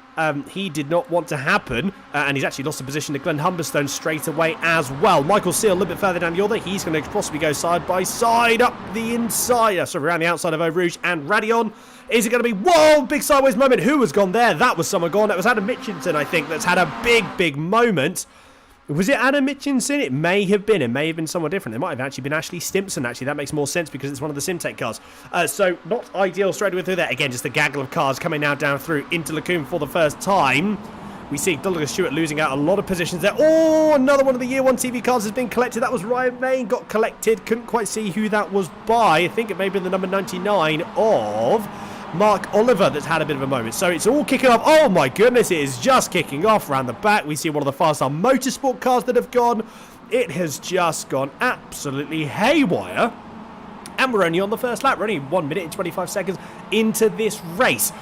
S1: he did not want to happen. And he's actually lost the position to Glenn Humberstone straight away as well. Michael Seal a little bit further down the order. He's going to possibly go side by side up the inside. Sorry, around the outside of Eau Rouge and Radion. Is it going to be... Whoa, big sideways moment. Who was gone there? That was someone gone. That was Adam Mitchinson, I think, that's had a big, big moment. Was it Adam Mitchinson? It may have been. It may have been someone different. It might have actually been Ashley Simpson, actually. That makes more sense because it's one of the Simtech cars. So, not ideal straight away through there. Again, just a gaggle of cars coming now down through into Lacombe for the first time. We see Douglas Stewart losing out a lot of positions there. Oh, another one of the Year 1 TV cars has been collected. That was Ryan Main, got collected. Couldn't quite see who that was by. I think it may have been the number 99 of Mark Oliver that's had a bit of a moment. So it's all kicking off. Oh my goodness, it is just kicking off around the back. We see one of the Fast-Star Motorsport cars that have gone. It has just gone absolutely haywire. And we're only on the first lap. We're only 1 minute and 25 seconds into this race.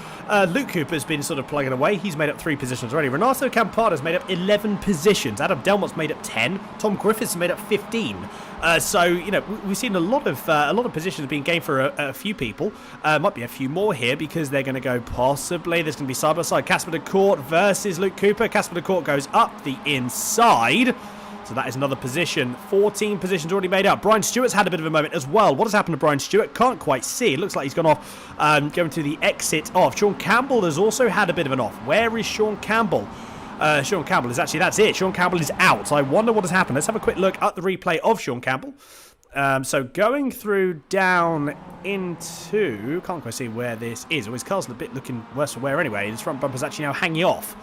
S1: Luke Cooper's been sort of plugging away. He's made up 3 positions already. Renato Campana's made up 11 positions. Adam Delmont's made up 10. Tom Griffiths made up 15. So, you know, we've seen a lot of positions being gained for a few people. Might be a few more here because they're going to go possibly. There's going to be side by side. Casper de Court versus Luke Cooper. Casper de Court goes up the inside. So that is another position. 14 positions already made up. Brian Stewart's had a bit of a moment as well. What has happened to Brian Stewart? Can't quite see. It looks like he's gone off, going to the exit off. Sean Campbell has also had a bit of an off. Where is Sean Campbell? Sean Campbell is actually, that's it. Sean Campbell is out. So I wonder what has happened. Let's have a quick look at the replay of Sean Campbell. So going through down into, can't quite see where this is. Oh, his car's a bit looking worse for wear anyway. His front bumper's actually now hanging off.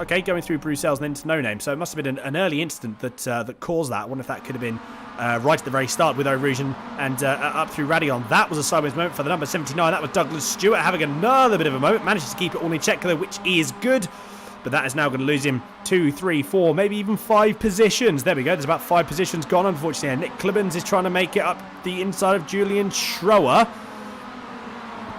S1: Okay, going through Bruxelles and into No Name. So it must have been an early incident that caused that. I wonder if that could have been right at the very start with Eau Rouge and up through Radion. That was a sideways moment for the number 79. That was Douglas Stewart having another bit of a moment. Manages to keep it all in check though, which is good. But that is now going to lose him 2, 3, 4, maybe even 5 positions. There we go. There's about 5 positions gone, unfortunately. And Nick Clemens is trying to make it up the inside of Julian Schroer.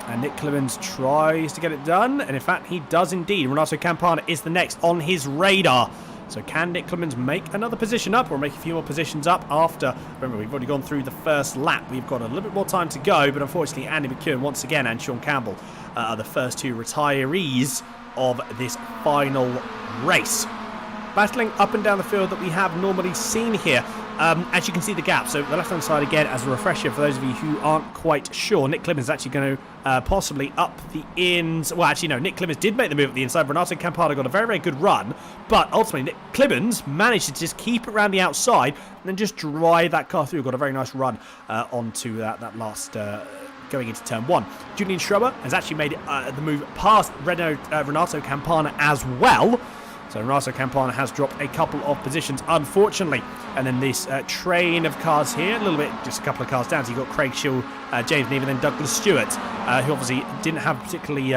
S1: And Nick Clemens tries to get it done. And in fact, he does indeed. Renato Campana is the next on his radar. So can Nick Clemens make another position up or make a few more positions up after? Remember, we've already gone through the first lap. We've got a little bit more time to go. But unfortunately, Andy McEwen once again and Sean Campbell are the first 2 retirees of this final race. Battling up and down the field that we have normally seen here. As you can see the gap, so the left-hand side again, as a refresher for those of you who aren't quite sure, Nick Clemens is actually going to possibly up the ins. Well, actually, no, Nick Clemens did make the move at the inside. Renato Campana got a very, very good run, but ultimately Nick Clemens managed to just keep it around the outside and then just drive that car through. Got a very nice run onto that last... going into turn 1. Julian Schroeder has actually made the move past Renato Campana as well. So Renato Campana has dropped a couple of positions, unfortunately. And then this train of cars here, a little bit, just a couple of cars down. So you've got Craig Schill, James Neave, and then Douglas Stewart, who obviously didn't have particularly,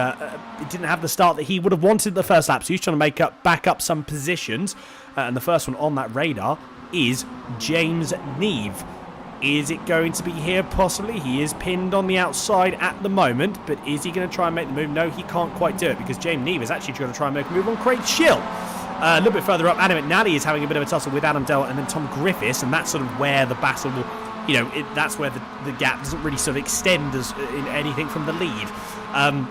S1: didn't have the start that he would have wanted the first lap. So he's trying to back up some positions. And the first one on that radar is James Neave. Is it going to be here? Possibly. He is pinned on the outside at the moment, but is he going to try and make the move? No, he can't quite do it because James Neave is actually going to try and make a move on Craig Schill. A little bit further up, Adam McNally is having a bit of a tussle with Adam Delmont and then Tom Griffiths, and that's sort of where the battle will, that's where the gap doesn't really sort of extend as in anything from the lead.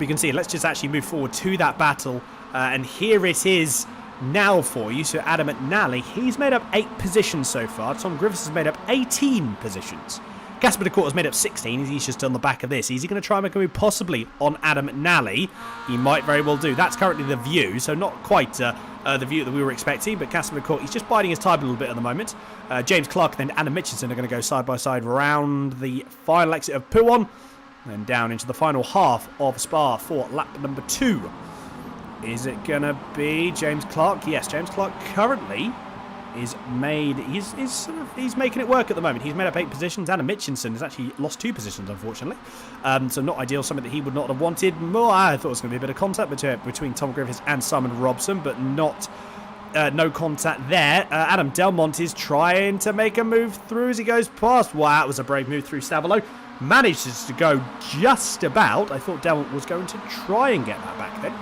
S1: We can see it. Let's just actually move forward to that battle, and here it is now for you. So Adam McNally, he's made up 8 positions so far. Tom Griffiths has made up 18 positions. Casper DeCourt has made up 16. He's just on the back of this. Is he going to try and make a move possibly on Adam McNally? He might very well do. That's currently the view, so not quite the view that we were expecting, but Casper DeCourt, he's just biding his time a little bit at the moment. James Clark and then Adam Mitchinson are going to go side by side around the final exit of Pouon, and down into the final half of Spa for lap number 2. Is it going to be James Clark? Yes, James Clark currently is made... He's making it work at the moment. He's made up 8 positions. Anna Mitchinson has actually lost 2 positions, unfortunately. So not ideal, something that he would not have wanted. More, I thought it was going to be a bit of contact between Tom Griffiths and Simon Robson, but not... no contact there. Adam Delmont is trying to make a move through as he goes past. Wow, that was a brave move through Stavolo. Manages to go just about. I thought Delmont was going to try and get that back then.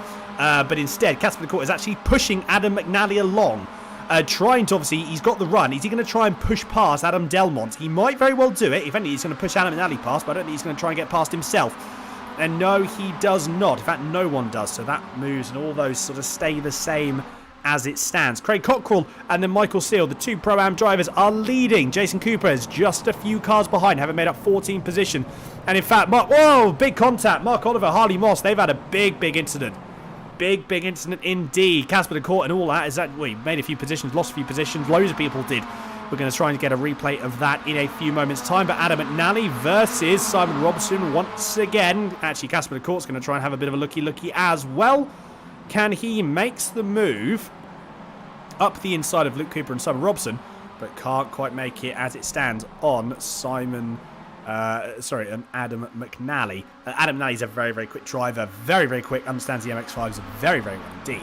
S1: But instead, Casper DeCourt is actually pushing Adam McNally along. Trying to, obviously, he's got the run. Is he going to try and push past Adam Delmont? He might very well do it. If anything, he's going to push Adam McNally past, but I don't think he's going to try and get past himself. And no, he does not. In fact, no one does. So that moves and all those sort of stay the same as it stands. Craig Cockrell and then Michael Seal, the 2 Pro-Am drivers, are leading. Jason Cooper is just a few cars behind, having made up 14 position. And in fact, big contact. Mark Oliver, Harley Moss, they've had a big incident. Big incident indeed. Casper DeCourt and all that is that we made a few positions, lost a few positions. Loads of people did. We're going to try and get a replay of that in a few moments' time. But Adam McNally versus Simon Robson once again. Actually, Casper DeCourt's going to try and have a bit of a looky as well. Can he makes the move up the inside of Luke Cooper and Simon Robson, but can't quite make it as it stands on Adam McNally. Adam McNally is a very quick driver, very quick, understands the MX5s very well indeed.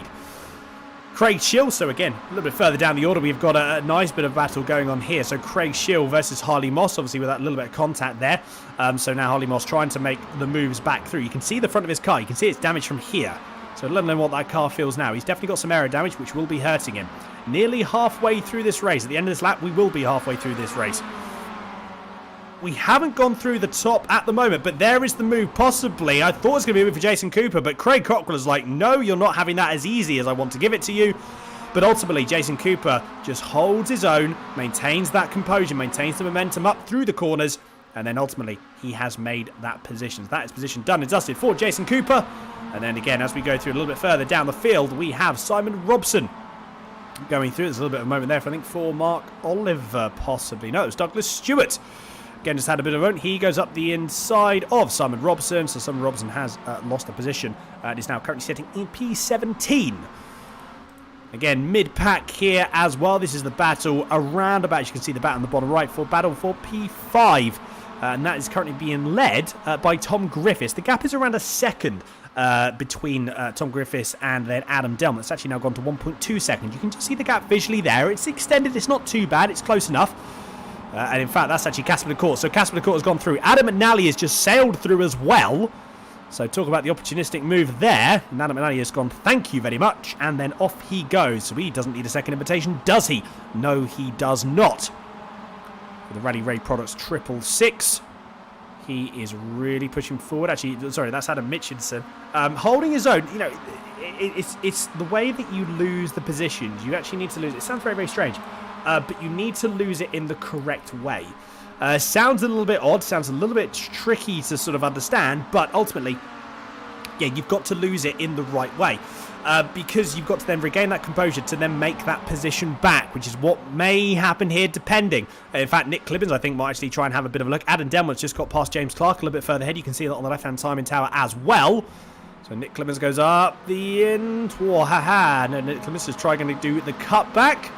S1: Craig Schill, so again, a little bit further down the order, we've got a nice bit of battle going on here. So Craig Schill versus Harley Moss, obviously with that little bit of contact there. So now Harley Moss trying to make the moves back through. You can see the front of his car, you can see it's damaged from here. So let alone what that car feels now. He's definitely got some aero damage, which will be hurting him. Nearly halfway through this race. At the end of this lap, we will be halfway through this race. We haven't gone through the top at the moment, but there is the move, possibly. I thought it was going to be a move for Jason Cooper, but Craig Cockrell is like, no, you're not having that as easy as I want to give it to you. But ultimately, Jason Cooper just holds his own, maintains that composure, maintains the momentum up through the corners, and then ultimately, he has made that position. That is position done and dusted for Jason Cooper. And then again, as we go through a little bit further down the field, we have Simon Robson going through. There's a little bit of a moment there, I think, for Mark Oliver, possibly. No, it was Douglas Stewart. Again, just had a bit of a run. He goes up the inside of Simon Robson. So Simon Robson has lost a position and is now currently sitting in P17. Again, mid-pack here as well. This is the battle around about, as you can see the battle on the bottom right, for battle for P5. And that is currently being led by Tom Griffiths. The gap is around a second between Tom Griffiths and then Adam Delmont. It's actually now gone to 1.2 seconds. You can just see the gap visually there. It's extended. It's not too bad. It's close enough. And in fact, that's actually Casper DeCourt. So Casper DeCourt has gone through. Adam McNally has just sailed through as well. So talk about the opportunistic move there. And Adam McNally has gone, thank you very much. And then off he goes. So he doesn't need a second invitation, does he? No, he does not. For the Rally Ray Products 666. He is really pushing forward. Actually, sorry, that's Adam Mitchinson. Holding his own. You know, it's the way that you lose the positions. You actually need to lose. It sounds very strange. but you need to lose it in the correct way. Sounds a little bit odd, sounds a little bit tricky to sort of understand, but ultimately, yeah, you've got to lose it in the right way. Because you've got to then regain that composure to then make that position back, which is what may happen here, depending. In fact, Nick Clibbins, I think, might actually try and have a bit of a look. Adam Delmont's just got past James Clark a little bit further ahead. You can see that on the left-hand timing tower as well. So Nick Clibbins goes up the end. Whoa, no, Nick Clibbins is trying to do the cutback.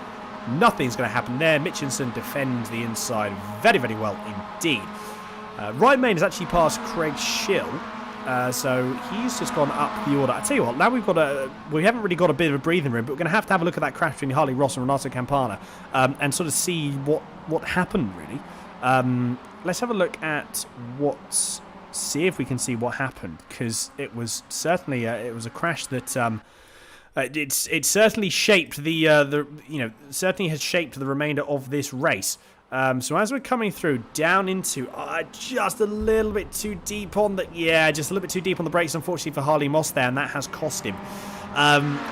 S1: Nothing's going to happen there. Mitchinson defends the inside very, very well indeed. Ryan Main has actually passed Craig Schill. So he's just gone up the order. I tell you what, now we haven't really got a bit of a breathing room, but we're going to have a look at that crash between Harley Ross and Renato Campana and sort of see what happened, really. Let's have a look at see if we can see what happened, because it was certainly it was a crash that it certainly shaped certainly has shaped the remainder of this race. So as we're coming through down into just a little bit too deep on the just a little bit too deep on the brakes, unfortunately for Harley Moss there, and that has cost him.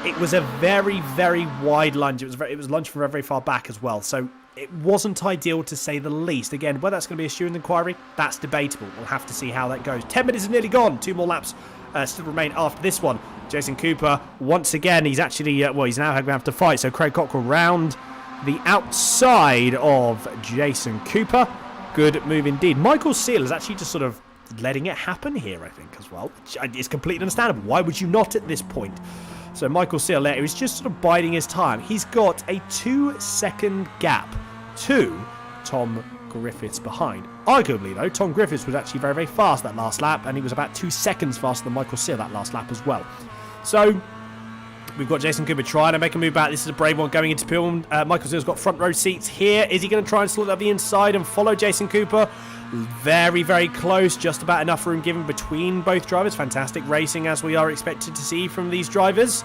S1: It was a very, very wide lunge. It was lunged from very, very far back as well. So it wasn't ideal, to say the least. Again, whether that's going to be a student inquiry, that's debatable. We'll have to see how that goes. 10 minutes is nearly gone. 2 more laps still remain after this one. Jason Cooper, once again, he's actually, he's now going to have to fight. So Craig Cockrell round the outside of Jason Cooper. Good move indeed. Michael Seal is actually just sort of letting it happen here, I think, as well. It's completely understandable. Why would you not at this point? So Michael Seal there, he's just sort of biding his time. He's got a 2-second gap to Tom Griffiths behind. Arguably, though, Tom Griffiths was actually very, very fast that last lap, and he was about 2 seconds faster than Michael Seal that last lap as well. So we've got Jason Cooper trying to make a move back. This is a brave one going into Pilm. Michael Seal's got front row seats here. Is he going to try and slot up the inside and follow Jason Cooper? Very, very close. Just about enough room given between both drivers. Fantastic racing, as we are expected to see from these drivers.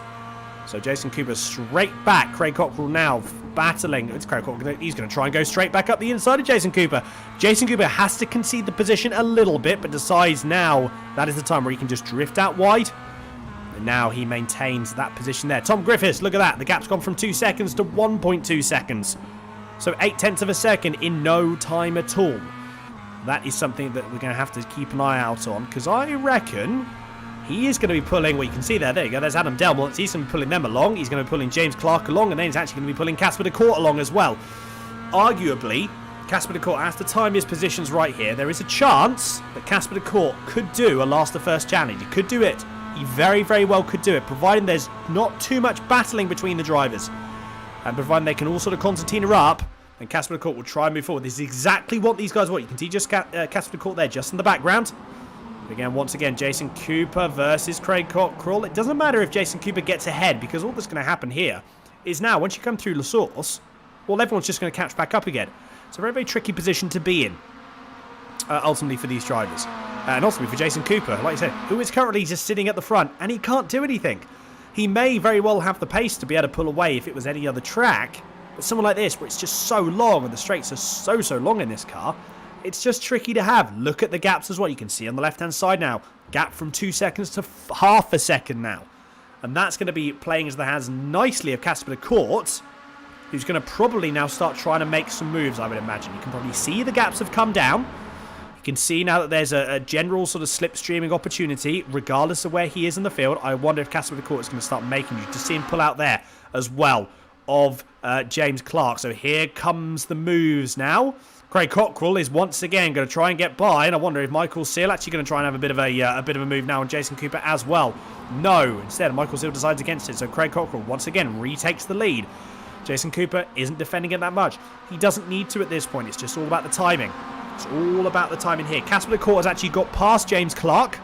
S1: So Jason Cooper straight back. Craig Cockrell now battling. It's Craig Cockrell. He's going to try and go straight back up the inside of Jason Cooper. Jason Cooper has to concede the position a little bit, but decides now that is the time where he can just drift out wide. And now he maintains that position there. Tom Griffiths, look at that. The gap's gone from 2 seconds to 1.2 seconds. So 0.8 of a second in no time at all. That is something that we're going to have to keep an eye out on, because I reckon he is going to be pulling, well, you can see there you go, there's Adam Delmont. He's going to be pulling them along. He's going to be pulling James Clark along, and then he's actually going to be pulling Casper de Court along as well. Arguably, Casper de Court has to time his positions right here. There is a chance that Casper de Court could do a last to first challenge. He could do it. He very, very well could do it, providing there's not too much battling between the drivers. And providing they can all sort of concertina up, and Casper de Court will try and move forward. This is exactly what these guys want. You can see just Casper de Court there, just in the background. Again, once again, Jason Cooper versus Craig Cockrell. It doesn't matter if Jason Cooper gets ahead, because all that's going to happen here is now, once you come through La Source, well, everyone's just going to catch back up again. It's a very, very tricky position to be in, ultimately, for these drivers. And ultimately for Jason Cooper, like I said, who is currently just sitting at the front, and he can't do anything. He may very well have the pace to be able to pull away if it was any other track, but someone like this, where it's just so long, and the straights are so long in this car, it's just tricky to have. Look at the gaps as well. You can see on the left-hand side now, gap from 2 seconds to half a second now. And that's going to be playing into the hands nicely of Casper de Court, who's going to probably now start trying to make some moves, I would imagine. You can probably see the gaps have come down. You can see now that there's a general sort of slipstreaming opportunity, regardless of where he is in the field. I wonder if Casper de Court is going to start making you to see him pull out there as well of James Clark. So here comes the moves now. Craig Cockrell is once again going to try and get by, and I wonder if Michael Seal actually going to try and have a bit of a move now on Jason Cooper as well. No, instead Michael Seal decides against it, so Craig Cockrell once again retakes the lead. Jason Cooper isn't defending it that much. He doesn't need to at this point. It's just all about the timing. It's all about the timing here. Casper de Court has actually got past James Clark.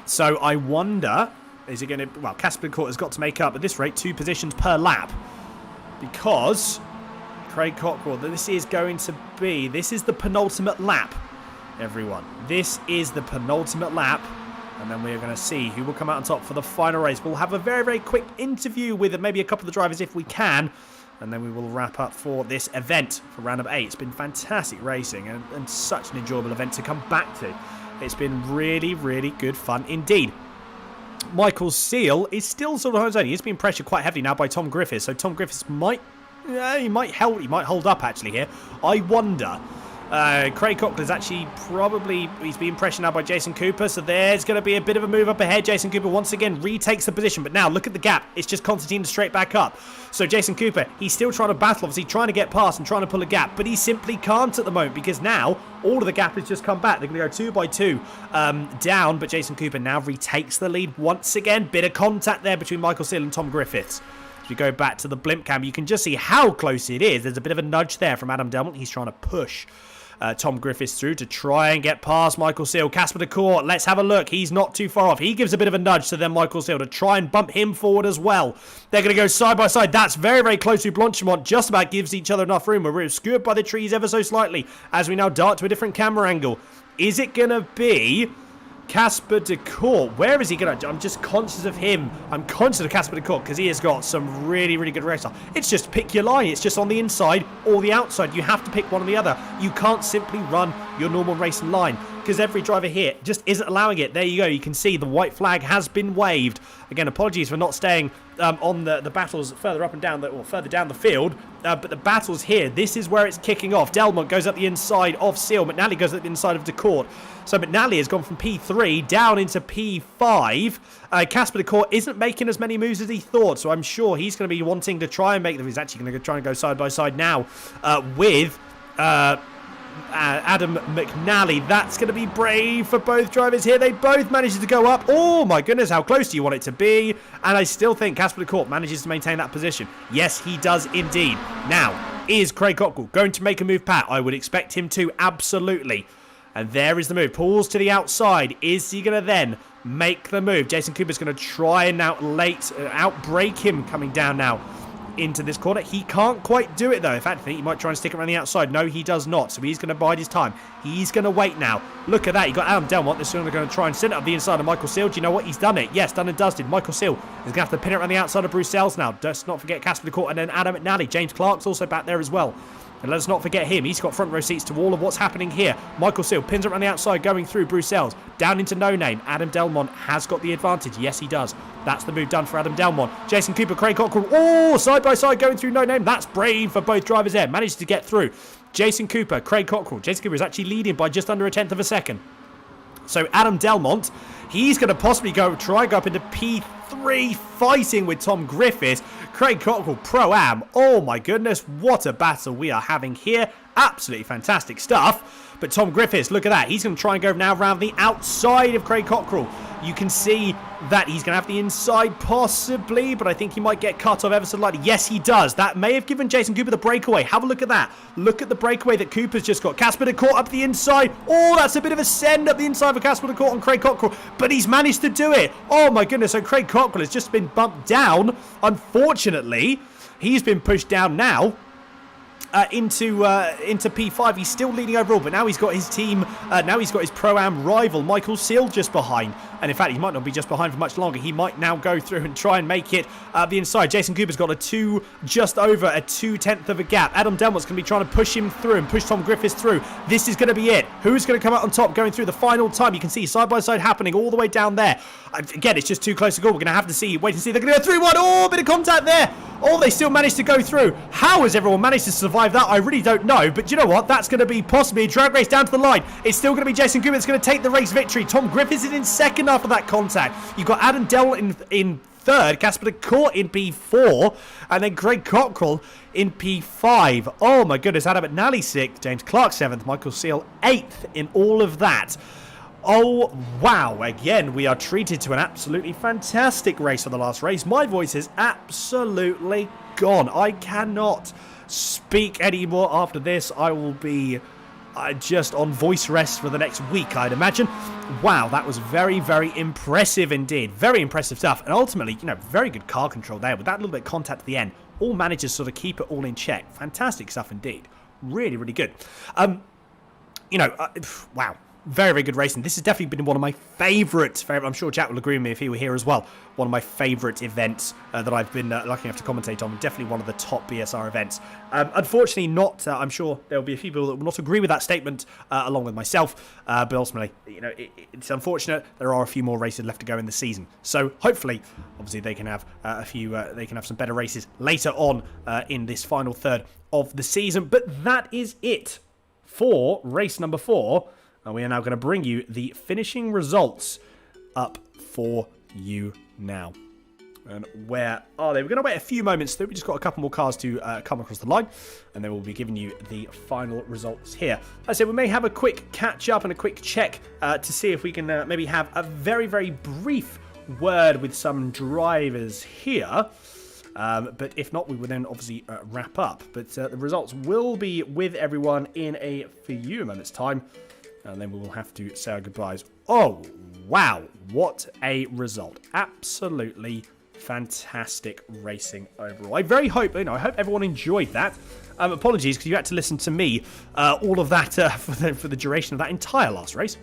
S1: So I wonder, is he going to... Well, Casper de Court has got to make up, at this rate, 2 positions per lap. Because Craig Cockrell, this is the penultimate lap, everyone. This is the penultimate lap. And then we're going to see who will come out on top for the final race. We'll have a very, very quick interview with maybe a couple of the drivers if we can. And then we will wrap up for this event for round number 8. It's been fantastic racing and such an enjoyable event to come back to. It's been really, really good fun indeed. Michael Seal is still sort of on his own. He's been pressured quite heavily now by Tom Griffiths. So Tom Griffiths might Yeah, he might hold up actually here. I wonder. Craig Cockler's actually he's being pressured now by Jason Cooper, so there's going to be a bit of a move up ahead. Jason Cooper once again retakes the position, but now look at the gap. It's just Constantine straight back up. So Jason Cooper, he's still trying to battle, obviously trying to get past and trying to pull a gap, but he simply can't at the moment because now all of the gap has just come back. They're going to go 2 by 2 down, but Jason Cooper now retakes the lead once again. Bit of contact there between Michael Seal and Tom Griffiths. If you go back to the blimp cam, you can just see how close it is. There's a bit of a nudge there from Adam Delmont. He's trying to push Tom Griffiths through to try and get past Michael Seal. Casper de Court, let's have a look. He's not too far off. He gives a bit of a nudge to then Michael Seal to try and bump him forward as well. They're going to go side by side. That's very, very close to Blanchimont. Just about gives each other enough room. We're obscured by the trees ever so slightly as we now dart to a different camera angle. Is it going to be Casper de Court? Where is he going to... I'm just conscious of him. I'm conscious of Casper de Court because he has got some really, really good race. It's just pick your line. It's just on the inside or the outside. You have to pick one or the other. You can't simply run your normal racing line because every driver here just isn't allowing it. There you go. You can see the white flag has been waved. Again, apologies for not staying on the battles further up and down, further down the field. But the battles here, this is where it's kicking off. Delmont goes up the inside of Seal. Mcnally goes up the inside of de Court. So Mcnally has gone from P3 down into P5. Casper de Court isn't making as many moves as he thought, so I'm sure he's going to be wanting to try and make them. He's actually going to try and go side by side now with Adam Mcnally. That's going to be brave for both drivers here. They both managed to go up. Oh my goodness, how close do you want it to be? And I still think Casper de Court manages to maintain that position. Yes, he does indeed. Now, is Craig Cockrell going to make a move, Pat? I would expect him to, absolutely. And there is the move. Pulls to the outside. Is he going to then make the move? Jason Cooper's going to try and outbrake him coming down now into this corner. He can't quite do it though. In fact, I think he might try and stick around the outside. No, he does not. So he's going to bide his time. He's going to wait now. Look at that. You got Adam Delmont. This is going to try and send it up the inside of Michael Seal. Do you know what? He's done it. Yes, done and dusted. Michael Seal is going to have to pin it around the outside of Bruce Sells now. Let's not forget Casper de Court and then Adam McNally. James Clark's also back there as well. And let's not forget him. He's got front row seats to all of what's happening here. Michael Seal pins it around the outside, going through Bruce Sells. Down into No Name. Adam Delmont has got the advantage. Yes, he does. That's the move done for Adam Delmont. Jason Cooper, Craig Cockrell. Oh, side by side going through No Name. That's brave for both drivers there. Managed to get through. Jason Cooper, Craig Cockrell. Jason Cooper is actually leading by just under a tenth of a second. So Adam Delmont, he's going to possibly go up into P3 fighting with Tom Griffiths. Craig Cockrell, Pro-Am. Oh my goodness, what a battle we are having here. Absolutely fantastic stuff. But Tom Griffiths, look at that. He's going to try and go now around the outside of Craig Cockrell. You can see that he's going to have the inside possibly, but I think he might get cut off ever so slightly. Yes, he does. That may have given Jason Cooper the breakaway. Have a look at that. Look at the breakaway that Cooper's just got. Casper de Court up the inside. Oh, that's a bit of a send up the inside for Casper de Court on Craig Cockrell, but he's managed to do it. Oh my goodness, so Craig Cockrell has just been bumped down. Unfortunately, he's been pushed down now. Into P5. He's still leading overall, but now he's got his team, now he's got his Pro-Am rival, Michael Seal, just behind. And in fact, he might not be just behind for much longer. He might now go through and try and make it the inside. Jason Cooper's got just over a 2/10 of a gap. Adam Delmont's going to be trying to push him through and push Tom Griffiths through. This is going to be it. Who's going to come out on top going through the final time? You can see side by side happening all the way down there. Again, it's just too close to go. We're going to have to see, wait and see. They're going to go 3-1. Oh, a bit of contact there. Oh, they still managed to go through. How has everyone managed to survive that? I really don't know. But you know what? That's going to be possibly a drag race down to the line. It's still going to be Jason Cooper that's going to take the race victory. Tom Griffiths is in second after that contact. You've got Adam Delmont in third, Casper de Court in P4, and then Craig Cockrell in P5. Oh my goodness, Adam McNally 6th, James Clark 7th, Michael Seal 8th in all of that. Oh, wow. Again, we are treated to an absolutely fantastic race for the last race. My voice is absolutely gone. I cannot speak anymore after this. I will be just on voice rest for the next week, I'd imagine. Wow, that was very, very impressive indeed. Very impressive stuff. And ultimately, you know, very good car control there with that little bit of contact at the end. All managed to sort of keep it all in check. Fantastic stuff indeed. Really, really good. Wow. Very, very good racing. This has definitely been one of my favourite, I'm sure Jack will agree with me if he were here as well, one of my favourite events that I've been lucky enough to commentate on. Definitely one of the top BSR events. Unfortunately not, I'm sure there will be a few people that will not agree with that statement, along with myself, but ultimately, it's unfortunate. There are a few more races left to go in the season. So hopefully, obviously, they can have they can have some better races later on in this final third of the season. But that is it for race number 4. And we are now going to bring you the finishing results up for you now. And where are they? We're going to wait a few moments through. We just got a couple more cars to come across the line. And then we'll be giving you the final results here. As I said, we may have a quick catch up and a quick check to see if we can maybe have a very, very brief word with some drivers here. But if not, we will then obviously wrap up. But the results will be with everyone in a few moments' time. And then we will have to say our goodbyes. Oh, wow. What a result. Absolutely fantastic racing overall. I very hope, I hope everyone enjoyed that. Apologies, because you had to listen to me all of that for the duration of that entire last race.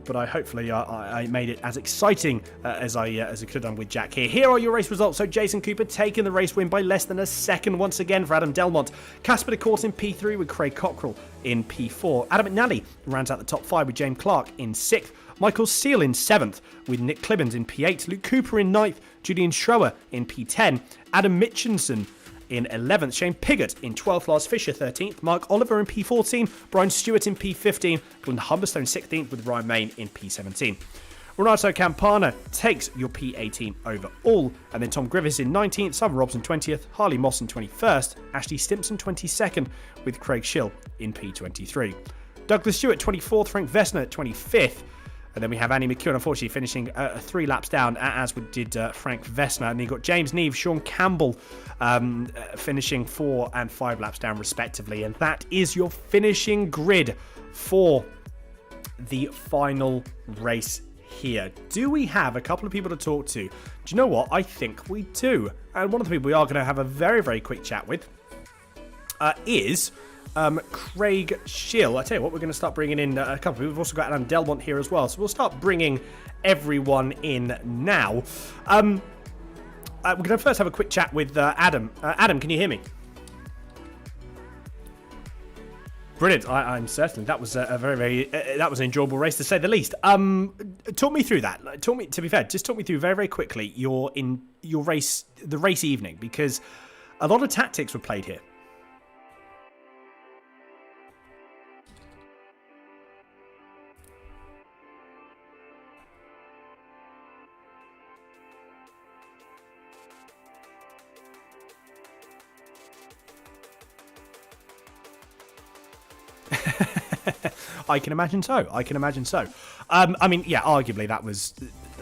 S1: But hopefully I made it as exciting as I could have done with Jack here. Here are your race results. So Jason Cooper taking the race win by less than a second once again for Adam Delmont. Casper de Course in P3 with Craig Cockrell in P4. Adam McNally rounds out the top 5 with James Clark in 6th. Michael Seal in 7th with Nick Clibbins in P8. Luke Cooper in 9th. Julian Schroer in P10. Adam Mitchinson in 11th, Shane Pigott in 12th, Lars Fisher 13th, Mark Oliver in P14, Brian Stewart in P15, Glenn Humberstone 16th with Ryan Main in P17. Renato Campana takes your P18 overall, and then Tom Griffiths in 19th, Simon Robson 20th, Harley Moss in 21st, Ashley Simpson 22nd with Craig Schill in P23. Douglas Stewart 24th, Frank Vesner 25th, and then we have Annie McEwen, unfortunately, finishing 3 laps down, as did Frank Vesna. And then you've got James Neve, Sean Campbell, finishing 4 and 5 laps down, respectively. And that is your finishing grid for the final race here. Do we have a couple of people to talk to? Do you know what? I think we do. And one of the people we are going to have a very, very quick chat with is Craig Schill. I tell you what, we're going to start bringing in a couple. We've also got Adam Delmont here as well, so we'll start bringing everyone in now. We're going to first have a quick chat with Adam. Adam, can you hear me? Brilliant. I'm certain that was a very, that was an enjoyable race to say the least. Talk me through that. To be fair, just talk me through very, very quickly the race evening, because a lot of tactics were played here. I can imagine so. I mean, yeah, arguably that was.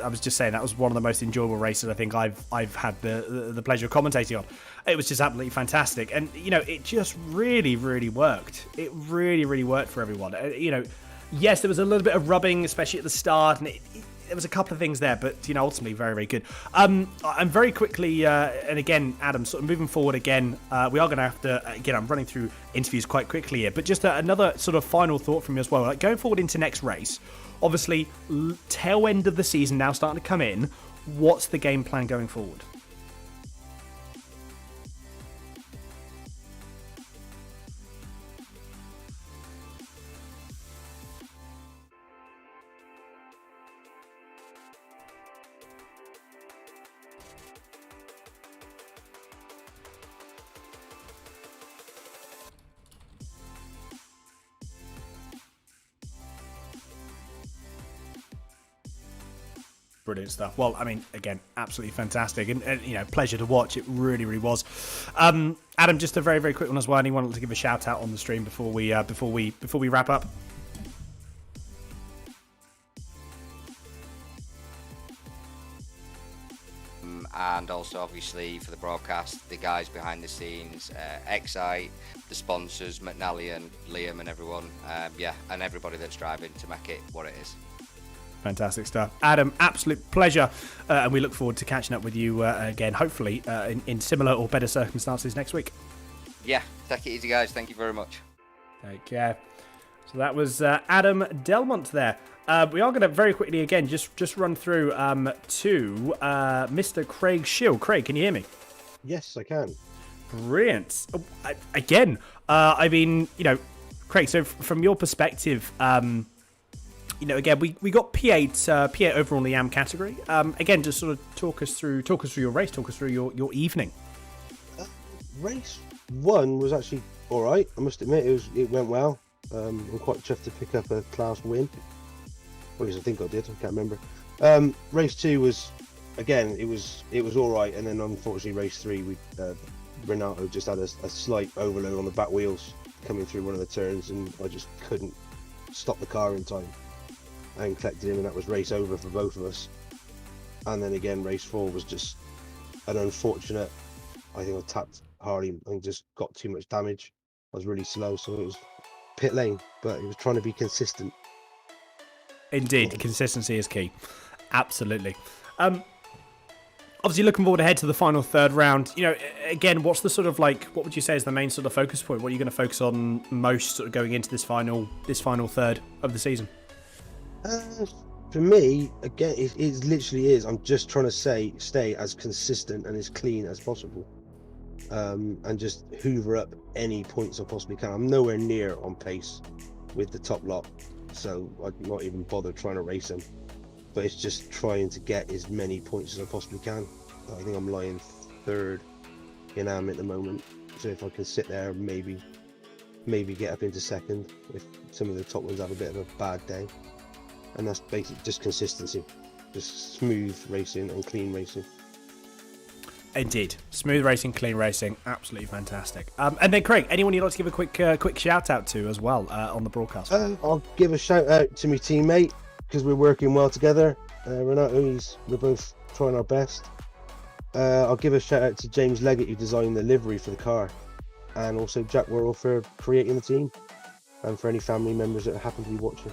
S1: I was just saying that was one of the most enjoyable races I think I've had the pleasure of commentating on. It was just absolutely fantastic, and it just really, really worked. It really, really worked for everyone. Yes, there was a little bit of rubbing, especially at the start, and there was a couple of things there, but ultimately very, very good. I'm very quickly, and again, Adam, sort of moving forward again, we are going to have to, again, I'm running through interviews quite quickly here, but just another sort of final thought from you as well. Like going forward into next race, obviously, tail end of the season now starting to come in. What's the game plan going forward? Brilliant stuff. Well, I mean, again, absolutely fantastic, and pleasure to watch. It really, really was. Adam, just a very, very quick one as well. Anyone to give a shout out on the stream before we wrap up?
S3: And also, obviously, for the broadcast, the guys behind the scenes, Excite, the sponsors, Mcnally and Liam and everyone, and everybody that's driving to make it what it is.
S1: Fantastic stuff. Adam, absolute pleasure. And we look forward to catching up with you again, hopefully in similar or better circumstances next week.
S3: Yeah, take it easy, guys. Thank you very much.
S1: Take care. So that was Adam Delmont there. We are going to very quickly again just run through to Mr. Craig Schill. Craig, can you hear me?
S4: Yes, I can.
S1: Brilliant. Again, I mean, Craig, so from your perspective, again, we got P8 overall in the AM category. Again, just sort of talk us through your race, talk us through your evening.
S4: Race 1 was actually all right. I must admit, it went well. I'm quite chuffed to pick up a class win. Or at least I think I did. I can't remember. Race 2 was, again, it was all right, and then unfortunately race 3, Renato just had a slight overload on the back wheels coming through one of the turns, and I just couldn't stop the car in time and collected him, and that was race over for both of us. And then again, race 4 was just an unfortunate. I think I tapped Harley and just got too much damage. I was really slow, so it was pit lane, but it was trying to be consistent.
S1: Indeed, consistency is key. Absolutely. Obviously, looking forward ahead to the final third round. Again, what's the sort of what would you say is the main sort of focus point? What are you going to focus on most sort of going into this final third of the season?
S4: For me, again, it literally is. I'm just trying to stay as consistent and as clean as possible, and just hoover up any points I possibly can. I'm nowhere near on pace with the top lot, so I'd not even bother trying to race them. But it's just trying to get as many points as I possibly can. I think I'm lying third in AM at the moment, so if I can sit there, maybe get up into second if some of the top ones have a bit of a bad day. And that's basically just consistency, just smooth racing and clean racing.
S1: Indeed, smooth racing, clean racing, absolutely fantastic. And then Craig, anyone you'd like to give a quick shout out to as well on the broadcast?
S4: I'll give a shout out to my teammate, because we're working well together. Renato, we're both trying our best. I'll give a shout out to James Leggett, who designed the livery for the car, and also Jack Worrell for creating the team, and for any family members that happen to be watching.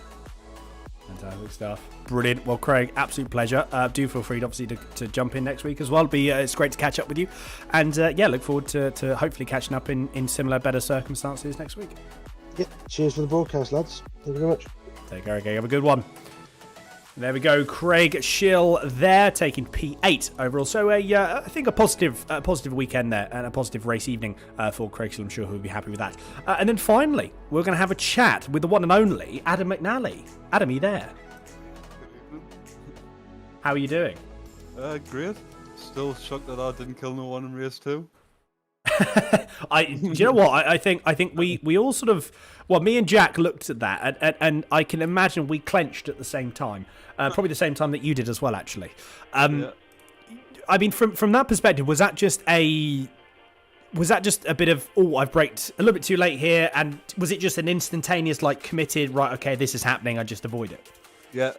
S1: Fantastic stuff. Brilliant. Well, Craig, absolute pleasure. Do feel free, obviously, to jump in next week as well. It's great to catch up with you. And, look forward to hopefully catching up in similar, better circumstances next week.
S4: Yeah, cheers for the broadcast, lads. Thank you very much.
S1: Take care, okay. Have a good one. There we go, Craig Schill there, taking P8 overall. So I think a positive weekend there, and a positive race evening for Craig Schill. I'm sure he'll be happy with that. And then finally, we're going to have a chat with the one and only Adam Mcnally. Adam, are you there? How are you doing?
S5: Great. Still shocked that I didn't kill no one in race 2.
S1: Do you know what? I think we all sort of, me and Jack looked at that, and I can imagine we clenched at the same time, probably the same time that you did as well, actually.
S5: Yeah.
S1: I mean, from that perspective, was that just a bit of, I've braked a little bit too late here, and was it just an instantaneous, committed, right, okay, this is happening, I just avoid it?
S5: Yeah.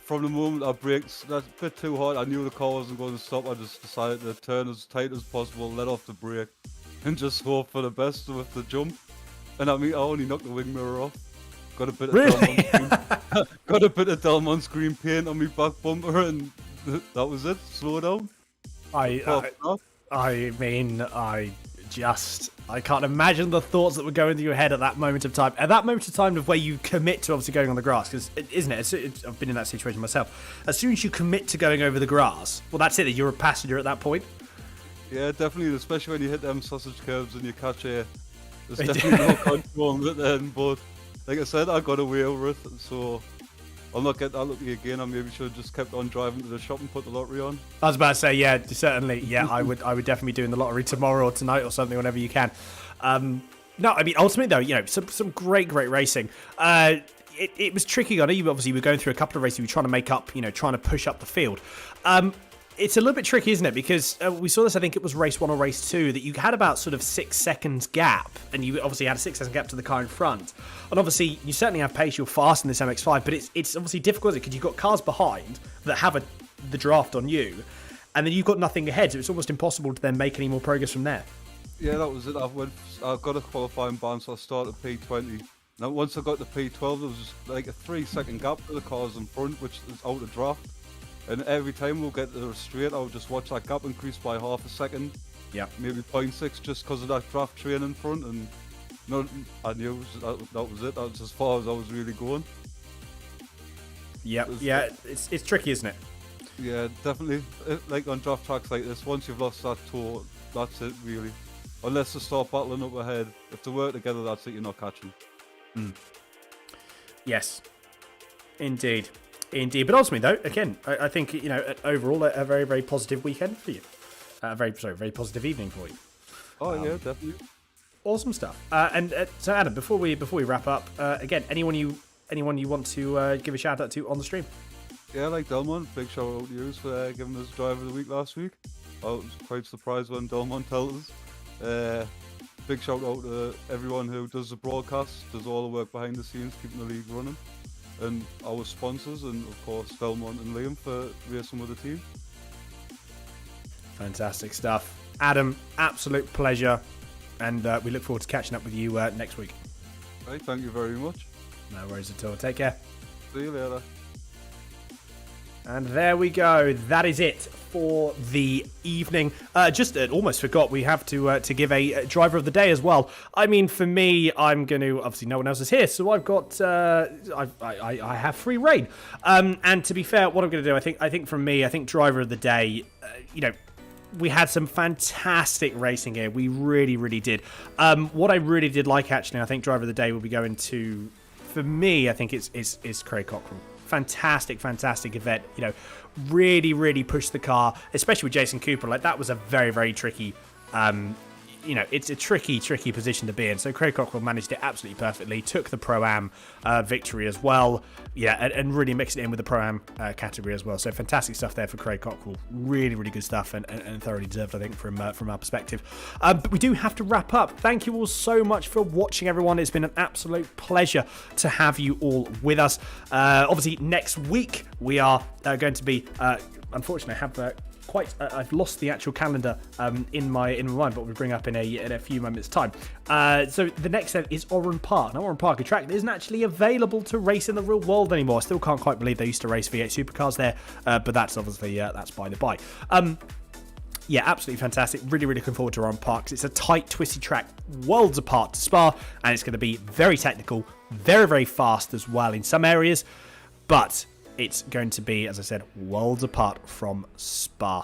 S5: From the moment I braked that bit too hard, I knew the car wasn't going to stop. I just decided to turn as tight as possible, let off the brake, and just hope for the best with the jump. And I mean, I only knocked the wing mirror off. Got a bit of Delmont screen paint on my back bumper, and that was it. Slow down.
S1: I can't imagine the thoughts that were going through your head at that moment of time. At that moment of time of where you commit to obviously going on the grass, because isn't it? I've been in that situation myself. As soon as you commit to going over the grass, well, that's it. You're a passenger at that point.
S5: Yeah, definitely. Especially when you hit them sausage curves and you catch air. There's definitely no control on it then. But like I said, I got away with it, so I'll not get that lucky again. I maybe should have just kept on driving to the shop and put the lottery on.
S1: I was about to say, yeah, certainly. Yeah, I would definitely be doing the lottery tomorrow or tonight or something, whenever you can. No, I mean, ultimately, though, some great racing. It was tricky. I know you obviously were going through a couple of races. You were trying to make up, trying to push up the field. It's a little bit tricky, isn't it? Because we saw this, I think it was race 1 or race 2, that you had about sort of 6 seconds gap, and you obviously had a 6 second gap to the car in front. And obviously, you certainly have pace, you're fast in this MX5, but it's obviously difficult, because you've got cars behind that have the draft on you, and then you've got nothing ahead, so it's almost impossible to then make any more progress from there.
S5: Yeah, that was it. I got a qualifying ban, so I started P20. Now, once I got to P12, there was just like a 3 second gap to the cars in front, which is out of draft. And every time we'll get to the straight, I'll just watch that gap increase by half a second.
S1: Yeah.
S5: Maybe 0.6 just because of that draft train in front. And No, I knew that was it. That was as far as I was really going.
S1: Yep. Yeah, it's tricky, isn't it?
S5: Yeah, definitely. Like on draft tracks like this, once you've lost that tour, that's it really. Unless they start battling up ahead. If they work together, that's it, you're not catching.
S1: Yes, indeed. But ultimately, though, again, I think, overall, a very, very positive weekend for you. Very positive evening for you.
S5: Oh, yeah, definitely.
S1: Awesome stuff. So, Adam, before we wrap up, again, anyone you want to give a shout out to on the stream?
S5: Yeah, like Delmont, big shout out to you for giving us Driver of the Week last week. I was quite surprised when Delmont told us. Big shout out to everyone who does the broadcast, does all the work behind the scenes, keeping the league running. And our sponsors, and of course Delmont and Liam for racing with the team.
S1: Fantastic stuff. Adam, absolute pleasure. And we look forward to catching up with you next week.
S5: Right, thank you very much.
S1: No worries at all. Take care.
S5: See you later.
S1: And there we go. That is it for the evening. Just almost forgot we have to give a driver of the day as well. I mean, for me, I'm going to obviously no one else is here, so I've got I have free reign. And to be fair, what I'm going to do, I think for me, I think driver of the day. We had some fantastic racing here. We really, really did. What I really did like, actually, I think driver of the day will be going to. For me, I think it's Craig Cockrell. Fantastic event. Really, really pushed the car, especially with Jason Cooper. Like, that was a very, very tricky, it's a tricky position to be in. So Craig Cockrell managed it absolutely perfectly, took the Pro-Am victory as well. Yeah, and really mixed it in with the Pro-Am category as well. So fantastic stuff there for Craig Cockrell. Really, really good stuff and thoroughly deserved, I think, from our perspective. But we do have to wrap up. Thank you all so much for watching, everyone. It's been an absolute pleasure to have you all with us. Obviously, next week we are going to be, unfortunately, I have I've lost the actual calendar in my mind, but we'll bring up in a few moments' time. So the next event is Oran Park. Now, Oran Park, a track that isn't actually available to race in the real world anymore. I still can't quite believe they used to race V8 supercars there, but that's obviously that's by the by. Yeah, absolutely fantastic. Really, really looking forward to Oran Park. It's a tight, twisty track, worlds apart to Spa, and it's going to be very technical, very, very fast as well in some areas, but it's going to be, as I said, worlds apart from Spa.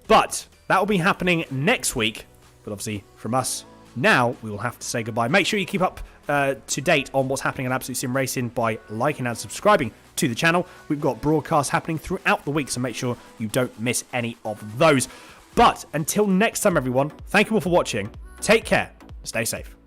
S1: But that will be happening next week. But obviously, from us, now we will have to say goodbye. Make sure you keep up to date on what's happening on Absolute Sim Racing by liking and subscribing to the channel. We've got broadcasts happening throughout the week, so make sure you don't miss any of those. But until next time, everyone, thank you all for watching. Take care. Stay safe.